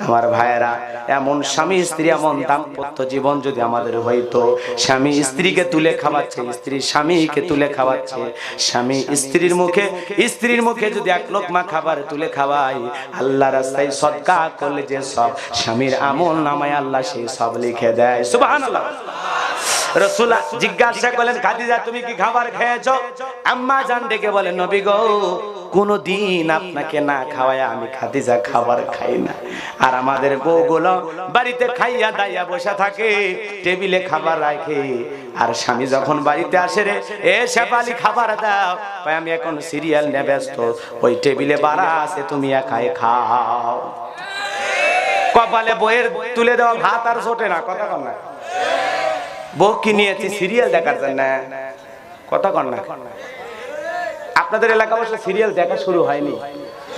আমার ভাইয়েরা, এমন স্বামী স্ত্রী, এমন দাম্পত্য জীবন যদি আমাদের হইতো, স্বামী স্ত্রীকে তুলে খাওয়াচ্ছে, স্ত্রী স্বামীকে তুলে খাওয়াচ্ছে, স্বামী স্ত্রীর মুখে যদি এক লোকমা খাবার তুলে খাওয়াই, আল্লাহ রাস্তায় সদকা করলে যে সব, স্বামীর আমল নামায় আল্লাহ সেই সব লিখে দেয়। সুবহানাল্লাহ। রাসূল জিজ্ঞাসা করলেন, খাদিজা তুমি কি খাবার খেয়েছো? আম্মা জান ডেকে বলেন, নবী গো কোনদিন আপনাকে না খাওয়ায়া আমি খাদিজা খাবার খাই না। আর আমাদের বউগুলো বাড়িতে খাইয়া দাইয়া বসে থাকে, টেবিলে খাবার রাখে, আর স্বামী যখন বাড়িতে আসে, রে এ শেফালি খাবার দাও, আমি এখন সিরিয়াল নিয়ে ব্যস্ত, ওই টেবিলে বাড়া আছে, তুমি একাই খাও। কপালে বইয়ের তুলে দেওয়া ভাত আর জোটে না। কথা কন না, বউ কি নিয়েছি সিরিয়াল দেখার জন্য? কথা কন না। আপনাদের এলাকা অবশ্য সিরিয়াল দেখা শুরু হয়নি,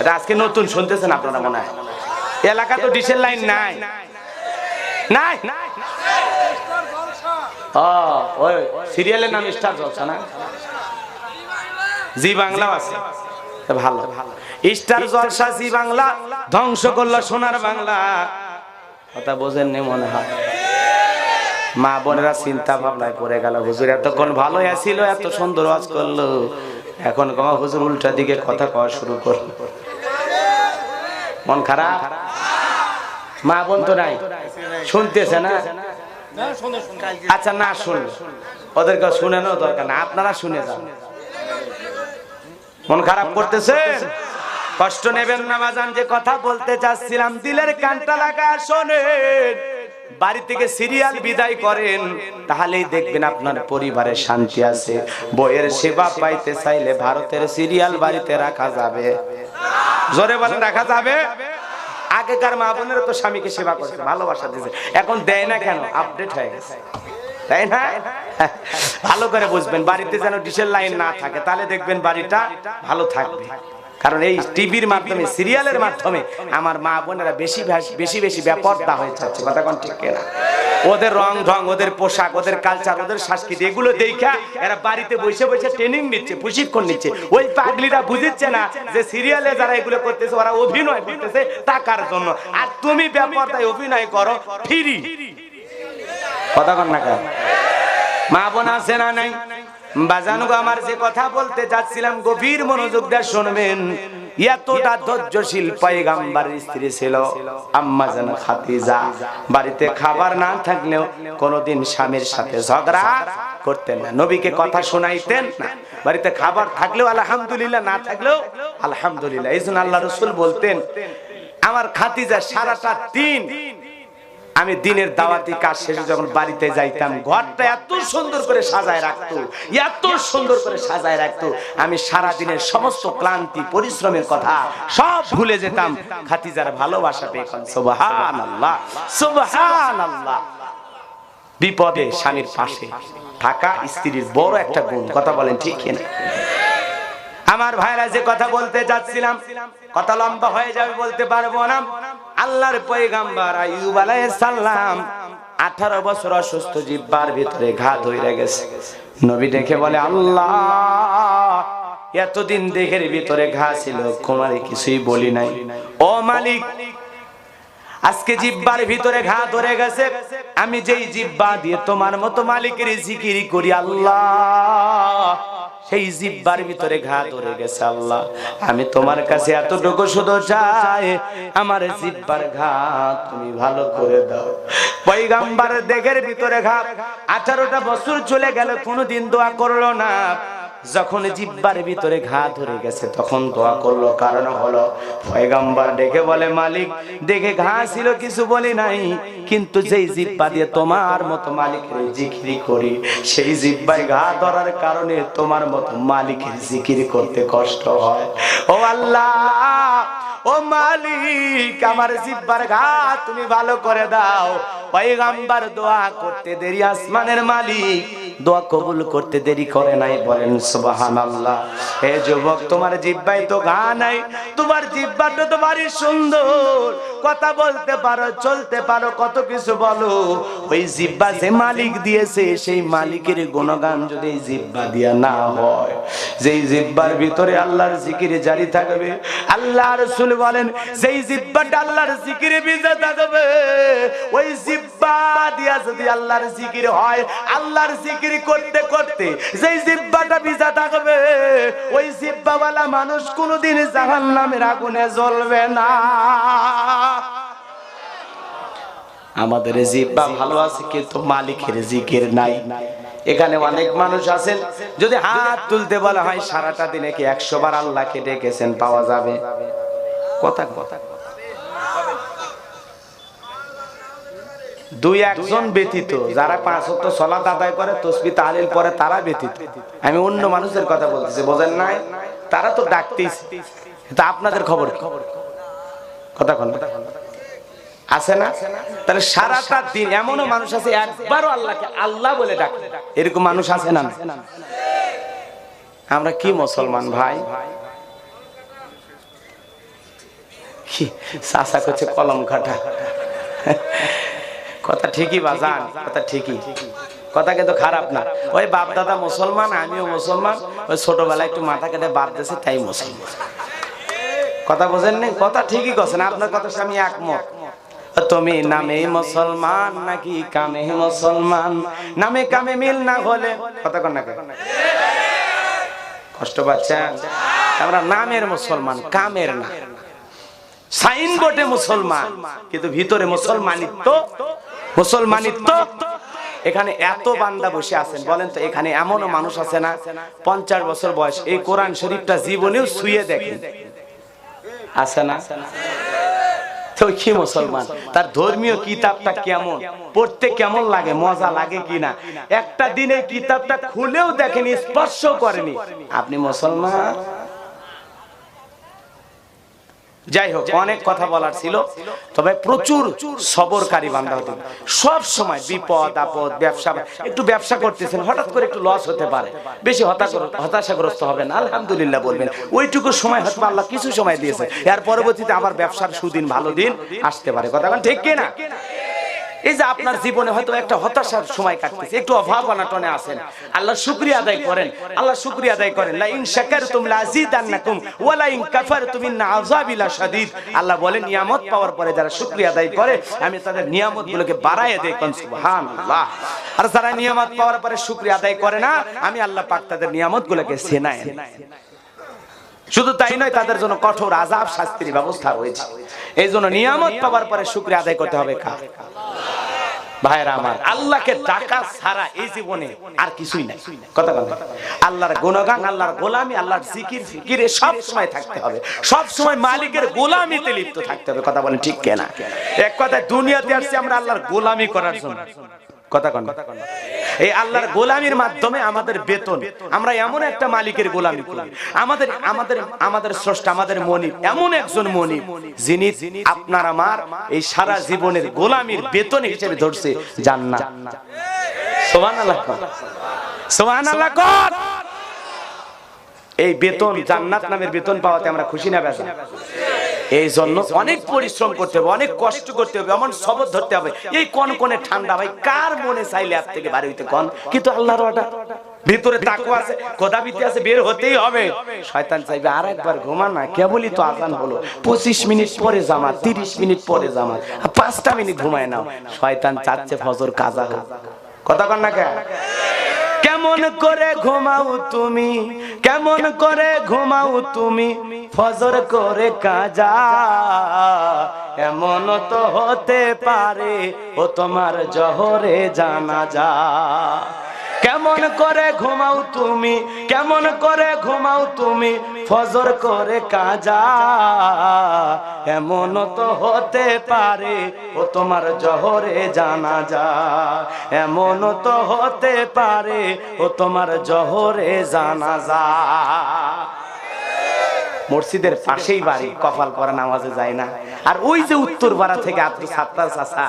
এটা আজকে নতুন শুনতেছেন আপনারা মনে হয়। এলাকা তো ডিশের লাইন নাই নাই। ও ওই সিরিয়ালের নাম স্টার জলসা না? জি বাংলাও আছে, ভালো। স্টার জলসা, জি বাংলা ধ্বংস করলো সোনার বাংলা। কথা বোঝেননি মনে হয়। মা বোনেরা চিন্তা ভাবনায় পড়ে গেল, হুজুর এতক্ষণ ভালো ছিল, এত সুন্দর ওয়াজ করলো, এখন কমা হুজুর উল্টা দিকে কথা কওয়া শুরু করলো। মন খারাপ? মা বোন তো নাই, শুনতেছে না? আচ্ছা না শুন, ওদেরকে শুনেনও দরকার না, আপনারা শুনে যান। মন খারাপ করতেছে? কষ্ট নেবেন না বাজান, যে কথা বলতে চাচ্ছিলাম দিলের কানটা লাগা শোনেন। বাড়ি থেকে সিরিয়াল বিদায় করেন, তাহলেই দেখবেন আপনার পরিবারে শান্তি আছে। বইয়ের সেবা পাইতে চাইলে ভারতের সিরিয়াল বাড়িতে রাখা যাবে। জোরে বলেন, রাখা যাবে? আগেকার মা বোনেরা তো স্বামীকে সেবা করতে ভালোবাসা দিয়েছে, এখন দেয় না কেন? আপডেট হয়ে গেছে, তাই না? ভালো করে বুঝবেন, বাড়িতে যেন ডিশের লাইন না থাকে, তাহলে দেখবেন বাড়িটা ভালো থাকবে। কারণ এই টিভির মাধ্যমে, সিরিয়ালের মাধ্যমে আমার মা বোনেরা বেশি বেশি বেপরদা হয়ে যাচ্ছে। কথা কোন ঠিক না? ওদের রং ঢং, ওদের পোশাক, ওদের কালচার, ওদের সংস্কৃতি, এগুলো দেখা এরা বাড়িতে বসে বসে ট্রেনিং নিচ্ছে, প্রশিক্ষণ নিচ্ছে। ওই পাগলিরা বুঝিচ্ছে না যে সিরিয়ালে যারা এগুলো করতেছে ওরা অভিনয় করতেছে টাকার জন্য, আর তুমি বেপরদায় অভিনয় করো ফ্রি। কথা কোন না? মা বোন আছে না নাই? বাজানুগো, আমার যে কথা বলতে যাচ্ছিলাম গভীর মনোযোগ দিয়ে শুনবেন। এতটা ধৈর্যশীল পয়গম্বরের স্ত্রী ছিল আম্মা জান খাদিজা। বাড়িতে খাবার না থাকলেও কোনোদিন স্বামীর সাথে ঝগড়া করতেন না, নবীকে কথা শোনাইতেন না। বাড়িতে খাবার থাকলেও আলহামদুলিল্লাহ, না থাকলেও আলহামদুলিল্লাহ। এই জন্য আল্লাহ রাসূল বলতেন, আমার খাদিজা সারাটা দিন, আমি দিনের দাওয়াতি কাজ শেষে যখন বাড়িতে যাইতাম, ঘরটা এত সুন্দর করে সাজায় রাখতো, এত সুন্দর করে সাজায় রাখতো, আমি সারা দিনের সমস্ত ক্লান্তি পরিশ্রমের কথা সব ভুলে যেতাম খাদিজার ভালোবাসা পেয়ে। সুবহানাল্লাহ, সুবহানাল্লাহ। বিপদে স্বামীর পাশে থাকা স্ত্রীর বড় একটা গুণ। কথা বলেন ঠিক কিনা? আমার ভাইরা, যে কথা বলতে যাচ্ছিলাম, কথা লম্বা হয়ে যাবে, বলতে পারবো না। আল্লাহর পয়গম্বর আইয়ুব আলাইহিস সালাম 18 বছর অসুস্থ, জিহ্বার ভিতরে ঘা ধরে গেছে। নবী দেখে বলে, আল্লাহ, এতদিন দেহের ভিতরে ঘা ছিল, তোমারে কিছুই বলি নাই। ও মালিক, আজকে জিহ্বার ভিতরে ঘা ধরে গেছে, আমি যেই জিহ্বা দিয়ে তোমার মতো মালিকের জিকির করি, আল্লাহ, সেই জিহ্বার ভিতরে ঘা ধরে গেছে। আল্লাহ, আমি তোমার কাছে এতটুকু শুধু চাই, আমার জিহ্বার ঘা তুমি ভালো করে দাও। পয়গম্বরের দেহের ভিতরে ঘা, 18টা বছর চলে গেল, কোনোদিন দোয়া করলো না। যখন জিহ্বার ভিতরে ঘা ধরে গেছে তখন দোয়া করলো। কারণ হলো, পয়গম্বর ডেকে বলে, মালিক, দেখে ঘা ছিল কিছু বলি নাই, কিন্তু যেই জিহ্বা দিয়ে তোমার মতো মালিকের জিকির করি, সেই জিহ্বায় ঘা ধরার কারণে তোমার মতো মালিকের জিকির করতে কষ্ট হয়। ও আল্লাহ, ও ও মালিক আমার জিহ্বার ঘাত তুমি ভালো করে দাও। পয়গম্বর দোয়া করতে দেরি আসমানের মালিক দোয়া কবুল করতে দেরি করে নাই, বলেন সুবহানাল্লাহ। হে যুবক তোমার জিহ্বায় তো ঘা নাই, তোমার জিহ্বাটা তো ভারী সুন্দর, কথা বলতে পারো, চলতে পারো, কত কিছু বলো। ওই জিহ্বা যে মালিক দিয়েছে সেই মালিকের গুণগান যদি জিহ্বা দিয়া না হয়, যেই জিহ্বার ভিতরে আল্লাহর জিকির জারি থাকবে, আল্লাহ রাসূল বলেন যেই জিহ্বাটা আল্লাহর জিকিরে ভিজে থাকবে, ওই জিহ্বা দিয়া যদি আল্লাহর জিকির হয়, আল্লাহর জিকির করতে করতে যেই জিহ্বাটা ভিজে থাকবে, ওই জিহ্বাওয়ালা মানুষ কোনোদিন জাহান্নামের আগুনে জ্বলবে না। আমাদের জিহ্বা ভালো আছে কিন্তু মালিকের জিকির নাই। এখানে অনেক মানুষ আছেন, যদি হাত তুলতে বলা হয় সারাটা দিনে কি 100 বার আল্লাহকে ডেকেছেন, পাওয়া যাবে? কথা কথা দুই একজন ব্যতীত, যারা 5 ওয়াক্ত সালাত আদায় করে, তাসবিহ তাহলিল পড়ে, তারা ব্যতীত। আমি অন্য মানুষের কথা বলতেছি, বোঝেন নাই? তারা তো ডাকতেছে, তা আপনাদের খবর কি? কথা কোন আছে না? তাহলে সারাটা দিন এমনও মানুষ আছে একবারও আল্লাহকে আল্লাহ বলে ডাকে, এরকম মানুষ আছে না? আমরা কি মুসলমান ভাই? কি চাচা করছে কলম কাটা, কথা ঠিকই বাজান, কথা ঠিকই, কথা কিন্তু খারাপ না। ওই বাপ দাদা মুসলমান, আমিও মুসলমান, ওই ছোটবেলায় একটু মাথা কেটে বাদ দিয়েছে তাই মুসলমান। কথা বোঝেন নি? কথা ঠিকই করছেন, আপনার কথা আমি একমত। তুমি নামে মুসলমান নাকি কামে মুসলমান? নামে কামে মিল না হলে কথা কন না, কষ্ট পাচ্ছেন? আমরা নামের মুসলমান, কামের না। সাইনবোর্ডে মুসলমান কিন্তু ভিতরে মুসলমানিত্ব, মুসলমানিত্ব। এখানে এত বান্দা বসে আছেন, বলেন তো এখানে এমনও মানুষ আছে না 50 বছর বয়স এই কোরআন শরীফটা জীবনেও ছুঁয়ে দেখেন? আছে না? তো কি মুসলমান? তার ধর্মীয় কিতাবটা কেমন, পড়তে কেমন লাগে, মজা লাগে কিনা, একটা দিনে কিতাবটা খুলেও দেখেনি, স্পর্শ করেনি, আপনি মুসলমান? যাই হোক, অনেক কথা বলার ছিল, তবে প্রচুর সবরকারী বান্দা হতে হবে। সব সময় বিপদ আপদ, ব্যবসা, একটু ব্যবসা করতেছেন, হঠাৎ করে একটু লস হতে পারে, বেশি হতাশাগ্রস্ত হবেন, আলহামদুলিল্লাহ বলবেন। ওইটুকু সময় হয়তো আল্লাহ কিছু সময় দিয়েছে, এর পরবর্তীতে আবার ব্যবসার সুদিন, ভালো দিন আসতে পারে। কথা বলেন ঠিক কিনা? এই যে আপনার জীবনে হয়তো একটা হতাশার সময় কাটতেছে, একটু অভাব অনাটনে আছেন, আল্লাহর শুকরিয়া আদায় করেন, আল্লাহর শুকরিয়া আদায় করেন। লা ইন শাকারতুম লাযিদান্নাকুম ওয়া লা ইন কাফারতুম ইন্না আযাবি লাশাদীদ। আল্লাহ বলেন নিয়ামত পাওয়ার পরে যারা শুকরিয়া আদায় করে আমি তাদের নিয়ামতগুলোকে বাড়ায়ে দেই, কোন সুবহানাল্লাহ। আর যারা নিয়ামত পাওয়ার পরে শুকরিয়া আদায় করে না, আমি আল্লাহ পাক তাদের নিয়ামতগুলোকে ছিনায়। শুধু তাই নয়, তাদের জন্য কঠোর আযাব শাস্তির ব্যবস্থা রয়েছে। এই জন্য নিয়ামত পাওয়ার পরে শুকরিয়া আদায় করতে হবে কার? ভাইরা আমার, আল্লাহকে ডাকা ছাড়া এই জীবনে আর কিছুই নাই। কথা বলেন, আল্লাহর গুণগান, আল্লাহর গোলামি, আল্লাহর জিকির ফিকিরে সব সময় থাকতে হবে, সব সময় মালিকের গোলামিতে লিপ্ত থাকতে হবে। কথা বলেন ঠিক কিনা? এক কথায় দুনিয়াতে আসছি আমরা আল্লাহর গোলামি করার জন্য। কথা কন, এই আল্লাহর গোলামির মাধ্যমে আমাদের বেতন, আমরা এমন একটা মালিকের গোলামি করি, আমাদের আমাদের আমাদের স্রষ্টা, আমাদের মনিব এমন একজন মনিব যিনি আপনার আমার এই সারা জীবনের গোলামির বেতন হিসেবে ধরছে জান্নাত। সুবহানাল্লাহ, সুবহানাল্লাহ। এই বেতন, জান্নাত নামের বেতন পাওয়াতে আমরা খুশি না বেজা? এই জন্য অনেক পরিশ্রম করতে হবে, অনেক কষ্ট করতে হবে, এমন সবর ধরতে হবে। এই কোন ঠান্ডা ভাই, কার মনে চাইলে আজ থেকে বাড়ি হইতে কোন? কিন্তু আল্লাহর ওয়াদা, ভিতরে তাকওয়া আছে, খোদাবিতে আছে, বের হতেই হবে। শয়তান চাইবে আরেকবার ঘুমা না, কেবলই তো আযান হলো, 25 মিনিট পরে জামাত, 30 মিনিট পরে জামাত, 5টা মিনিট ঘুমায় নাও। শয়তান চাচ্ছে ফজর কাজা হোক। কথা কন না কেন? কেমন করে ঘুমাও তুমি, কেমন করে ঘুমাও তুমি, ফজর করে কাজা, এমন তো হতে পারে ও তোমার জোহরে জানাজা। কেমন করে ঘুমাও তুমি, কেমন করে ঘুমাও তুমি, ফজর করে কাজা, এমন তো হতে পারে ও তোমার জোহরে জানাজা, এমন তো হতে পারে ও তোমার জোহরে জানাজা। মসজিদের পাশেই বাড়ি, কপাল পরা নামাজে যায় না। আর ওই যে উত্তরপাড়া থেকে আব্দুল সাত্তার চাচা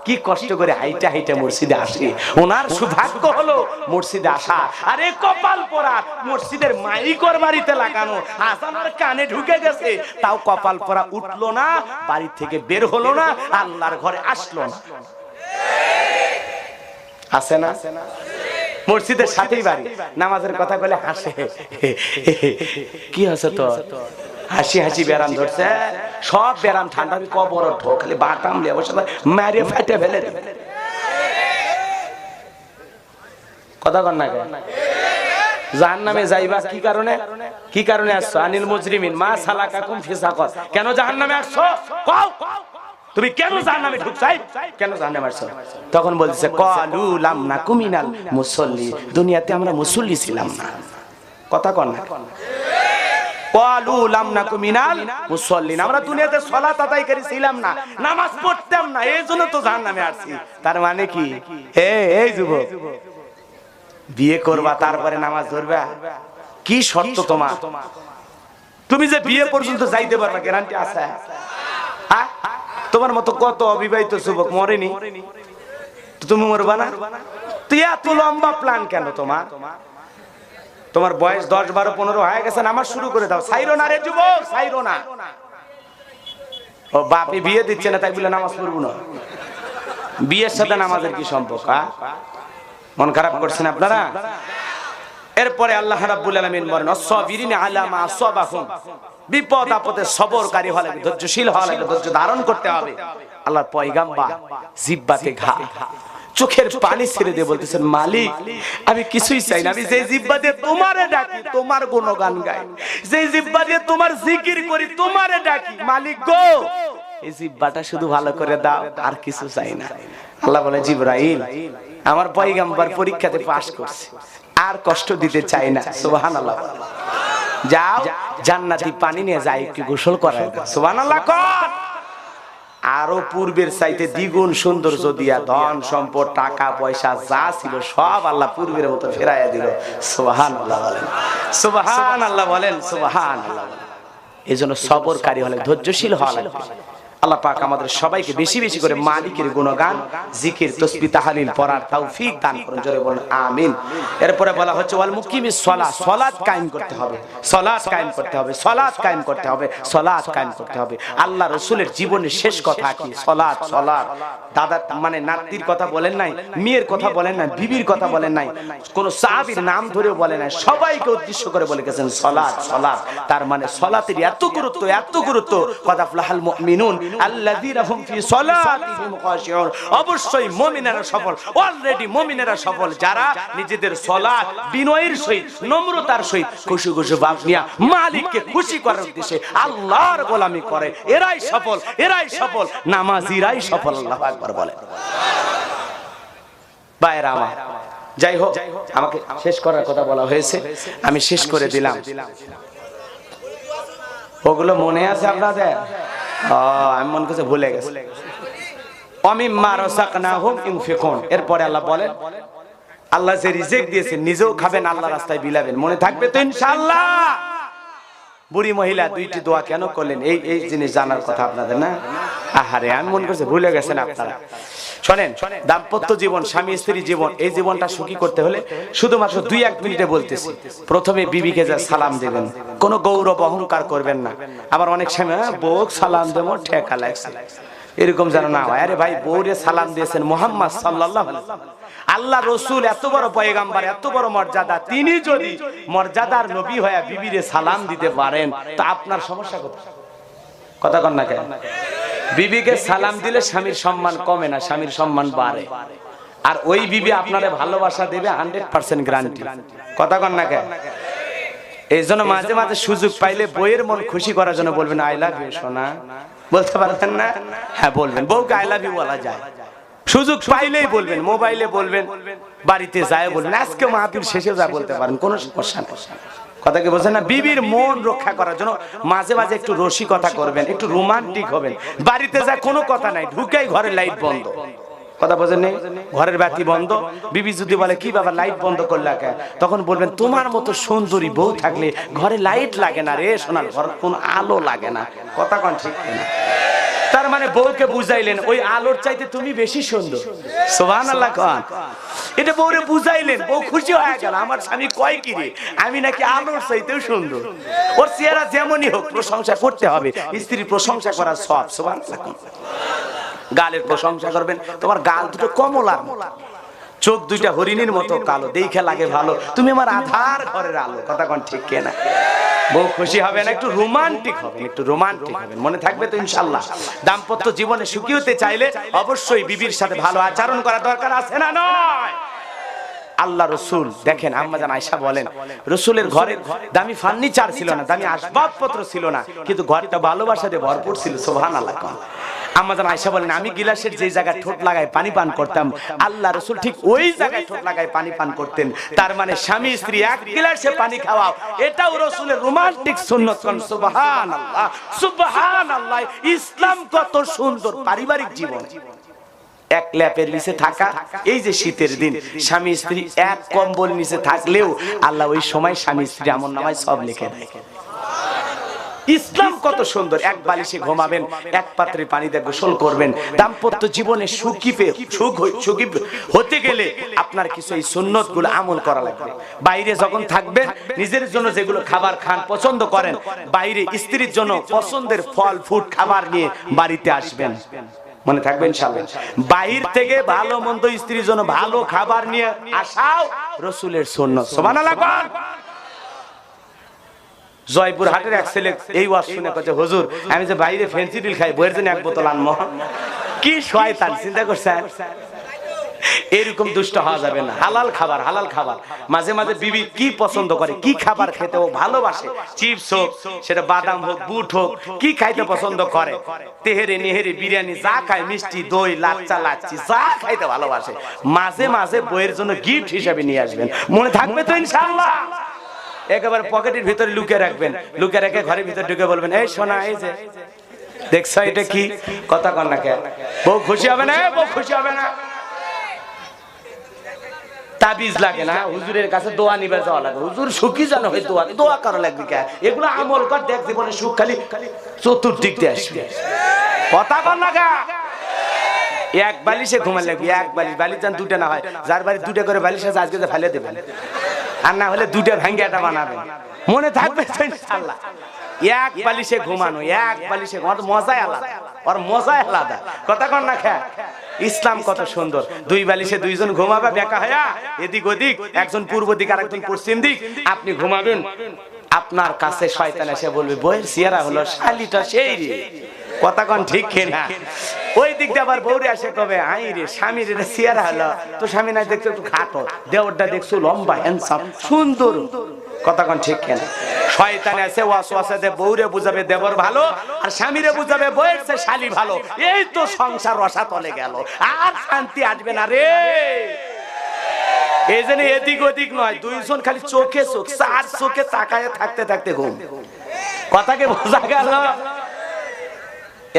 কি কষ্ট করে হাইটা হাইটা মসজিদে আসে, ওনার সৌভাগ্য হলো মসজিদে আসা। আর এই কপাল পরা মসজিদের মাইকর বাড়িতে লাগানো আজানের কানে ঢুকে গেছে, তাও কপাল পরা উঠলো না, বাড়ি থেকে বের হলো না, আল্লাহর ঘরে আসলো না। আছে না? মসজিদের সাথেই বাড়ি, নামাজের কথা বলে হাসে। কি আছে তো হাসি হাসি ব্যারাম ধরছে, সব ব্যারাম ঠান্ডা কবর ঢোকলে বাটাম মারিয়ে ফাটে ফেলে দেবে। কথা কর না জাহান্নামে যাইবা কি কারণে? কি কারণে আসছো? আনিল মুজরিমিন মা সালাকাকুম ফি সাকার। কেন জাহান্নামে আসছো? কও তুমি কেন জাহান্নামে ঢুকছাই, কেন জাহান্নামে আসছো? তখন বলছে ক্বালু লাম নাকু মিনাল মুসাল্লি, দুনিয়াতে আমরা মুসল্লি ছিলাম না। কথা কর না। ক্বালু লাম নাকু মিনাল মুসাল্লিন, আমরা দুনিয়াতে সালাত আদায়কারী ছিলাম না, নামাজ পড়তাম না, এইজন্য তো জাহান্নামে আসছি। তার মানে কি? এই যুবক, বিয়ে করবা তারপরে নামাজ ধরবা, কি শর্ত তোমার? তুমি যে বিয়ে পর্যন্ত যাইতে পারবা গ্যারান্টি আছে? তোমার মতো কত অবিবাহিত যুবক মরেনি, তুমি মরবা না? তুই এত লম্বা প্ল্যান কেন তোমার? তোমার বয়স 10, 12, 15 হয়ে গেছে, নামাজ শুরু করে দাও। সাইরো না রে যুবক, সাইরো না। ও বাপি বিয়ে দিচ্ছে না তাই বলে নামাজ পড়বো না? বিয়ের সাথে নামাজের কি সম্পর্ক? মন খারাপ করছেন আপনারা? এরপরে আল্লাহ রাব্বুল আলামিন বলেন আস-সাবিরিনা আলা মা আসাবাহুম, বিপদ আপদে সবরকারী হলে, ধৈর্যশীল হলে, ধৈর্য ধারণ করতে হবে। আল্লাহর পয়গাম্বর জিহ্বাতে ঘা, চোখের পানি ছেড়ে দিয়ে বলতেছেন মালিক আমি কিছুই চাই না, আমি যে জিহ্বা দিয়ে তোমারে ডাকি, তোমার গুণগান গাই, যে জিহ্বা দিয়ে তোমার জিকির করি, তোমারে ডাকি, মালিক গো এই জিহ্বাটা শুধু ভালো করে দাও, আর কিছু চাই না। আল্লাহ বলে জিবরাইল আমার পয়গাম্বর পরীক্ষাতে পাস করছে, আর কষ্ট দিতে চাই না। সুবহানাল্লাহ। যাও জান্নাতি পানি নিয়ে যাই, একটু গোসল করায় দাও। সুবহানাল্লাহ কর। আরো পূর্বের চাইতে দ্বিগুণ সৌন্দর্য দিয়া ধন সম্পদ টাকা পয়সা যা ছিল সব আল্লাহ পূর্বের মতো ফেরাইয়া দিল। সুবহানাল্লাহ বলেন, সুবহানাল্লাহ বলেন, সুবহানাল্লাহ। এজন্য সবরকারী হলে, ধৈর্যশীল হওয়া লাগবে। আল্লাহ পাক আমাদের সবাইকে বেশি বেশি করে মালিকের গুণগান, জিকির, তাসবিহ, তাহলিল পড়ার তৌফিক দান করুন। জোরে বলুন আমিন। এরপরে বলা হচ্ছে ওয়াল মুকিমিস সালাত, সালাত কায়েম করতে হবে, সালাত কায়েম করতে হবে, সালাত কায়েম করতে হবে, সালাত কায়েম করতে হবে। আল্লাহ রাসূলের জীবনের শেষ কথা কি? সালাত। সালাত। দাদা মানে নাতির কথা বলেন নাই, মেয়ের কথা বলেন নাই, বিবির কথা বলেন নাই, কোন সাহাবীর নাম ধরেও বলেন নাই, সবাইকে উদ্দেশ্য করে বলে গেছেন সালাত, সালাত। তার মানে সালাতের এত গুরুত্ব, এত গুরুত্ব। কদ আফলাহাল মুমিনুন আল্লাযীনা হুম ফি সালাতিহিম খাশিউন, অবশ্যই মুমিনেরা সফল, অলরেডি মুমিনেরা সফল যারা নিজেদের সালাত বিনয়ের সহিত, নম্রতার সহিত, খুশি খুশি ভাব নিয়ে মালিককে খুশি করার উদ্দেশ্যে আল্লাহর গোলামি করে, এরাই সফল, এরাই সফল, নামাজিরাই সফল। আল্লাহু আকবার বলেন। ভাইরা আমার, যাই হোক আমাকে শেষ করার কথা বলা হয়েছে, আমি শেষ করে দিলাম। ওগুলো মনে আছে আপনাদের? আমি মনে করছি ভুলে গেছি। অমিম্মা রাযাকনাহুম ইউনফিকুন, এরপরে আল্লাহ বলেন আল্লাহ যে রিজিক দিয়েছেন নিজেও খাবেন, আল্লাহ রাস্তায় বিলাবেন। মনে থাকবে তো ইনশাআল্লাহ? বুড়ি মহিলা দুইটি দোয়া কেন করলেন, এই জিনিস জানার কথা আপনাদের না? আহারে আমি মনে করছি ভুলে গেছেন আপনারা। শোনেন, দাম্পত্য জীবন, স্বামী স্ত্রী জীবন, এই জীবনটা সুখী করতে হলে শুধুমাত্র 2-1 মিনিটে বলতেছি। প্রথমে বিবিকে যা সালাম দেবেন, কোনো গৌরব অহংকার করবেন না। আবার অনেক সময় বউ সালাম দেবো ঠেকা লাগছে, এরকম যেন না হয়। আরে ভাই, বউরে সালাম দিয়েছেন মুহাম্মদ সাল্লাল্লাহু আলাইহি ওয়াসাল্লাম, আল্লাহ রাসূল, এত বড় পয়গাম্বর, এত বড় মর্যাদা, তিনি যদি মর্যাদার নবী হয়ে বিবিরে সালাম দিতে পারেন তা আপনার সমস্যা কোথায়? কথা কন না কেন? বিবিকে সালাম দিলে স্বামীর সম্মান কমে না, স্বামীর সম্মান বাড়ে। আর ওই বিবি আপনারে ভালোবাসা দেবে 100% গ্যারান্টি। কথা কন না কেন? এই জন্য মাঝে মাঝে সুযোগ পাইলে বইয়ের মন খুশি করার জন্য বলবেন আই লাভ ইউ সোনা। বলতে পারতেন না? হ্যাঁ বলবেন, বউকে আই লাভ ইউ বলা যায়। সুযোগ পাইলেই বলবেন, মোবাইলে বলবেন, বাড়িতে যায় বলবেন, আজকে মাহফিল শেষে যা বলতে পারেন, কোনো সমস্যা নেই। কথা কি বলছেন না? বিবির মন রক্ষা করার জন্য মাঝে মাঝে একটু রসিকতা করবেন, একটু রোমান্টিক হবেন। বাড়িতে যা কোনো কথা নাই, ঢুকেই ঘরে লাইট বন্ধ, কথা বোঝেন নেই? ঘরের বাতি বন্ধ, বিবি যদি বলে কি বাবা লাইট বন্ধ করলা কেন, তখন বলবেন তোমার মতো সুন্দরী বউ থাকলে ঘরে লাইট লাগে না রে সোনার, ঘর কোন আলো লাগে না। কথা কোন ঠিক না? তার মানে বউকে বুঝাইলেন ওই আলোর চাইতে তুমি বেশি সুন্দর। সুবহানাল্লাহ কোন, এটা বউরে বুঝাইলেন, বউ খুশি হয়ে গেল। আমার স্বামী কয় কি রে, আমি নাকি আলোর চাইতেও সুন্দর। ওর চেহারা যেমনই হোক প্রশংসা করতে হবে, স্ত্রী প্রশংসা করার সব। সুবহানাল্লাহ। গালের প্রশংসা করবেন, তোমার গাল দুটো কমলার মতো, চোখ দুইটা হরিণীর মতো কালো, দেখে লাগে ভালো, তুমি আমার আধার ঘরের আলো। কথা কোন ঠিক কিনা? বউ খুশি হবে না, একটু রোমান্টিক হবেন, একটু রোমান্টিক হবেন, মনে থাকবে তো ইনশাআল্লাহ। দাম্পত্য জীবনে সুখী হতে চাইলে অবশ্যই বিবির সাথে ভালো আচরণ করা দরকার, আছে না নয়? আল্লাহ রসুল দেখেন, আম্মাজান আয়েশা বলেন রসুলের ঘরে দামি ফার্নিচার ছিল না, দামি আসবাবপত্র ছিল না, কিন্তু ঘরটা ভালোবাসা দিয়ে ভরপুর ছিল। সুবহানাল্লাহ। আম্মাজান আয়েশা বলেন আমি গিলাসের যে জায়গায় ঠোঁট লাগায় পানি পান করতাম, আল্লাহ রসুল ঠিক ওই জায়গায় ঠোঁট লাগায় পানি পান করতেন। তার মানে স্বামী স্ত্রী এক গিলাসে পানি খাওয়াও, এটাও রসুলের রোমান্টিক সুন্নত। সুবহানাল্লাহ, সুবহানাল্লাহ। ইসলাম কত সুন্দর পারিবারিক জীবন। এক ল্যাপের নিচে থাকা, এই যে শীতের দিন স্বামী স্ত্রী এক কম্বল নিচে থাকলেও আল্লাহ ওই সময় স্বামী স্ত্রী আমলনামায় সব লিখে দেয়। ইসলাম কত সুন্দর। এক বালিশে ঘুমাবেন, এক পাত্রে পানিতে গোসল করবেন। দাম্পত্য জীবনে সুখী হতে গেলে আপনার কিছু এই সুন্নতগুলো আমল করা লাগবে। বাইরে যখন থাকবেন নিজের জন্য যেগুলো খাবার খান পছন্দ করেন, বাইরে স্ত্রীর জন্য পছন্দের ফল ফুড খাবার নিয়ে বাড়িতে আসবেন, মনে থাকবে ইনশাআল্লাহ। বাহির থেকে ভালো মন্দ স্ত্রীর জন্য ভালো খাবার নিয়ে আসাও রাসূলের সুন্নাত। সুবহানাল্লাহ। জয়পুর হাটের এক ছেলে এই ওয়াজ শুনে কইছে হুজুর আমি যে বাইরে ফেন্সিডিল খাই, বইয়ের জন্য এক বোতল আনমো। কি শয়তান, চিন্তা করছেন? এরকম দুষ্ট হওয়া যাবে না। হালাল খাবার, হালাল খাবার। মাঝে মাঝে বিবি কি পছন্দ করে, কি খাবার খেতে ও ভালোবাসে, চিপস হোক, সেটা বাদাম হোক, বুট হোক, কি খাইতে পছন্দ করে, তেহেরে নেহেরে বিরিয়ানি যা খায়, মিষ্টি দই লাচ্চা লাচ্ছি যা খাইতে ভালোবাসে, মাঝে মাঝে বইয়ের জন্য গিফট হিসেবে নিয়ে আসবেন, মনে থাকবে তো ইনশাআল্লাহ? একেবারে পকেটের ভিতরে লুকিয়ে রাখবেন, লুকিয়ে রেখে ঘরের ভিতরে ঢুকে বলবেন এই সোনা এই যে দেখছ এটা কি। কথা কন না কে? বউ খুশি হবে না? বউ খুশি হবে না? তাবিজ লাগে না, হুজুরের কাছে দোয়া নিবে যাওয়া লাগে, হুজুর সুখী জানো হয়, দোয়া দোয়া করা লাগবে কে? এগুলো আমল কর, দেখ জীবনে সুখ খালি চতুর্দিক দিয়ে আসবে। কথা কন না কে? এক বালিশে ঘুমান লাগবে, এক বালিশ, বালিশ যান দুটো না হয়, যার বাড়ি দুটো করে বালিশ আছে আজকে ফেলে দেবেন, আর না হলে দুটো ভাঙ্গে একটা বানাবেন, মনে থাকবে তো ইনশাআল্লাহ। এক বালিশে ঘুমানো, এক বালিশে ঘুমানো মজাই আলাদা, ওর মজাই আলাদা। কথা কন না খা? ইসলাম কত সুন্দর। দুই বালিশে দুইজন ঘুমাবে বেকা হয়া, এদিক ওদিক, একজন পূর্ব দিক আর একজন পশ্চিম দিক, আপনি ঘুমাবেন, আপনার কাছে শয়তান এসে বলবে বইয়ের চেহারা হলো শালিটা সেই রে। কথা কন ঠিক কিনা? ওই দিক দিয়ে আবার বউরে আসে কবে আই রে স্বামীর চেহারা হলো তো, স্বামী না দেখছো একটু খাটো, দেওরটা দেখছো লম্বা হ্যান্ডসাম সুন্দর। কথা কন ঠিক কিনা? শয়তান আছে ওয়াসওয়াসা দিয়ে বউরে বুঝাবে দেবর ভালো, আর স্বামীরে বুঝাবে বউয়ের চেয়ে শালি ভালো। এই তো সংসার রসাতলে গেল, আর শান্তি আসবে না রে। এই জন্য এদিক ওদিক নয়, দুইজন খালি চোখে চোখ, চার চোখে তাকায় থাকতে থাকতে ঘুম। কথাকে বোঝা গেল?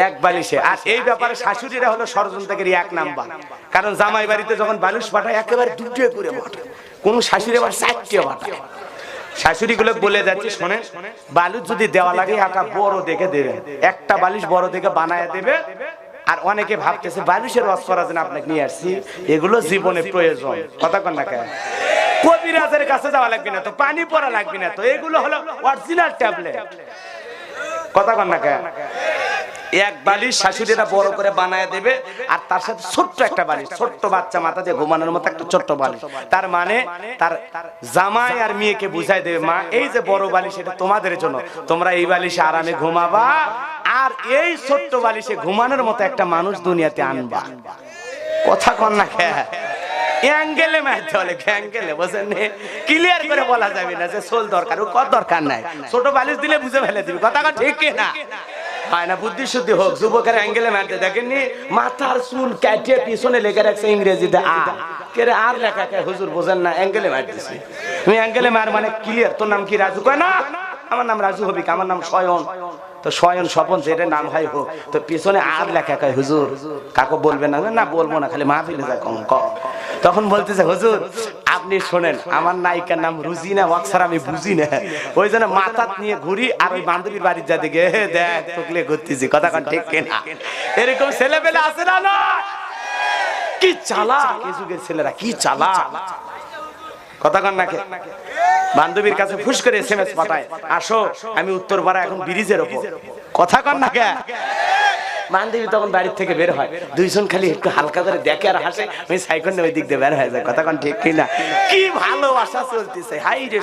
এক বালিশে। আর এই ব্যাপারে শাশুড়িরা হলো ষড়যন্ত্রকারী এক নাম্বার, কারণ জামাই বাড়িতে যখন বালিশ পাঠায় একেবারে দুটো করে পাঠায়, কোন শাশুড়ি আবার চারটে পাঠায়। শাশুড়ি গুলো বলে যাচ্ছে শোনেন, বালিশ যদি দেওয়া লাগে একটা বড় দেখে দেবে, একটা বালিশ বড় দেখে বানায় দেবে। আর অনেকে ভাবতেছে বালিশের রস করার জন্য আপনাকে নিয়ে আসছি, এগুলো জীবনে প্রয়োজন। কথা কন না কেন? কবিরাজের কাছে যাওয়া লাগবে না তো, পানি পড়া লাগবে না তো, এগুলো হলো অরিজিনাল ট্যাবলেট। কথা কন না কেন? এক বালিশ শাশুড়িরা বড় করে বানায় দেবে, আর তার সাথে ছোট্ট একটা বালিশ, ছোট্ট বাচ্চা মাথা দিয়ে ঘুমানোর মতো একটা ছোট্ট বালিশ। তার মানে তার জামাই আর মেয়েকে বুঝাই দেবে মা এই যে বড় বালিশ এটা তোমাদের জন্য, তোমরা এই বালিশে আরামে ঘুমাবা, আর এই ছোট্ট বালিশে ঘুমানোর মতো একটা মানুষ দুনিয়াতে আনবা। কথা কন না কে? অ্যাঙ্গেলে মারতে হলে অ্যাঙ্গেলে, বুঝেন? ক্লিয়ার করে বলা যাবে না যে সোল দরকার, ও কত দরকার নাই, ছোট বালিশ দিলে বুঝে ফেলে দিবি। কথা ঠিক না? হয় না? বুদ্ধি শুদ্ধি হোক। যুবকের অ্যাঙ্গেলে মারতে দেখেননি, মাথার চুল কাটিয়ে পিছনে লেখা রাখছে ইংরেজিতে কে আর লেখা কে হুজুর বোঝেন না, অ্যাঙ্গেলে মারতেছি। তুমি অ্যাঙ্গেলে মার মানে ক্লিয়ার। তোর নাম কি? রাজু। কয় না আমার নাম রাজু হবি, আমার নাম শয়ন। তো শয়ন স্বপন যেটা নাম হয় হোক, তো পিছনে আর লেখা কয় হুজুর কাকু বলবেন না, না বলবো না, খালি মাহফিলে যায় কম। তখন বলতেছে হুজুর আপনি শোনেন, আমার নায়িকার নাম রুজিনা ওয়াকসার, আমি বুঝি না, ওই জন্য মাথা নিয়ে ঘুরি আর ওই বান্ধবীর বাড়ির যা দিকে দেখ তোকলে ঘুরতেছি, কথা কন ঠিক কিনা? এরকম ছেলে পেলে আছে না? না কি চালাক এই যুগের ছেলেরা, কি চালাক, কথা কন নাকি? বান্ধবীর কাছে ফুস করে এসএমএস পাঠায়, আসো আমি উত্তরপাড়া এখন ব্রিজের ওপর, কথা কন না কে? বান্ধবী তখন বাড়ির থেকে বের হয়, দুইজন খালি একটু হালকা করে দেখে আর হাসে, ওই সাইকেল ওই দিক দিয়ে বের হয়ে যায়, কথা কন ঠিক কিনা? কি ভালোবাসা চলতেছে, হাই রে